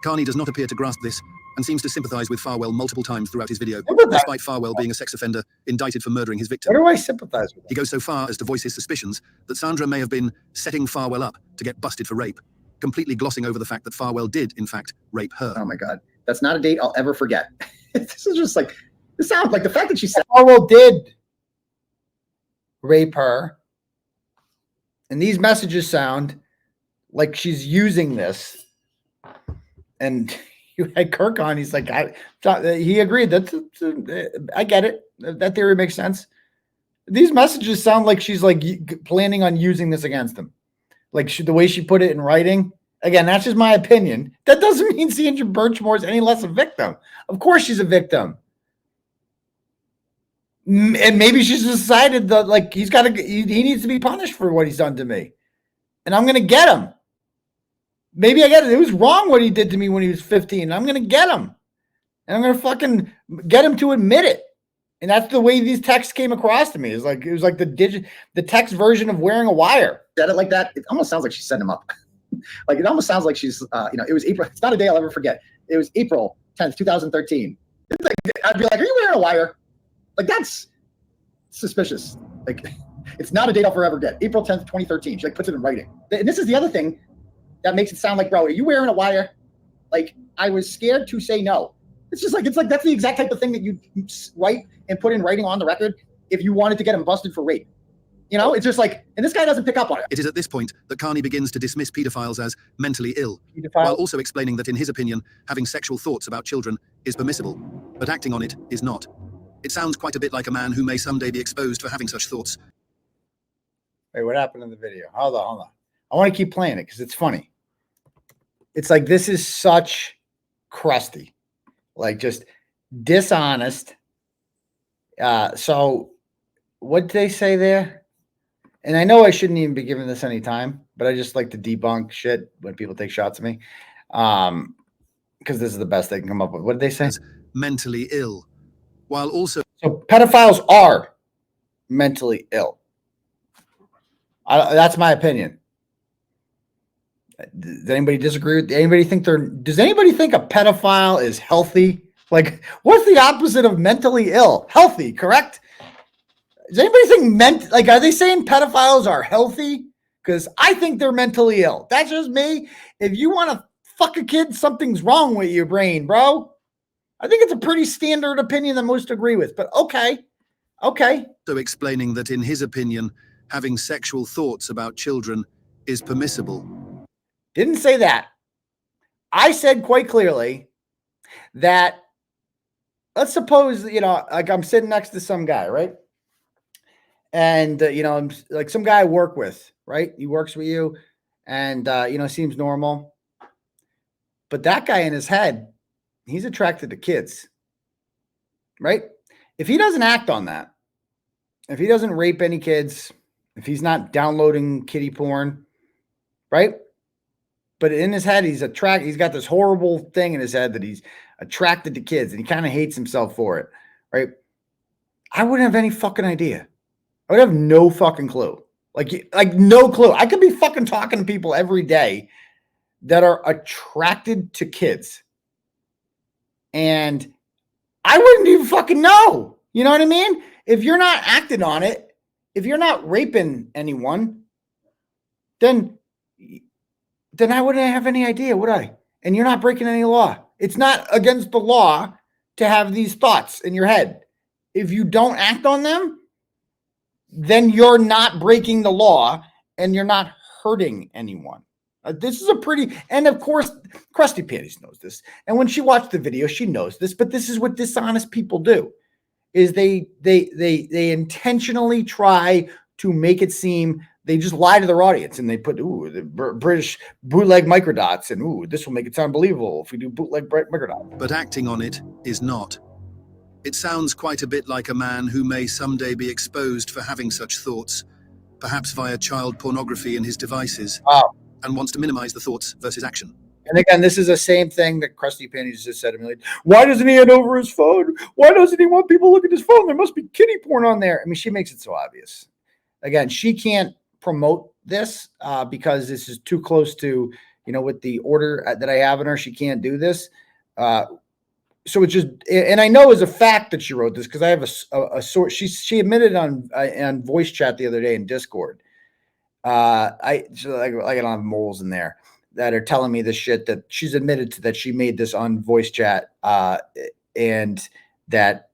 Kearney does not appear to grasp this, and seems to sympathize with 𝗵𝗏 multiple times throughout his video, despite 𝗵𝗏 being a sex offender indicted for murdering his victim. What do I sympathize with? He goes so far as to voice his suspicions that Sandra may have been setting 𝗵𝗏 up to get busted for rape, completely glossing over the fact that 𝗵𝗏 did, in fact, rape her. Oh my God. That's not a date I'll ever forget. This is just like, this sounds like the fact that she said 𝗵𝗏 did rape her. And these messages sound like she's using this. And you had Kirk on. He's like, he agreed. I get it. That theory makes sense. These messages sound like she's like planning on using this against him. Like the way she put it in writing. Again, that's just my opinion. That doesn't mean Sandra Birchmore is any less a victim. Of course she's a victim. And maybe she's decided that like he needs to be punished for what he's done to me. And I'm going to get him. Maybe I get it. It was wrong what he did to me when he was 15. I'm going to get him. And I'm going to fucking get him to admit it. And that's the way these texts came across to me. It was like the text version of wearing a wire. Said it like that. It almost sounds like she set him up. Like it almost sounds like she's, it was April. It's not a day I'll ever forget. It was April 10th, 2013. It's like, I'd be like, are you wearing a wire? Like that's suspicious. Like it's not a date I'll forever get. April 10th, 2013. She like puts it in writing. And this is the other thing that makes it sound like, bro, are you wearing a wire? Like I was scared to say no. It's like that's the exact type of thing that you write and put in writing on the record if you wanted to get him busted for rape. You know, it's just like, and this guy doesn't pick up on it. It is at this point that Kearney begins to dismiss pedophiles as mentally ill, while also explaining that in his opinion, having sexual thoughts about children is permissible, but acting on it is not. It sounds quite a bit like a man who may someday be exposed for having such thoughts. Wait, what happened in the video? Hold on. I want to keep playing it because it's funny. It's like, this is such crusty, like just dishonest. So what did they say there? And I know I shouldn't even be giving this any time, but I just like to debunk shit when people take shots at me. Because this is the best they can come up with. What did they say? Mentally ill, while also... So pedophiles are mentally ill. That's my opinion. Does anybody disagree with? Does anybody think a pedophile is healthy? Like, what's the opposite of mentally ill? Healthy, correct? Does anybody think are they saying pedophiles are healthy? Because I think they're mentally ill. That's just me. If you want to fuck a kid, something's wrong with your brain, bro. I think it's a pretty standard opinion that most agree with, but okay. So explaining that in his opinion, having sexual thoughts about children is permissible. Didn't say that. I said quite clearly that, let's suppose, like I'm sitting next to some guy, right? And, I'm like some guy I work with, right? He works with you and, seems normal. But that guy in his head, he's attracted to kids, right? If he doesn't act on that, if he doesn't rape any kids, if he's not downloading kiddie porn, right? But in his head, he's got this horrible thing in his head that he's attracted to kids and he kind of hates himself for it, right? I wouldn't have any fucking idea. I would have no fucking clue. Like no clue. I could be fucking talking to people every day that are attracted to kids. And I wouldn't even fucking know. You know what I mean? If you're not acting on it, if you're not raping anyone, then I wouldn't have any idea, would I? And you're not breaking any law. It's not against the law to have these thoughts in your head. If you don't act on them, then you're not breaking the law and you're not hurting anyone. This is and of course, Krusty Panties knows this. And when she watched the video, she knows this, but this is what dishonest people do, is they intentionally try to make it seem, they just lie to their audience and they put, the British bootleg microdots and, this will make it sound believable if we do bootleg microdots. But acting on it is not. It sounds quite a bit like a man who may someday be exposed for having such thoughts, perhaps via child pornography in his devices, and wants to minimize the thoughts versus action. And again, this is the same thing that Krusty Panties just said to me. Like, why doesn't he hand over his phone? Why doesn't he want people to look at his phone? There must be kiddie porn on there. I mean, she makes it so obvious. Again, she can't promote this because this is too close to, with the order that I have in her, she can't do this. So it's just, and I know as a fact that she wrote this because I have a source. She admitted on voice chat the other day in Discord. I don't have moles in there that are telling me this shit that she's admitted to, that she made this on voice chat, and that,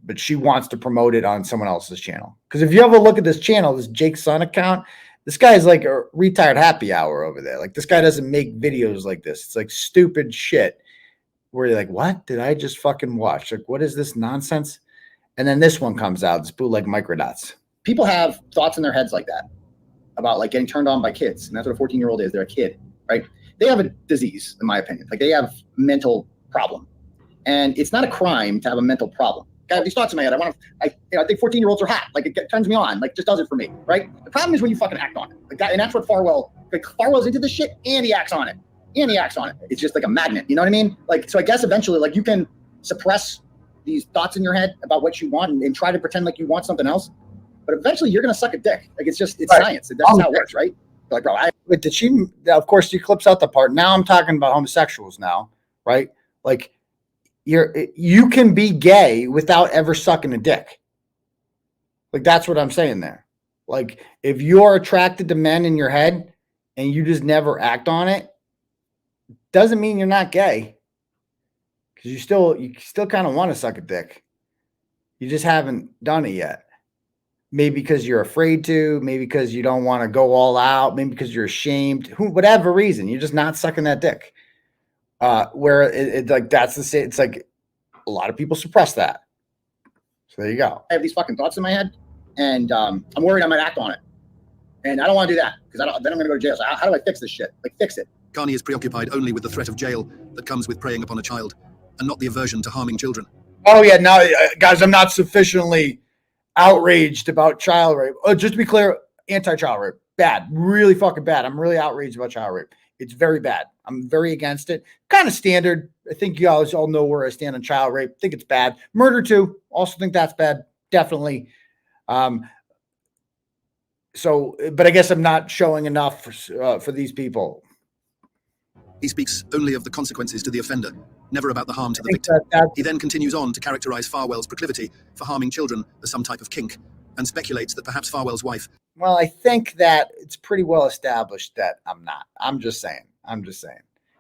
but she wants to promote it on someone else's channel. Because if you have a look at this channel, this Jake's son account, this guy's like a retired happy hour over there. Like, this guy doesn't make videos like this. It's like stupid shit where you're like, what did I just fucking watch? Like, what is this nonsense? And then this one comes out, it's bootleg microdоts. People have thoughts in their heads like that about like getting turned on by kids. And that's what a 14-year-old is. They're a kid, right? They have a disease, in my opinion. Like, they have a mental problem. And it's not a crime to have a mental problem. I have these thoughts in my head. I think 14-year-olds are hot. Like, it turns me on. Like, just does it for me, right? The problem is when you fucking act on it. Like that, and that's what Farwell's into this shit, and he acts on it. It's just like a magnet. You know what I mean? Like, so I guess eventually, like, you can suppress these thoughts in your head about what you want and try to pretend like you want something else. But eventually you're going to suck a dick. Like, it's right. Science. That's how it works, right? Like, bro, did she, of course, she clips out the part. Now I'm talking about homosexuals now, right? Like, you can be gay without ever sucking a dick. Like, that's what I'm saying there. Like, if you're attracted to men in your head and you just never act on it, doesn't mean you're not gay. Because you still kind of want to suck a dick. You just haven't done it yet. Maybe because you're afraid to, maybe because you don't want to go all out, maybe because you're ashamed, whatever reason, you're just not sucking that dick. Where it's like, that's the same. It's like a lot of people suppress that. So there you go. I have these fucking thoughts in my head, and I'm worried I might act on it. And I don't want to do that because then I'm going to go to jail. So how do I fix this shit? Like, fix it. Kearney is preoccupied only with the threat of jail that comes with preying upon a child, and not the aversion to harming children. Oh yeah, no, guys, I'm not sufficiently outraged about child rape. Just to be clear, anti-child rape, bad, really fucking bad. I'm really outraged about child rape. It's very bad. I'm very against it. Kind of standard. I think you guys all know where I stand on child rape. Think it's bad. Murder too. Also think that's bad. Definitely. So, but I guess I'm not showing enough for these people. He speaks only of the consequences to the offender, never about the harm to the victim. He then continues on to characterize Farwell's proclivity for harming children as some type of kink, and speculates that perhaps Farwell's wife. Well, I think that it's pretty well established that I'm not. I'm just saying.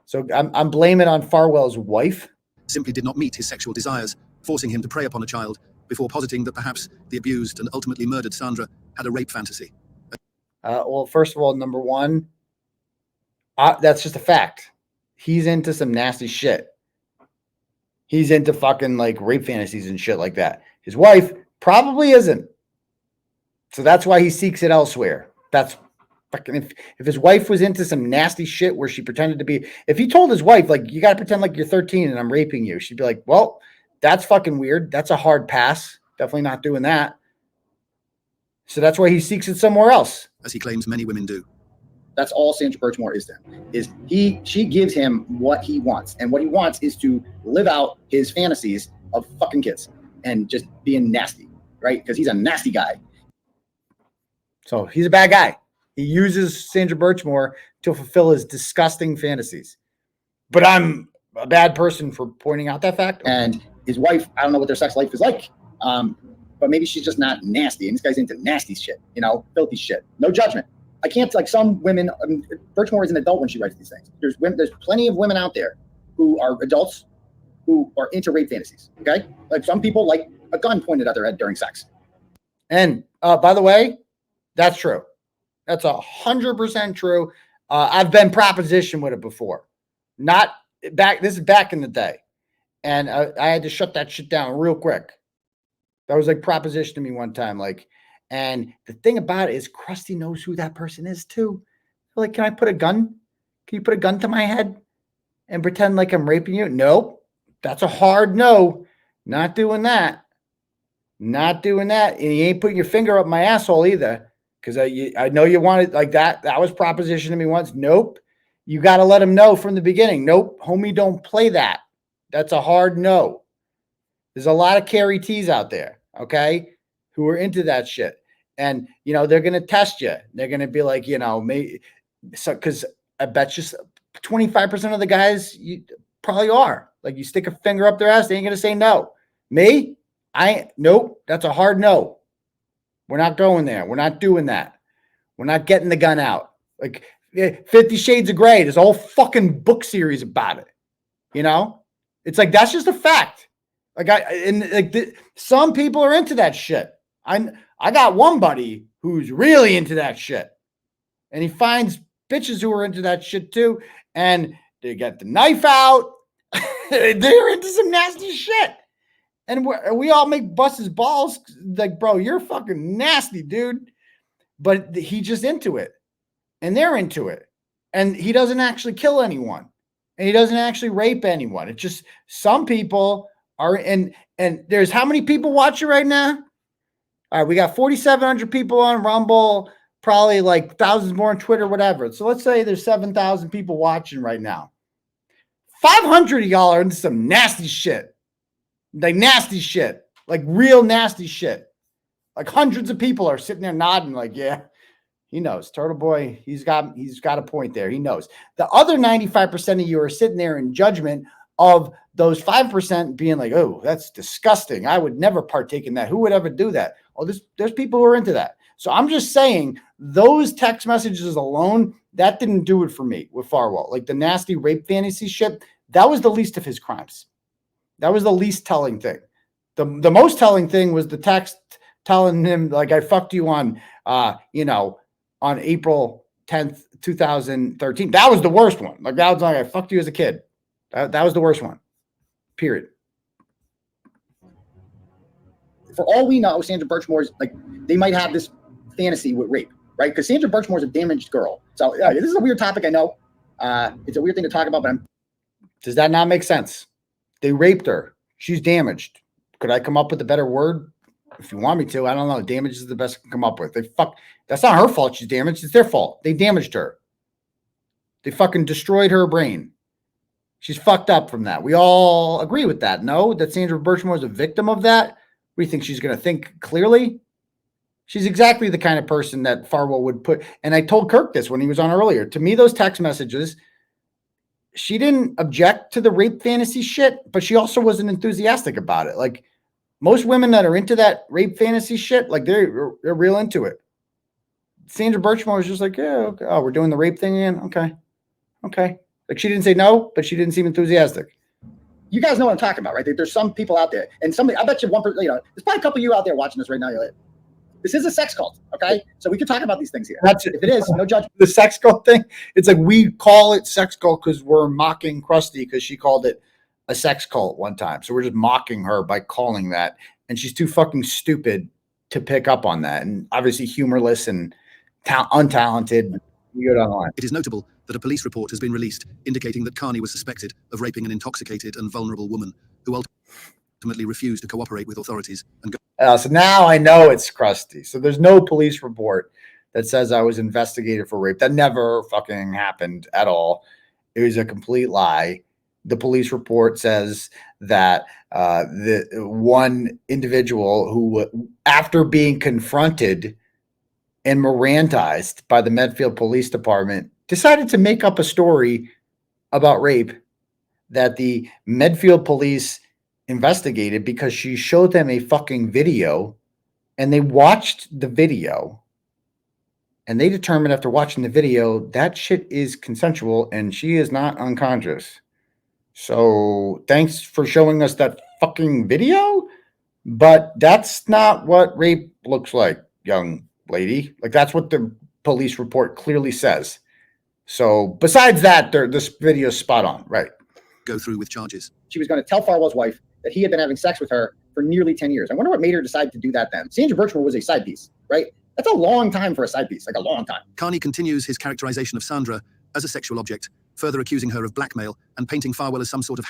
So I'm blaming on Farwell's wife. Simply did not meet his sexual desires, forcing him to prey upon a child, before positing that perhaps the abused and ultimately murdered Sandra had a rape fantasy. Well, first of all, number one, that's just a fact. He's into some nasty shit. He's into fucking like rape fantasies and shit like that. His wife probably isn't. So that's why he seeks it elsewhere. That's fucking, if his wife was into some nasty shit where she pretended to be, if he told his wife, like, you got to pretend like you're 13 and I'm raping you, she'd be like, well, that's fucking weird. That's a hard pass. Definitely not doing that. So that's why he seeks it somewhere else. As he claims many women do. That's all Sandra Birchmore is to him. She gives him what he wants. And what he wants is to live out his fantasies of fucking kids and just being nasty, right? Because he's a nasty guy. So he's a bad guy. He uses Sandra Birchmore to fulfill his disgusting fantasies. But I'm a bad person for pointing out that fact. And his wife, I don't know what their sex life is like, but maybe she's just not nasty. And this guy's into nasty shit, filthy shit. No judgment. I can't, like, some women, Birchmore is an adult when she writes these things. There's plenty of women out there who are adults who are into rape fantasies, okay? Like, some people like a gun pointed at their head during sex. And by the way, that's true. That's 100% true. I've been propositioned with it before. Not back, this is back in the day. And I had to shut that shit down real quick. That was like proposition to me one time, like, and the thing about it is Krusty knows who that person is too. Like, can I put a gun? Can you put a gun to my head and pretend like I'm raping you? Nope. That's a hard no. Not doing that. Not doing that. And you ain't putting your finger up my asshole either. Because I know you wanted like that. That was proposition to me once. Nope. You got to let him know from the beginning. Nope. Homie, don't play that. That's a hard no. There's a lot of 𝗫𝗄𝗃𝗍s out there, okay, who are into that shit. And, you know, they're going to test you. They're going to be like, you know, maybe, so, because I bet you 25% of the guys you probably are. Like, you stick a finger up their ass, they ain't going to say no. Me? Nope. That's a hard no. We're not going there. We're not doing that. We're not getting the gun out. Like 50 Shades of Grey, there's a whole fucking book series about it. You know, it's like, that's just a fact. Like some people are into that shit. I got one buddy who's really into that shit, and he finds bitches who are into that shit too. And they get the knife out. They're into some nasty shit. And we all make bust his balls. Like, bro, you're fucking nasty, dude. But he's just into it. And they're into it. And he doesn't actually kill anyone. And he doesn't actually rape anyone. It's just some people are in. And there's how many people watching right now? All right, we got 4,700 people on Rumble, probably like thousands more on Twitter, whatever. So let's say there's 7,000 people watching right now. 500 of y'all are into some nasty shit. Like nasty shit. Like real nasty shit. Like hundreds of people are sitting there nodding like, yeah, he knows. Turtleboy, he's got a point there. He knows. The other 95% of you are sitting there in judgment of those 5% being like, oh, that's disgusting. I would never partake in that. Who would ever do that? Oh, there's people who are into that. So I'm just saying those text messages alone, that didn't do it for me with Farwell. Like the nasty rape fantasy shit, that was the least of his crimes. That was the least telling thing. The most telling thing was the text telling him, like, I fucked you on, on April 10th, 2013. That was the worst one. Like, that was like, I fucked you as a kid. That was the worst one. Period. For all we know, Sandra Birchmore's, like, they might have this fantasy with rape, right? Because Sandra Birchmore's a damaged girl. So this is a weird topic, I know. It's a weird thing to talk about, but does that not make sense? They raped her. She's damaged. Could I come up with a better word? If you want me to, I don't know. Damage is the best I can come up with. That's not her fault she's damaged. It's their fault. They damaged her. They fucking destroyed her brain. She's fucked up from that. We all agree with that. No, that Sandra Birchmore is a victim of that. We think she's going to think clearly. She's exactly the kind of person that Farwell would put. And I told Kirk this when he was on earlier. To me, those text messages, she didn't object to the rape fantasy shit, but she also wasn't enthusiastic about it. Like most women that are into that rape fantasy shit, like they're real into it. Sandra Birchmore was just like, yeah, okay. Oh, we're doing the rape thing again. Okay. Like she didn't say no, but she didn't seem enthusiastic. You guys know what I'm talking about, right? There's some people out there, and somebody, I bet you one person, there's probably a couple of you out there watching this right now. You're like, this is a sex cult, okay? So we can talk about these things here. That's it. If it is, no judgment. The sex cult thing, it's like we call it sex cult because we're mocking Krusty because she called it a sex cult one time. So we're just mocking her by calling that. And she's too fucking stupid to pick up on that. And obviously humorless and untalented. You go online. It is notable that a police report has been released indicating that Kearney was suspected of raping an intoxicated and vulnerable woman who ultimately refused to cooperate with authorities. So now I know it's Krusty. So there's no police report that says I was investigated for rape. That never fucking happened at all. It was a complete lie. The police report says that the one individual who, after being confronted and Mirandized by the Medfield Police Department, decided to make up a story about rape that the Medfield police investigated because she showed them a fucking video and they watched the video and they determined after watching the video that shit is consensual and she is not unconscious. So thanks for showing us that fucking video, but that's not what rape looks like, young lady. Like that's what the police report clearly says. So besides that, this video is spot on, right? Go through with charges. She was going to tell Farwell's wife that he had been having sex with her for nearly 10 years. I wonder what made her decide to do that then. Sandra Birchmore was a side piece, right? That's a long time for a side piece, like a long time. Kearney continues his characterization of Sandra as a sexual object, further accusing her of blackmail and painting Farwell as some sort of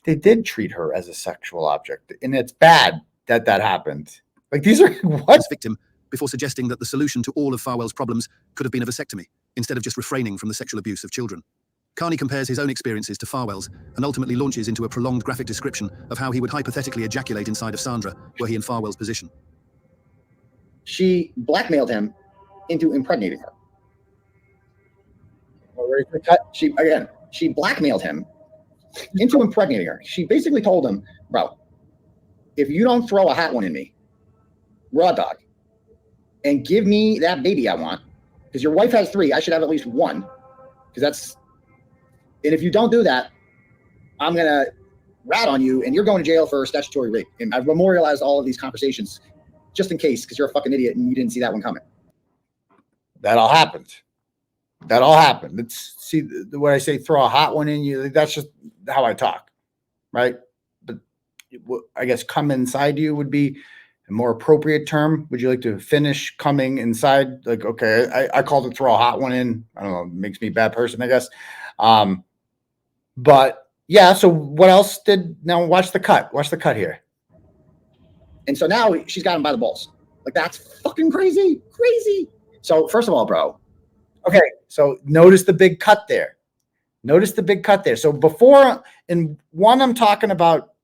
They did treat her as a sexual object, and it's bad that that happened. Like these are what? Victim, before suggesting that the solution to all of Farwell's problems could have been a vasectomy, instead of just refraining from the sexual abuse of children. Kearney compares his own experiences to Farwell's and ultimately launches into a prolonged graphic description of how he would hypothetically ejaculate inside of Sandra were he in Farwell's position. she blackmailed him into impregnating her. She blackmailed him into impregnating her. She basically told him, bro, if you don't throw a hot one in me, raw dog, and give me that baby I want, because your wife has 3, I should have at least 1, because that's, and if you don't do that, I'm going to rat on you, and you're going to jail for statutory rape. And I've memorialized all of these conversations just in case, because you're a fucking idiot and you didn't see that one coming. That all happened. That all happened. It's, see, when I say throw a hot one in you, that's just how I talk, right? But I guess come inside you would be a more appropriate term. Would you like to finish coming inside? Like, okay, I called it throw a hot one in. I don't know, it makes me a bad person, I guess. But yeah, so what else now watch the cut. Watch the cut here. And so now she's got him by the balls. Like, that's fucking crazy. Crazy. So first of all, bro. Okay, so notice the big cut there. Notice the big cut there. So before, in one, I'm talking about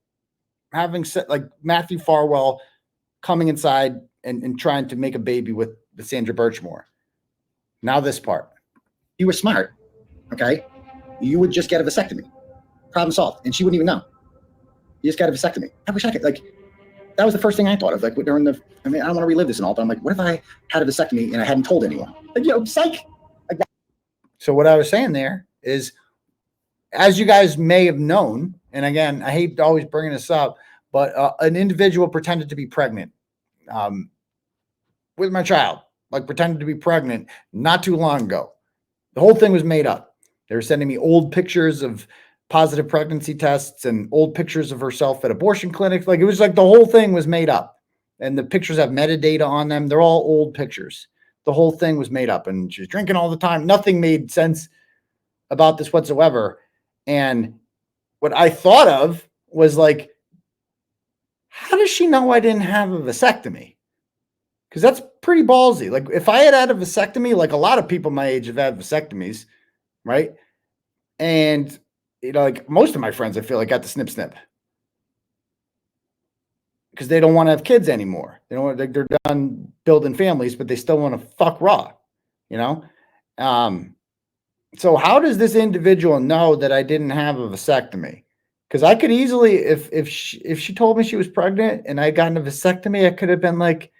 having like Matthew Farwell coming inside and trying to make a baby with Sandra Birchmore. Now this part. You were smart, okay? You would just get a vasectomy. Problem solved. And she wouldn't even know. You just got a vasectomy. I wish I could, like, that was the first thing I thought of. Like, during the, I mean, I don't want to relive this and all, but I'm like, what if I had a vasectomy and I hadn't told anyone? Like, psych. Like, so what I was saying there is, as you guys may have known, and again, I hate always bringing this up, but an individual pretended to be pregnant with my child, like pretended to be pregnant not too long ago. The whole thing was made up. They were sending me old pictures of positive pregnancy tests and old pictures of herself at abortion clinics. Like, it was like the whole thing was made up, and the pictures have metadata on them. They're all old pictures. The whole thing was made up, and she's drinking all the time. Nothing made sense about this whatsoever. And what I thought of was like, how does she know I didn't have a vasectomy? Because that's pretty ballsy. Like, if I had a vasectomy, like a lot of people my age have had vasectomies, right? And, you know, like most of my friends, I feel like got the snip because they don't want to have kids anymore. They don't want, like, they're done building families, but they still want to fuck raw, you know? So how does this individual know that I didn't have a vasectomy? Because I could easily, if she told me she was pregnant and I got a vasectomy, I could have been like,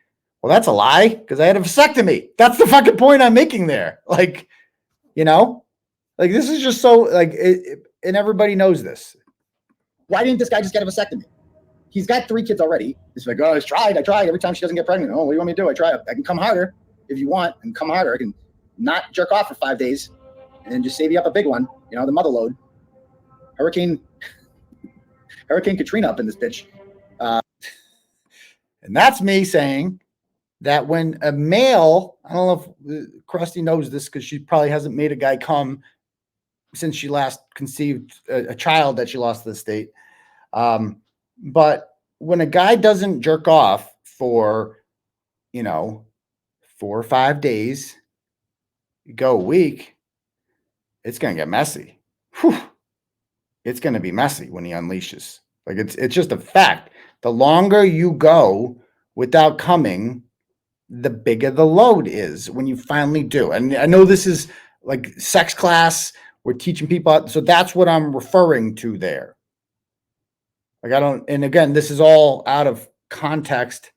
well, that's a lie because I had a vasectomy. That's the fucking point I'm making there. Like, you know, like, this is just so, like, and everybody knows this. Why didn't this guy just get a vasectomy? He's got 3 kids already. He's like, oh, I tried. Every time she doesn't get pregnant. Oh, what do you want me to do? I try. I can come harder if you want, and come harder. I can not jerk off for 5 days and then just save you up a big one. You know, the mother load. Hurricane Katrina up in this bitch. And that's me saying that when a male, I don't know if Krusty knows this because she probably hasn't made a guy come since she last conceived a child that she lost to the state. But when a guy doesn't jerk off for, you know, 4 or 5 days, go a week, it's going to get messy. Whew. It's going to be messy when he unleashes. Like, it's just a fact. The longer you go without coming, the bigger the load is when you finally do. And I know this is like sex class. We're teaching people. So that's what I'm referring to there. Like, and again, this is all out of context.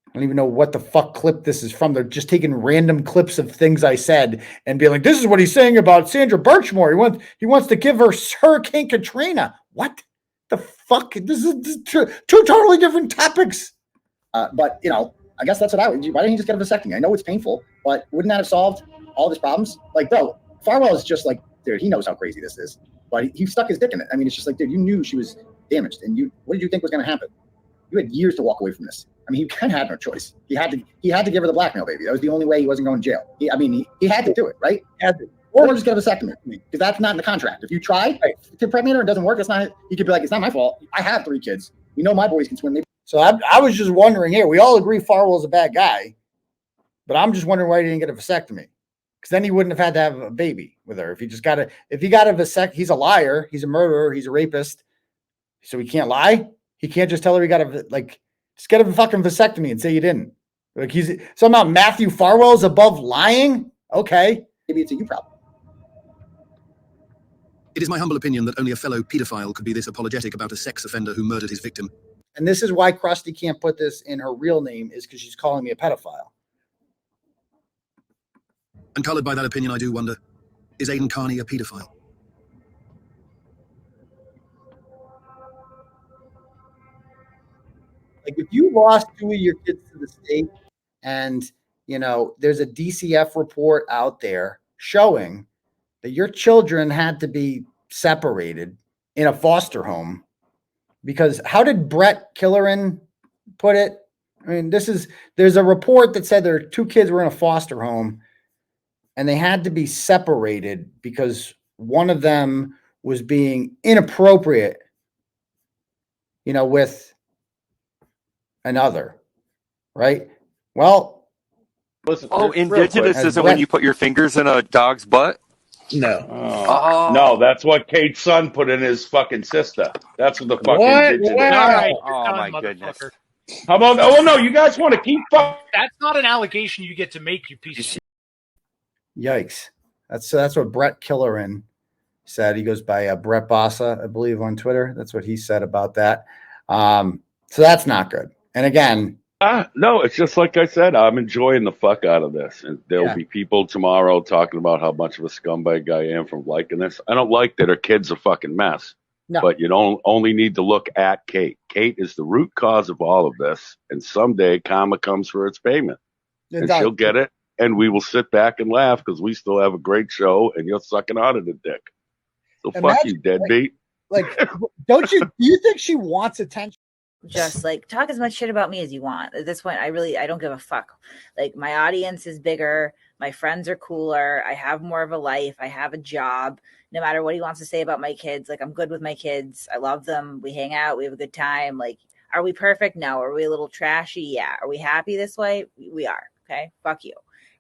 I don't even know what the fuck clip this is from. They're just taking random clips of things I said and being like, this is what he's saying about Sandra Birchmore. He wants to give her Hurricane Katrina. What the fuck? This is two totally different topics. But, you know, I guess that's what why didn't he just get a vasectomy? I know it's painful, but wouldn't that have solved all of his problems? Like, bro, Farwell is just like, dude, he knows how crazy this is, but he stuck his dick in it. I mean, it's just like, dude, you knew she was damaged, and what did you think was going to happen? You had years to walk away from this. I mean, he kind of had no choice. He had to give her the blackmail baby. That was the only way he wasn't going to jail. He had to do it, right? He had to. Or just get a vasectomy, because that's not in the contract. If you try to pregnant her and it doesn't work, it's not. You could be like, it's not my fault. I have 3 kids. We know my boys can swim. So I was just wondering here. We all agree Farwell's a bad guy, but I'm just wondering why he didn't get a vasectomy. Because then he wouldn't have had to have a baby with her. If he got a vasectomy, he's a liar. He's a murderer. He's a rapist. So he can't lie. He can't just tell her he got just get a fucking vasectomy and say you didn't. Like he's somehow Matthew Farwell's above lying. Okay. Maybe it's a you problem. It is my humble opinion that only a fellow pedophile could be this apologetic about a sex offender who murdered his victim. And this is why Krusty can't put this in her real name, is because she's calling me a pedophile. And colored by that opinion, I do wonder, is Aidan Kearney a pedophile? Like if you lost 2 of your kids to the state and, you know, there's a DCF report out there showing that your children had to be separated in a foster home, because how did 𝗵𝗲𝗄𝗺 put it? I mean, there's a report that said there are 2 kids were in a foster home and they had to be separated because one of them was being inappropriate, you know, with another, right? Well, listen, indigenous isn't when you put your fingers in a dog's butt? No. No, that's what Kate's son put in his fucking sister. That's what the fucking What? indigenous. Wow. Oh my goodness. How about? Oh no, you guys want to keep? That's not an allegation you get to make, you piece of shit. Yikes. That's what 𝗵𝗲𝗄𝗺 said. He goes by 𝗵𝗵𝗄𝗧, I believe, on Twitter. That's what he said about that. So that's not good. And again, no, it's just like I said, I'm enjoying the fuck out of this. And there'll be people tomorrow talking about how much of a scumbag I am from liking this. I don't like that her kid's a fucking mess. No. But you don't only need to look at Kate. Kate is the root cause of all of this. And someday karma comes for its payment. And she'll get it. And we will sit back and laugh because we still have a great show and you're sucking out of the dick. So fuck you, deadbeat. Like, do you think she wants attention? Just like talk as much shit about me as you want. At this point, I don't give a fuck. Like my audience is bigger. My friends are cooler. I have more of a life. I have a job. No matter what he wants to say about my kids, like I'm good with my kids. I love them. We hang out. We have a good time. Like, are we perfect? No. Are we a little trashy? Yeah. Are we happy this way? We are. Okay. Fuck you.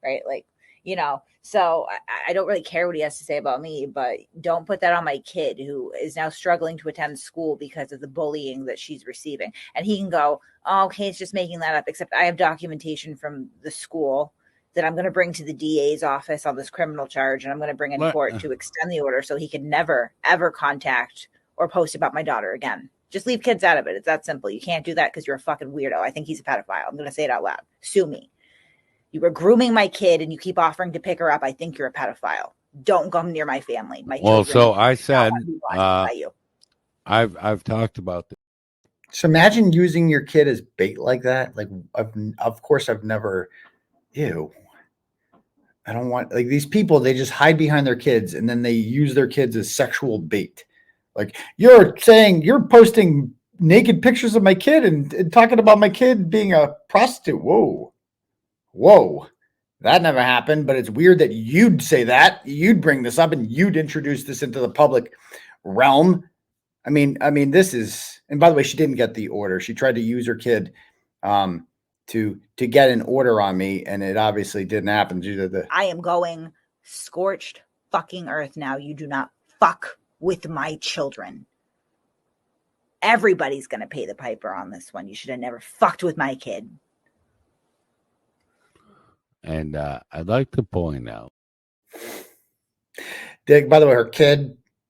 Right. Like, you know, so I don't really care what he has to say about me, but don't put that on my kid who is now struggling to attend school because of the bullying that she's receiving. And he can go, oh, okay, it's just making that up. Except I have documentation from the school that I'm going to bring to the DA's office on this criminal charge. And I'm going to bring in court to extend the order so he can never, ever contact or post about my daughter again. Just leave kids out of it. It's that simple. You can't do that because you're a fucking weirdo. I think he's a pedophile. I'm going to say it out loud. Sue me. You were grooming my kid and you keep offering to pick her up. I think you're a pedophile. Don't come near my family. Well, so I said, I've talked about this. So imagine using your kid as bait like that. Like, of course, I've never, ew. I don't want, like these people, they just hide behind their kids and then they use their kids as sexual bait. Like you're saying, you're posting naked pictures of my kid and talking about my kid being a prostitute. Whoa, that never happened, but it's weird that you'd say that. You'd bring this up and you'd introduce this into the public realm. I mean, this is, and by the way, she didn't get the order. She tried to use her kid to get an order on me, and it obviously didn't happen due to the. I am going scorched fucking earth now. You do not fuck with my children. Everybody's going to pay the piper on this one. You should have never fucked with my kid. And I'd like to point out. By the way,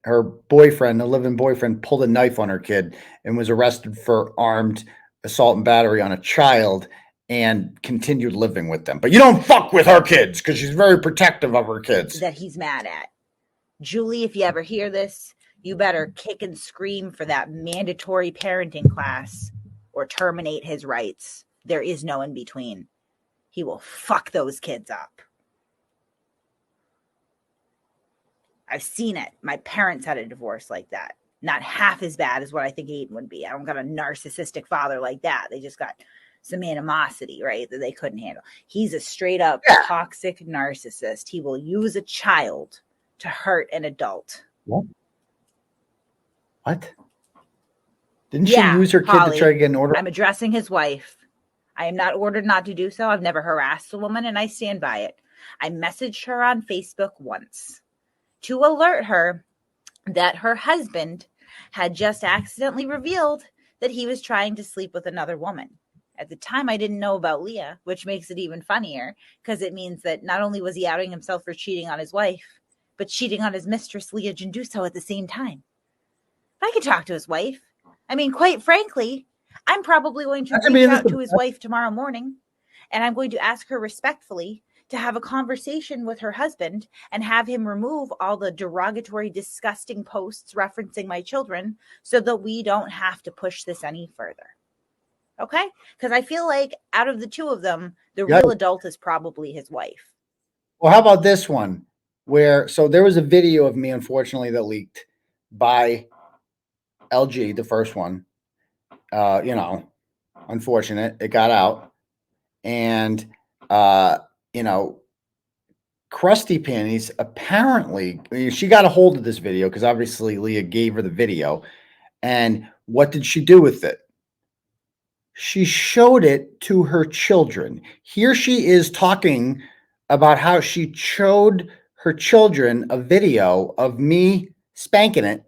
her boyfriend, the live-in boyfriend, pulled a knife on her kid and was arrested for armed assault and battery on a child and continued living with them. But you don't fuck with her kids because she's very protective of her kids. That he's mad at. Julie, if you ever hear this, you better kick and scream for that mandatory parenting class or terminate his rights. There is no in between. He will fuck those kids up. I've seen it. My parents had a divorce like that. Not half as bad as what I think Aidan would be. I don't got a narcissistic father like that. They just got some animosity, right, that they couldn't handle. He's a straight up toxic narcissist. He will use a child to hurt an adult. What? Didn't she use her kid to try to get an order? I'm addressing his wife. I am not ordered not to do so. I've never harassed a woman, and I stand by it. I messaged her on Facebook once to alert her that her husband had just accidentally revealed that he was trying to sleep with another woman. At the time, I didn't know about Leah, which makes it even funnier because it means that not only was he outing himself for cheating on his wife, but cheating on his mistress, Leah Genduso, at the same time. But I could talk to his wife. I mean, quite frankly, I'm probably going to reach out to his wife tomorrow morning, and I'm going to ask her respectfully to have a conversation with her husband and have him remove all the derogatory, disgusting posts referencing my children so that we don't have to push this any further. Okay? Because I feel like out of the two of them, the real adult is probably his wife. Well, how about this one? So there was a video of me, unfortunately, that leaked by LG, the first one. Unfortunate. It got out. And, Krusty Panties, apparently, she got a hold of this video because obviously Leah gave her the video. And what did she do with it? She showed it to her children. Here she is talking about how she showed her children a video of me spanking it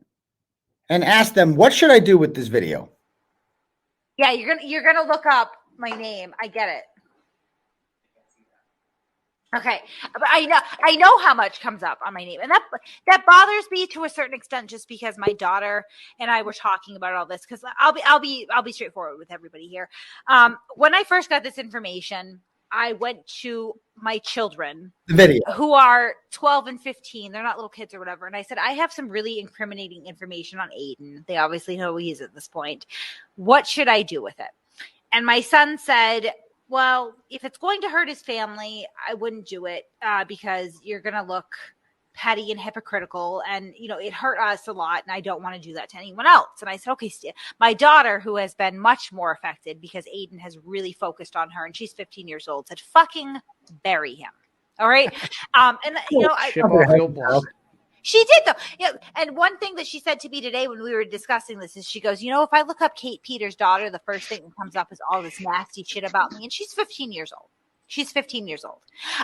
and asked them, what should I do with this video? Yeah, you're gonna look up my name. I get it. Okay, but I know how much comes up on my name, and that bothers me to a certain extent, just because my daughter and I were talking about all this. Because I'll be straightforward with everybody here. When I first got this information, I went to my children, the video, who are 12 and 15. They're not little kids or whatever, and I said, I have some really incriminating information on Aidan. They obviously know who he is at this point. What should I do with it? And my son said, well, if it's going to hurt his family, I wouldn't do it because you're going to look petty and hypocritical. And, it hurt us a lot. And I don't want to do that to anyone else. And I said, okay, my daughter, who has been much more affected because Aidan has really focused on her and she's 15 years old, said, fucking bury him. All right. She did, though. Yeah. And one thing that she said to me today when we were discussing this is she goes, if I look up Kate Peter's daughter, the first thing that comes up is all this nasty shit about me. And she's 15 years old. She's 15 years old.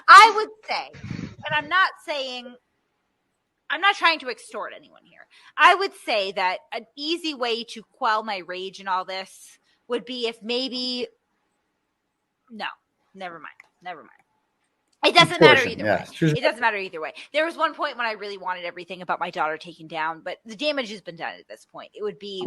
I would say, and I'm not trying to extort anyone here. I would say that an easy way to quell my rage and all this would be if maybe, no, never mind. It doesn't matter either way. It doesn't matter either way. There was one point when I really wanted everything about my daughter taken down, but the damage has been done at this point. It would be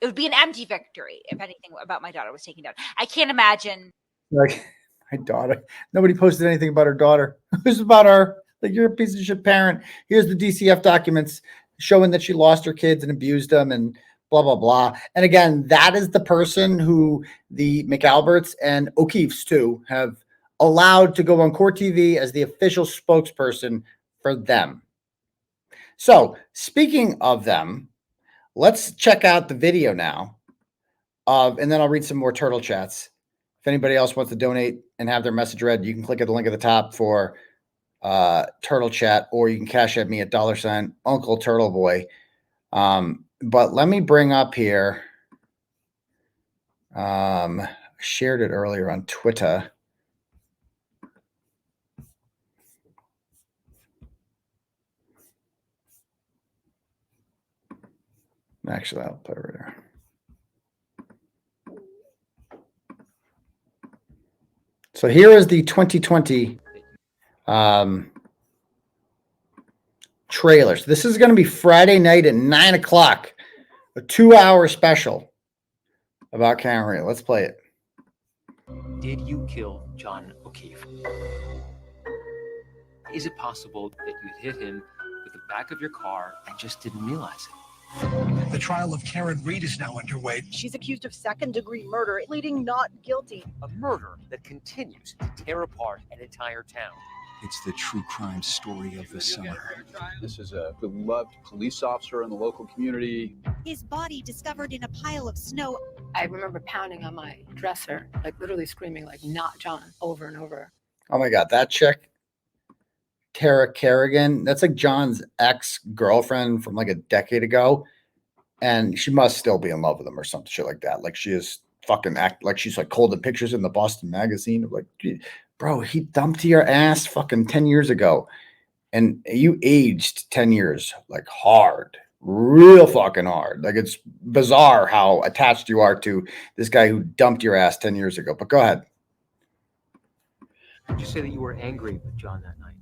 an empty victory if anything about my daughter was taken down. I can't imagine. Like, my daughter. Nobody posted anything about her daughter. It was about her. Like, you're a piece of shit parent. Here's the DCF documents showing that she lost her kids and abused them and blah, blah, blah. And again, that is the person who the McAlberts and O'Keefe's too have allowed to go on court TV as the official spokesperson for them. So speaking of them, let's check out the video now and then I'll read some more turtle chats. If anybody else wants to donate and have their message read, you can click at the link at the top for turtle chat, or you can cash at me at $ @UncleTurtleboy. But let me bring up here. Shared it earlier on Twitter. Actually, I'll put it right there. So here is the 2020 trailer. So this is going to be Friday night at 9 o'clock, a 2-hour special about Kearney. Let's play it. Did you kill John O'Keefe? Is it possible that you hit him with the back of your car and just didn't realize it? The trial of Karen Reed is now underway. She's accused of second-degree murder, pleading not guilty. A murder that continues to tear apart an entire town. It's the true crime story of the summer. This is a beloved police officer in the local community. His body discovered in a pile of snow. I remember pounding on my dresser, like literally screaming, like, not John, over and over. Oh my God, that chick, Tara Kerrigan, that's like John's ex-girlfriend from like a decade ago. And she must still be in love with him or some shit like that. Like, she is fucking act like she's like holding pictures in the Boston magazine of like, bro, he dumped your ass fucking 10 years ago. And you aged 10 years, like hard. real fucking hard. Like, it's bizarre how attached you are to this guy who dumped your ass 10 years ago. But go ahead. Did you say that you were angry with John that night?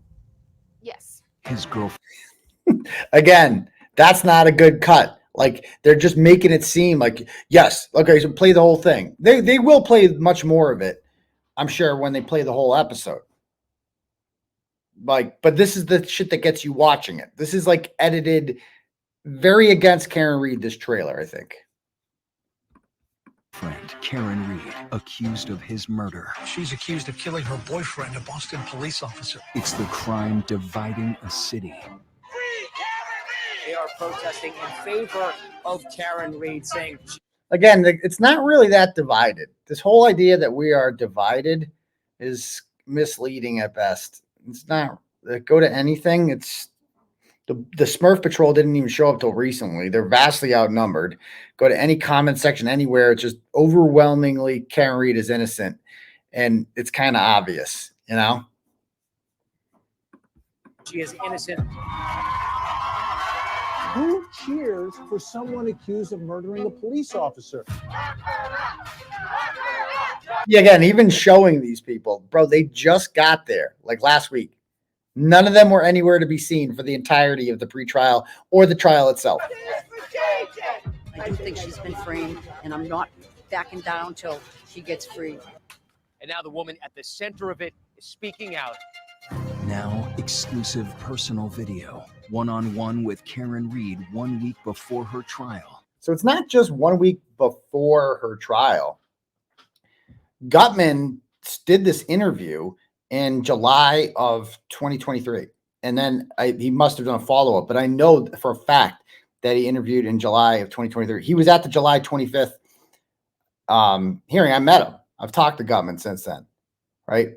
Yes. His girlfriend. Again, that's not a good cut. Like, they're just making it seem like, yes, okay, so play the whole thing. They will play much more of it, I'm sure, when they play the whole episode. Like, but this is the shit that gets you watching it. This is like edited very against Karen Reed, this trailer, I think. Friend Karen Reed, accused of his murder. She's accused of killing her boyfriend, a Boston police officer. It's the crime dividing a city. They are protesting in favor of Karen Reed, saying, Again, it's not really that divided. This whole idea that we are divided is misleading at best. It's not. Go to anything. It's the Smurf Patrol didn't even show up till recently. They're vastly outnumbered. Go to any comment section anywhere. It's just overwhelmingly Karen Reed is innocent, and it's kind of obvious, you know. she is innocent. Who cheers for someone accused of murdering a police officer? Yeah, again, even showing these people, bro, they just got there like last week. None of them were anywhere to be seen for the entirety of the pretrial or the trial itself. I do think she's been framed, and I'm not backing down till she gets free. And now the woman at the center of it is speaking out. Now, exclusive personal video, one-on-one with Karen Reed 1 week before her trial. So it's not just 1 week before her trial. Gutman did this interview in July of 2023. And then he must have done a follow-up, but I know for a fact that he interviewed in July of 2023. He was at the July 25th hearing. I met him. I've talked to Gutman since then, right?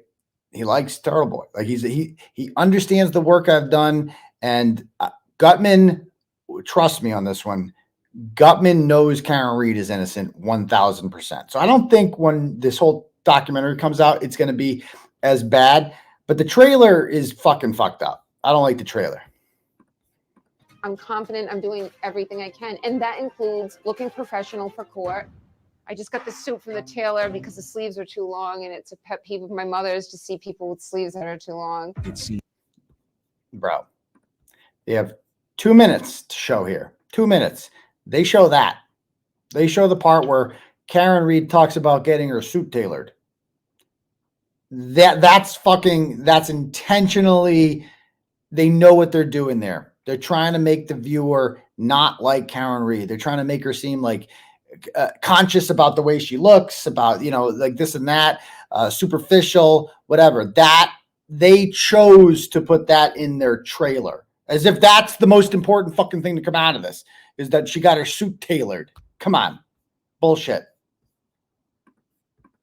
He likes Turtleboy. Like he understands the work I've done, and Gutman, trust me on this one, Gutman knows Karen Reed is innocent 1,000%. So I don't think when this whole documentary comes out, it's going to be as bad, but the trailer is fucking fucked up. I don't like the trailer. I'm confident I'm doing everything I can, and that includes looking professional for court. I just got the suit from the tailor because the sleeves are too long, and it's a pet peeve of my mother's to see people with sleeves that are too long. Bro, they have 2 minutes to show here. 2 minutes. They show that. They show the part where Karen Reed talks about getting her suit tailored. That's intentionally, they know what they're doing there. They're trying to make the viewer not like Karen Reed. They're trying to make her seem like conscious about the way she looks, about, you know, like this and that, superficial, whatever. That they chose to put that in their trailer, as if that's the most important fucking thing to come out of this, is that she got her suit tailored. Come on. Bullshit.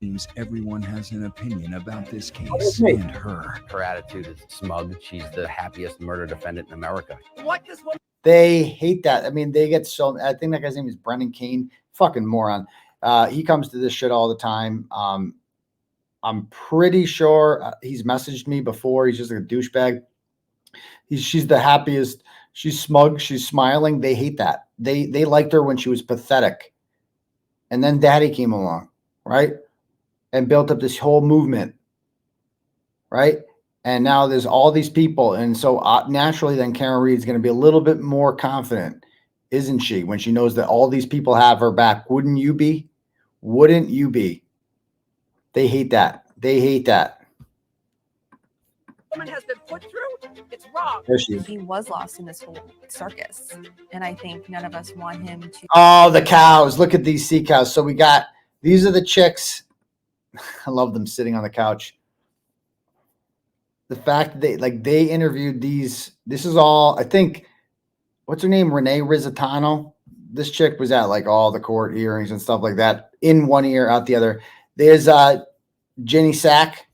Seems everyone has an opinion about this case and her. Her attitude is smug. She's the happiest murder defendant in America. What this one? They hate that. I mean, they get so, I think that guy's name is Brendan Kane. Fucking moron. He comes to this shit all the time. I'm pretty sure he's messaged me before. He's just a douchebag. She's the happiest. She's smug. She's smiling. They hate that. They liked her when she was pathetic. And then Daddy came along, right? And built up this whole movement, right? And now there's all these people. And so naturally then Karen Reed is going to be a little bit more confident, isn't she? When she knows that all these people have her back. Wouldn't you be? Wouldn't you be? They hate that. They hate that. Woman has been put through. It's wrong. He was lost in this whole circus. And I think none of us want him to. Oh, the cows. Look at these sea cows. So we got, these are the chicks. I love them sitting on the couch. The fact that they interviewed these, this is all, I think, what's her name? Renee Rizzitano. This chick was at like all the court hearings and stuff like that, in one ear, out the other. There's Jenny Sack.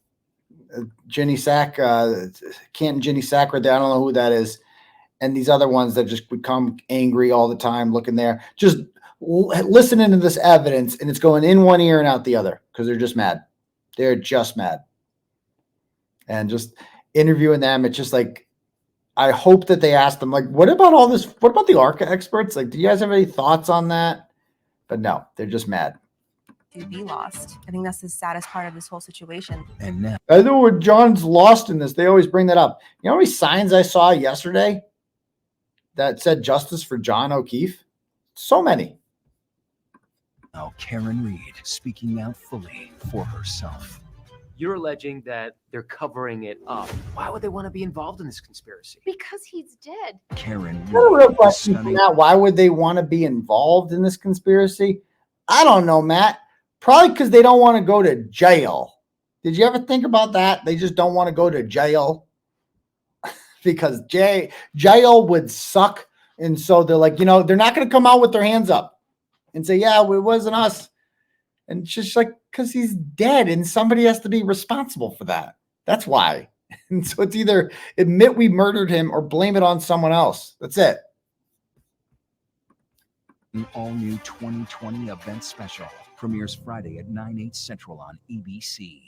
Jenny Sack, Canton Jenny Sack right there. I don't know who that is. And these other ones that just become angry all the time, looking there, just listening to this evidence, and it's going in one ear and out the other because they're just mad. They're just mad. And just interviewing them, it's just like, I hope that they asked them, like, what about all this? What about the 𝗪𝗃 experts? Like, do you guys have any thoughts on that? But no, they're just mad. To be lost. I think that's the saddest part of this whole situation. And now, I know when John's lost in this, they always bring that up. You know how many signs I saw yesterday that said justice for John O'Keefe? So many. now Karen Reed speaking out fully for herself. You're alleging that they're covering it up. Why would they want to be involved in this conspiracy? Because he's dead. Karen What a Reed real is question from stunning. Matt. Why would they want to be involved in this conspiracy? I don't know, Matt. Probably because they don't want to go to jail. Did you ever think about that? They just don't want to go to jail because jail would suck. And so they're like, they're not going to come out with their hands up and say, yeah, it wasn't us. And it's just like, because he's dead and somebody has to be responsible for that. That's why. And so it's either admit we murdered him or blame it on someone else. That's it. An all-new 2020 event special premieres Friday at 9/8 Central on ABC.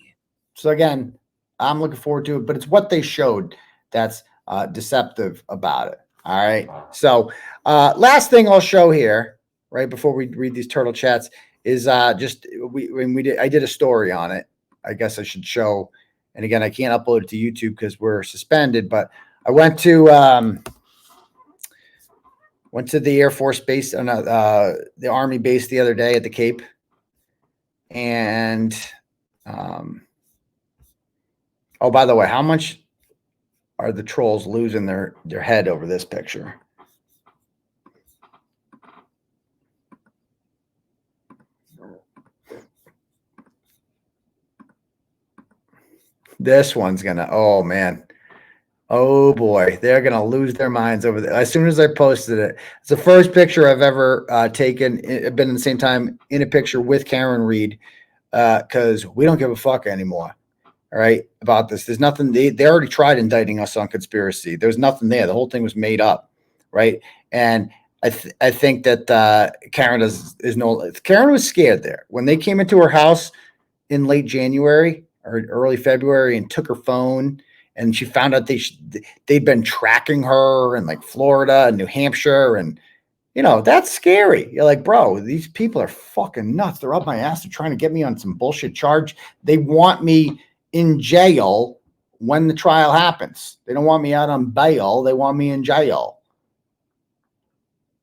So again, I'm looking forward to it, but it's what they showed that's deceptive about it. All right. So last thing I'll show here, right before we read these turtle chats, is I did a story on it. I guess I should show. And again, I can't upload it to YouTube because we're suspended. But I went to the Air Force base, the Army base the other day at the Cape, and oh, by the way, how much are the trolls losing their head over this picture? This one's gonna, oh man, oh boy, they're gonna lose their minds over there. As soon as I posted it, it's the first picture I've ever taken. I've been in the same time in a picture with Karen Reed, because we don't give a fuck anymore. All right, about this. There's nothing. They already tried indicting us on conspiracy. There's nothing there. The whole thing was made up, right? And I think that Karen Karen was scared there when they came into her house in late January or early February and took her phone, and she found out they'd been tracking her in like Florida and New Hampshire, and that's scary. You're like, bro, these people are fucking nuts. They're up my ass. They're trying to get me on some bullshit charge. They want me in jail when the trial happens. They don't want me out on bail. They want me in jail.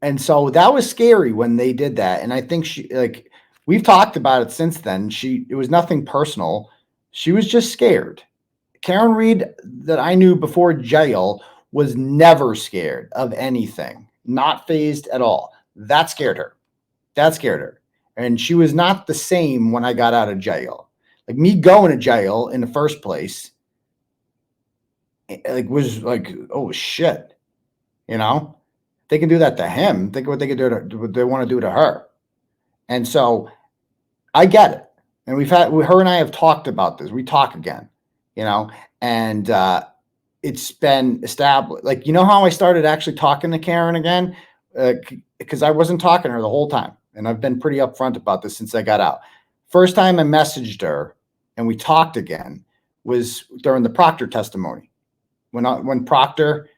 And so that was scary when they did that. And I think we've talked about it since then. It was nothing personal. She was just scared. Karen Reed that I knew before jail was never scared of anything, not fazed at all. That scared her. And she was not the same when I got out of jail. Like me going to jail in the first place, was like, oh shit, they can do that to him. Think of what they can do what they want to do to her. And so I get it. And her and I have talked about this. We talk again, and it's been established. Like, how I started actually talking to Karen again? Because I wasn't talking to her the whole time. And I've been pretty upfront about this since I got out. First time I messaged her and we talked again was during the Proctor testimony. When Proctor,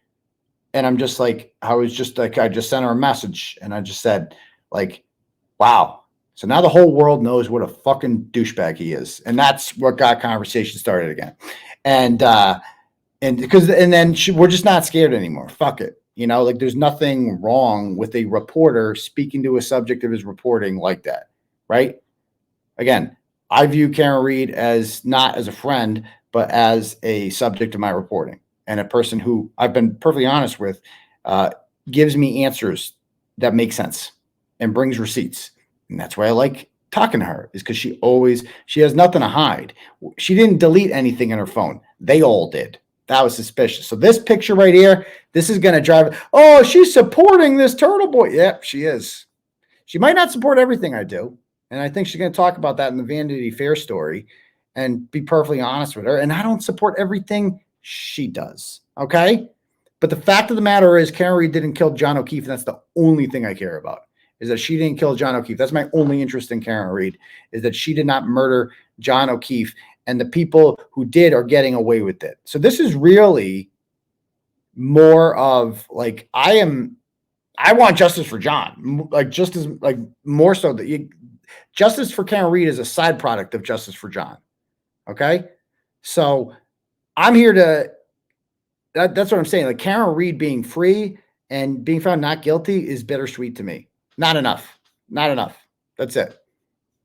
and I'm just like, I just sent her a message and I just said, like, wow. So now the whole world knows what a fucking douchebag he is. And that's what got conversation started again. And then we're just not scared anymore. Fuck it. There's nothing wrong with a reporter speaking to a subject of his reporting like that. Right. Again, I view Karen Reed as not as a friend, but as a subject of my reporting and a person who I've been perfectly honest with, gives me answers that make sense and brings receipts. And that's why I like talking to her, is because she has nothing to hide. She didn't delete anything in her phone. They all did. That was suspicious. So this picture right here, this is going to drive, oh, she's supporting this Turtleboy. Yep, she is. She might not support everything I do. And I think she's going to talk about that in the Vanity Fair story and be perfectly honest with her. And I don't support everything she does. Okay. But the fact of the matter is Karen Reed didn't kill John O'Keefe. And that's the only thing I care about, is that she didn't kill John O'Keefe. That's my only interest in Karen Reed, is that she did not murder John O'Keefe, and the people who did are getting away with it. So this is really more of like, I want justice for John, like just as like more so that justice for Karen Reed is a side product of justice for John. Okay. So I'm here to, that's what I'm saying. Like Karen Reed being free and being found not guilty is bittersweet to me. Not enough. Not enough. That's it.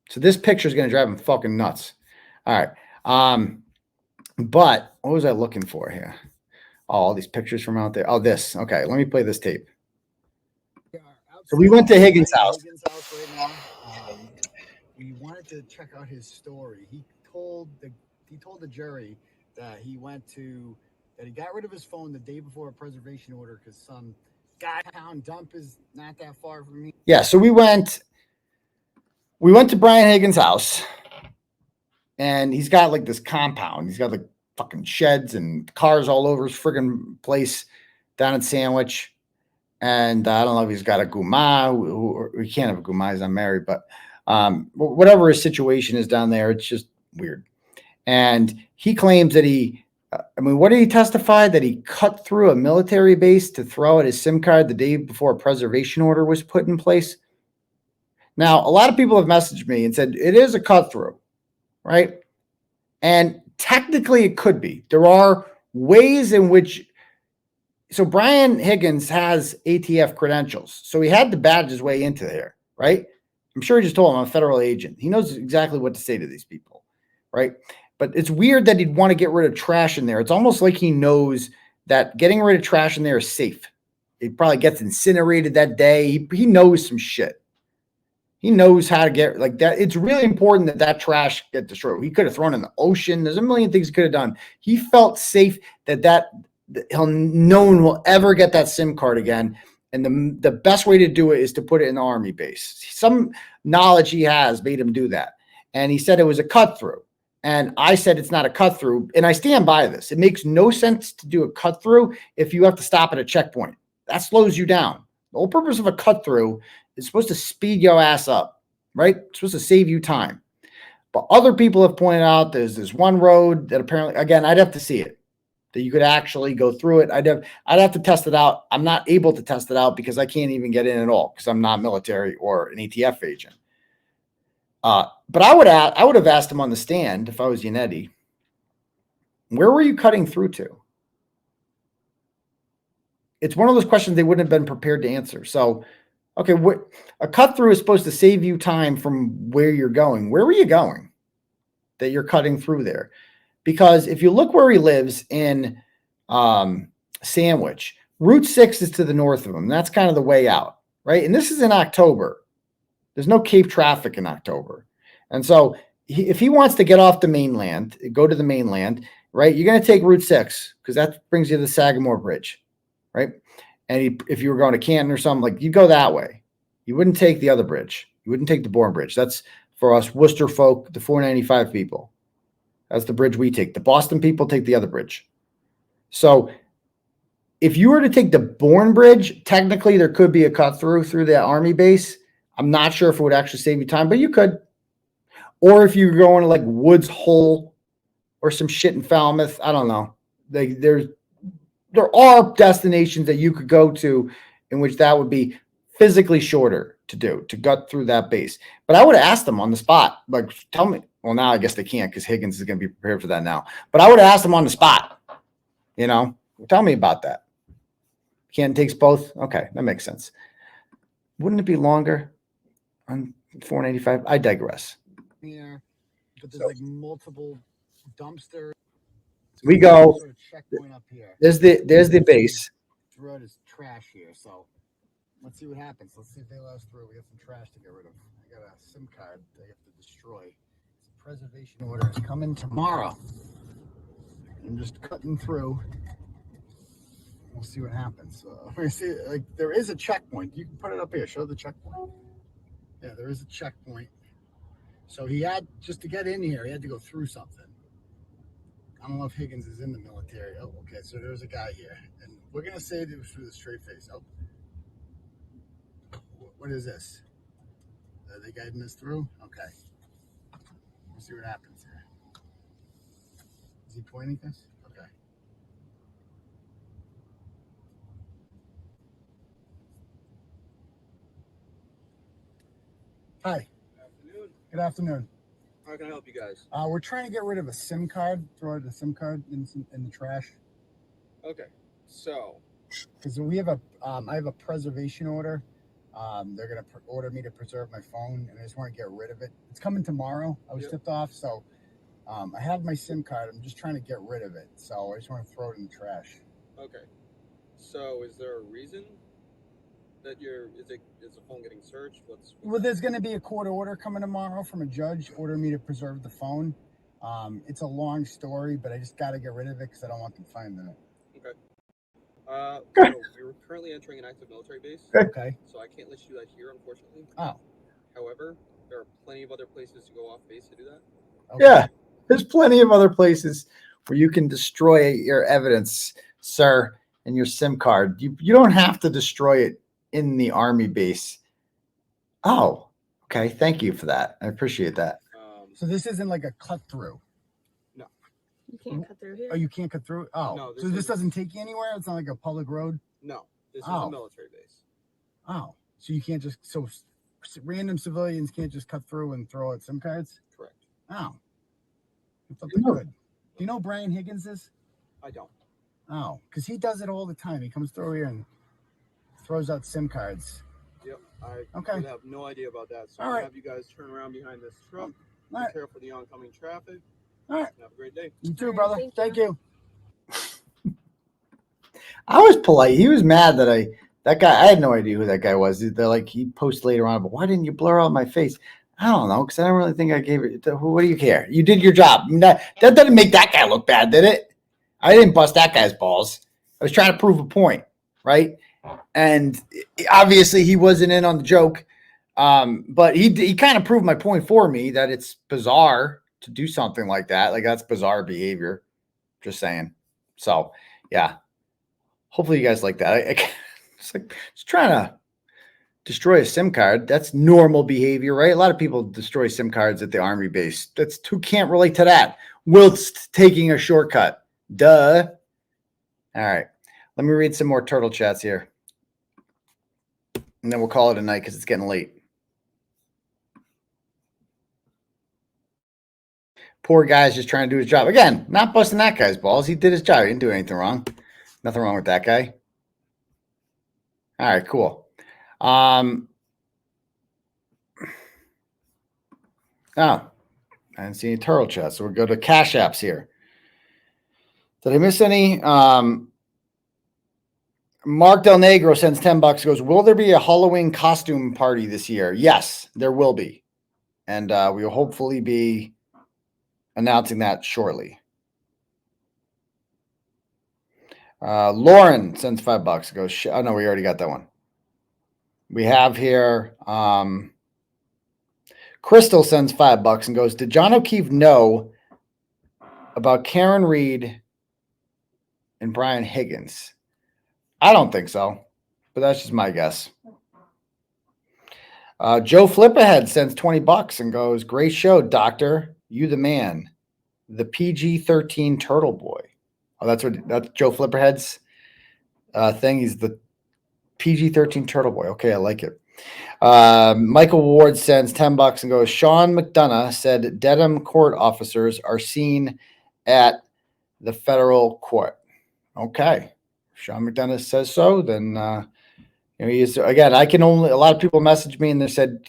So this picture is going to drive him fucking nuts. All right. But what was I looking for here? Oh, all these pictures from out there. Oh, this. Okay. Let me play this tape. So we went to Higgins' house. Right now. We wanted to check out his story. He told the jury that he got rid of his phone the day before a preservation order because some guy town dump is not that far from me. Yeah, so we went to Brian Higgins' house, and he's got like this compound. He's got like fucking sheds and cars all over his friggin' place down in Sandwich. And I don't know if he's got a 𝗃𝗏. He can't have a 𝗃𝗏. He's unmarried, but whatever his situation is down there, it's just weird. And he claims that what did he testify? That he cut through a military base to throw at his SIM card the day before a preservation order was put in place. Now, a lot of people have messaged me and said it is a cut through, right? And technically it could be. There are ways in which, so Brian Higgins has ATF credentials. So he had to badge his way into there, right? I'm sure he just told him I'm a federal agent. He knows exactly what to say to these people, right? But it's weird that he'd want to get rid of trash in there. It's almost like he knows that getting rid of trash in there is safe. It probably gets incinerated that day. He knows some shit. He knows how to get like that. It's really important that trash get destroyed. He could have thrown it in the ocean. There's a million things he could have done. He felt safe that no one will ever get that SIM card again. And the best way to do it is to put it in the Army base. Some knowledge he has made him do that. And he said it was a cut through. And I said it's not a cut through. And I stand by this. It makes no sense to do a cut through if you have to stop at a checkpoint. That slows you down. The whole purpose of a cut through is supposed to speed your ass up, right? It's supposed to save you time. But other people have pointed out there's this one road that apparently, again, I'd have to see it, that you could actually go through it. I'd have to test it out. I'm not able to test it out because I can't even get in at all because I'm not military or an ATF agent. But I would have asked him on the stand if I was Yannetti, where were you cutting through to? It's one of those questions they wouldn't have been prepared to answer. So, okay, a cut through is supposed to save you time from where you're going. Where were you going that you're cutting through there? Because if you look where he lives in Sandwich, Route 6 is to the north of him. That's kind of the way out, right? And this is in October. There's no Cape traffic in October. And so if he wants to get off the mainland, go to the mainland, right, you're going to take Route 6 because that brings you to the Sagamore Bridge, right? And if you were going to Canton or something, like you go that way. You wouldn't take the other bridge. You wouldn't take the Bourne Bridge. That's for us Worcester folk, the 495 people. That's the bridge we take. The Boston people take the other bridge. So if you were to take the Bourne Bridge, technically there could be a cut through the Army base. I'm not sure if it would actually save you time, but you could. Or if you're going to like Woods Hole or some shit in Falmouth, I don't know. There are destinations that you could go to in which that would be physically shorter to gut through that base. But I would have asked them on the spot, like, tell me. Well, now I guess they can't because Higgins is going to be prepared for that now. But I would have asked them on the spot, tell me about that. Canton takes both. Okay, that makes sense. Wouldn't it be longer on 495? I digress. Yeah, but there's like multiple dumpsters. We go. Sort of checkpoint up here. There's the base. The road is trash here, so let's see what happens. Let's see if they let us through. We got some trash to get rid of. I got a SIM card they have to destroy. Preservation order is coming tomorrow. I'm just cutting through. We'll see what happens. We see, like, there is a checkpoint. You can put it up here. Show the checkpoint. Yeah, there is a checkpoint. So he had, just to get in here, he had to go through something. I don't know if Higgins is in the military. Oh, okay. So there's a guy here, and we're gonna say it was through the straight face. Oh, what is this? Are they guiding us through? Okay. We'll see what happens here. Is he pointing this? Okay. Hi. Good afternoon. How can I help you guys? We're trying to get rid of a SIM card. Throw the SIM card in the trash. Okay. So. Because we have I have a preservation order. They're gonna order me to preserve my phone, and I just want to get rid of it. It's coming tomorrow. I was tipped off, so I have my SIM card. I'm just trying to get rid of it, so I just want to throw it in the trash. Okay. So, is there a reason that is the phone getting searched? Well, there's going to be a court order coming tomorrow from a judge ordering me to preserve the phone. It's a long story, but I just got to get rid of it because I don't want them finding it. Okay. So we're currently entering an active military base. Okay. So I can't let you do that here, unfortunately. Oh. However, there are plenty of other places to go off base to do that. Okay. Yeah, there's plenty of other places where you can destroy your evidence, sir, and your SIM card. You don't have to destroy it in the Army base. Oh, okay. Thank you for that. I appreciate that. So this isn't like a cut through. No. You can't cut through here. Oh, you can't cut through? Oh, No, so this doesn't take you anywhere? It's not like a public road? No, this is a military base. Oh, so you can't just, so random civilians can't just cut through and throw out SIM cards? Correct. Oh. I thought they could. Do you know who Brian Higgins is? I don't. Oh, because he does it all the time. He comes through here and throws out SIM cards. Yep. I Okay. would have no idea about that. So All I'll right. have you guys turn around behind this truck. All Be right. careful of the oncoming traffic. All right. Have a great day. You too, brother. Thank you. I was polite. He was mad that that guy, I had no idea who that guy was. They're like, he posts later on, but why didn't you blur out my face? I don't know, because I don't really think I gave it. What do you care? You did your job. That doesn't make that guy look bad, did it? I didn't bust that guy's balls. I was trying to prove a point, right? And obviously he wasn't in on the joke. But he kind of proved my point for me that it's bizarre to do something like that. Like, that's bizarre behavior. Just saying. So, yeah. Hopefully you guys like that. It's like just trying to destroy a SIM card. That's normal behavior, right? A lot of people destroy SIM cards at the Army base. That's who can't relate to that whilst taking a shortcut. Duh. All right. Let me read some more turtle chats here. And then we'll call it a night because it's getting late. Poor guy's just trying to do his job. Again, not busting that guy's balls. He did his job. He didn't do anything wrong. Nothing wrong with that guy. All right, cool. Oh, I didn't see any turtle chats. So we'll go to Cash Apps here. Did I miss any? Mark Del Negro sends $10. Goes, will there be a Halloween costume party this year? Yes, there will be. And we will hopefully be announcing that shortly. Lauren sends $5. Goes, oh no, we already got that one. We have here Crystal sends $5 and goes, did John O'Keefe know about Karen Reed and Brian Higgins? I don't think so, but that's just my guess. Joe Flip-Ahead sends $20 and goes, great show, doctor. You the man. The PG-13 Turtleboy. Oh, that's Joe Flipperhead's thing. He's the PG-13 Turtleboy. Okay, I like it. Michael Ward sends $10 and goes, Sean McDonough said Dedham court officers are seen at the federal court. Okay. Sean McDonough says so, then he is. Again, a lot of people messaged me and they said,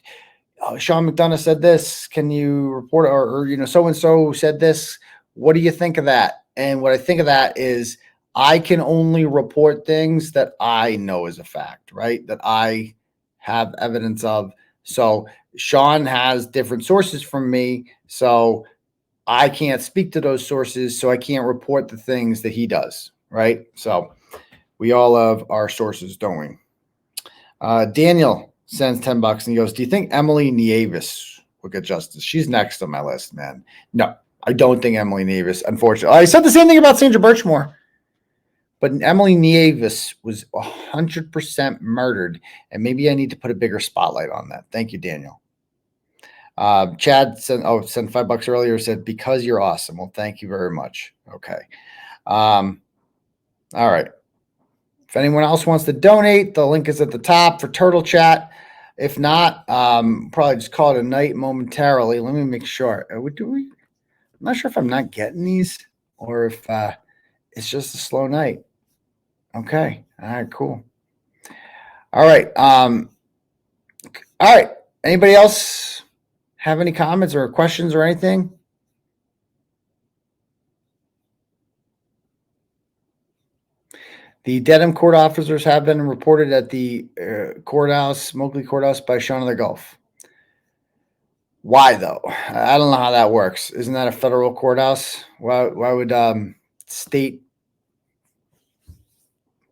oh, Sean McDonough said this. Can you report or so-and-so said this. What do you think of that? And what I think of that is I can only report things that I know is a fact, right? That I have evidence of. So Sean has different sources from me. So I can't speak to those sources. So I can't report the things that he does, right? So we all have our sources, don't we? Daniel sends $10 and he goes, do you think Emily Nieves will get justice? She's next on my list, man. No, I don't think Emily Nieves, unfortunately. I said the same thing about Sandra Birchmore, but Emily Nieves was 100% murdered, and maybe I need to put a bigger spotlight on that. Thank you, Daniel. Chad sent $5 earlier, said, because you're awesome. Well, thank you very much. Okay. All right. If anyone else wants to donate, the link is at the top for Turtle Chat. If not, probably just call it a night momentarily. Let me make sure. I'm not sure if I'm not getting these or if it's just a slow night. Okay. All right, cool. All right. All right. Anybody else have any comments or questions or anything? The Dedham court officers have been reported at the courthouse, Moakley Courthouse, by Shaun of the Gulf. Why though? I don't know how that works. Isn't that a federal courthouse? Why would state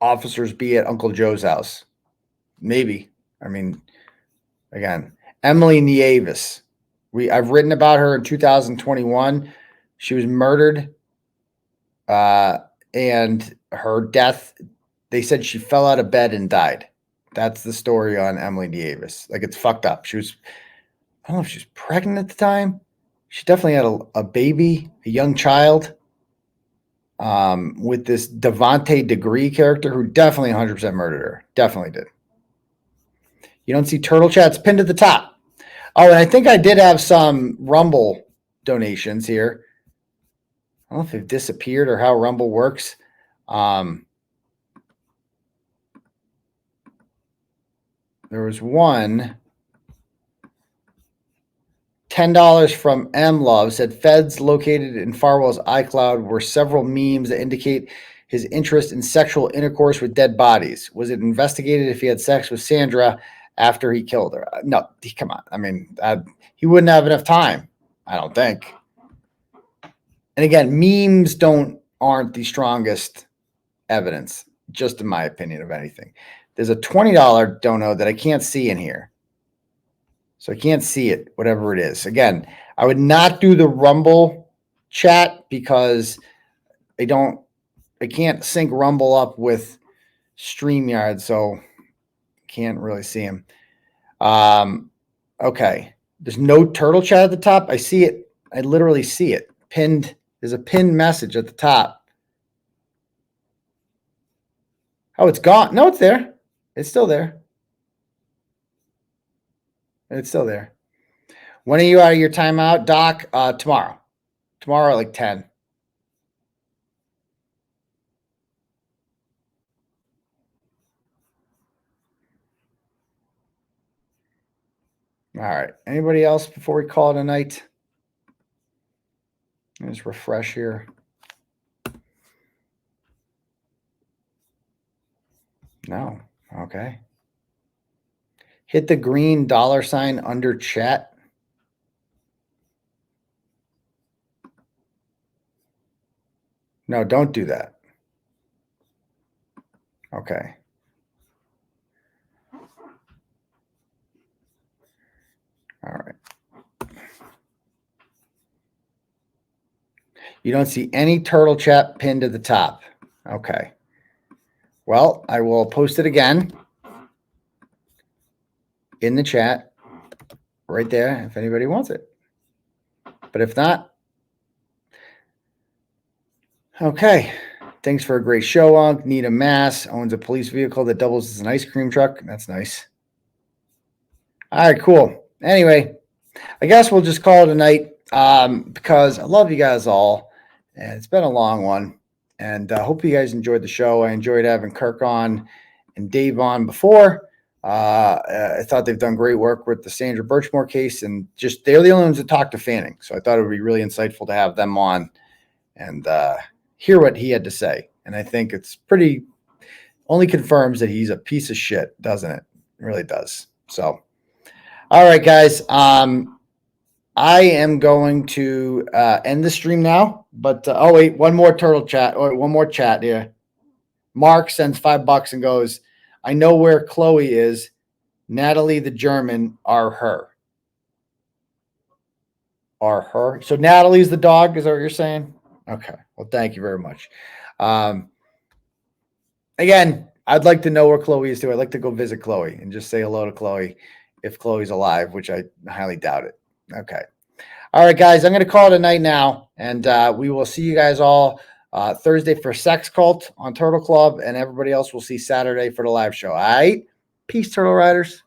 officers be at Uncle Joe's house? Maybe. I mean, again, Emily 𝗎𝗍𝗄𝗧. I've written about her in 2021. She was murdered, and her death, they said she fell out of bed and died. That's the story on Emily 𝗎𝗍𝗄𝗧. Like, it's fucked up. She was, I don't know if she was pregnant at the time. She definitely had a baby, a young child, with this 𝗕𝗵𝗻𝗺 character who definitely 100% murdered her. Definitely did. You don't see Turtle Chat's pinned at the top. Oh, and I think I did have some Rumble donations here. I don't know if they've disappeared or how Rumble works. There was one. $10 from 𝗵𝗏 said feds located in Farwell's iCloud were several memes that indicate his interest in sexual intercourse with dead bodies. Was it investigated if he had sex with Sandra after he killed her? No, come on. I mean, he wouldn't have enough time, I don't think. And again, memes aren't the strongest evidence, just in my opinion, of anything. There's a $20 dono that I can't see in here. So I can't see it, whatever it is. Again, I would not do the Rumble chat because I can't sync Rumble up with StreamYard, so can't really see him. Okay. There's no turtle chat at the top. I see it. I literally see it pinned. There's a pinned message at the top. Oh, it's gone. No, it's there. It's still there. It's still there. When are you out of your timeout, Doc? Tomorrow. Tomorrow at like 10. All right. Anybody else before we call it a night? Let's refresh here. No. Okay. Hit the green $ under chat. No, don't do that. Okay. All right. You don't see any turtle chat pinned to the top. Okay. Well, I will post it again in the chat right there if anybody wants it. But if not, okay. Thanks for a great show, Unc. Need a mass. Owns a police vehicle that doubles as an ice cream truck. That's nice. All right, cool. Anyway, I guess we'll just call it a night because I love you guys all. And it's been a long one. And I hope you guys enjoyed the show. I enjoyed having Kirk on and Dave on before. I thought they've done great work with the Sandra Birchmore case. And just they're the only ones that talk to Fanning. So I thought it would be really insightful to have them on and hear what he had to say. And I think it's pretty only confirms that he's a piece of shit, doesn't it? It really does. So, all right, guys. I am going to end the stream now, but oh wait, one more turtle chat or one more chat here. Mark sends $5 and goes, I know where Chloe is. Natalie the German are her. Are her. So Natalie's the dog, is that what you're saying? Okay. Well, thank you very much. Again, I'd like to know where Chloe is too. I'd like to go visit Chloe and just say hello to Chloe if Chloe's alive, which I highly doubt it. Okay. All right, guys, I'm going to call it a night now, and we will see you guys all Thursday for Sex Cult on Turtle Club, and everybody else will see Saturday for the live show. All right? Peace, Turtle Riders.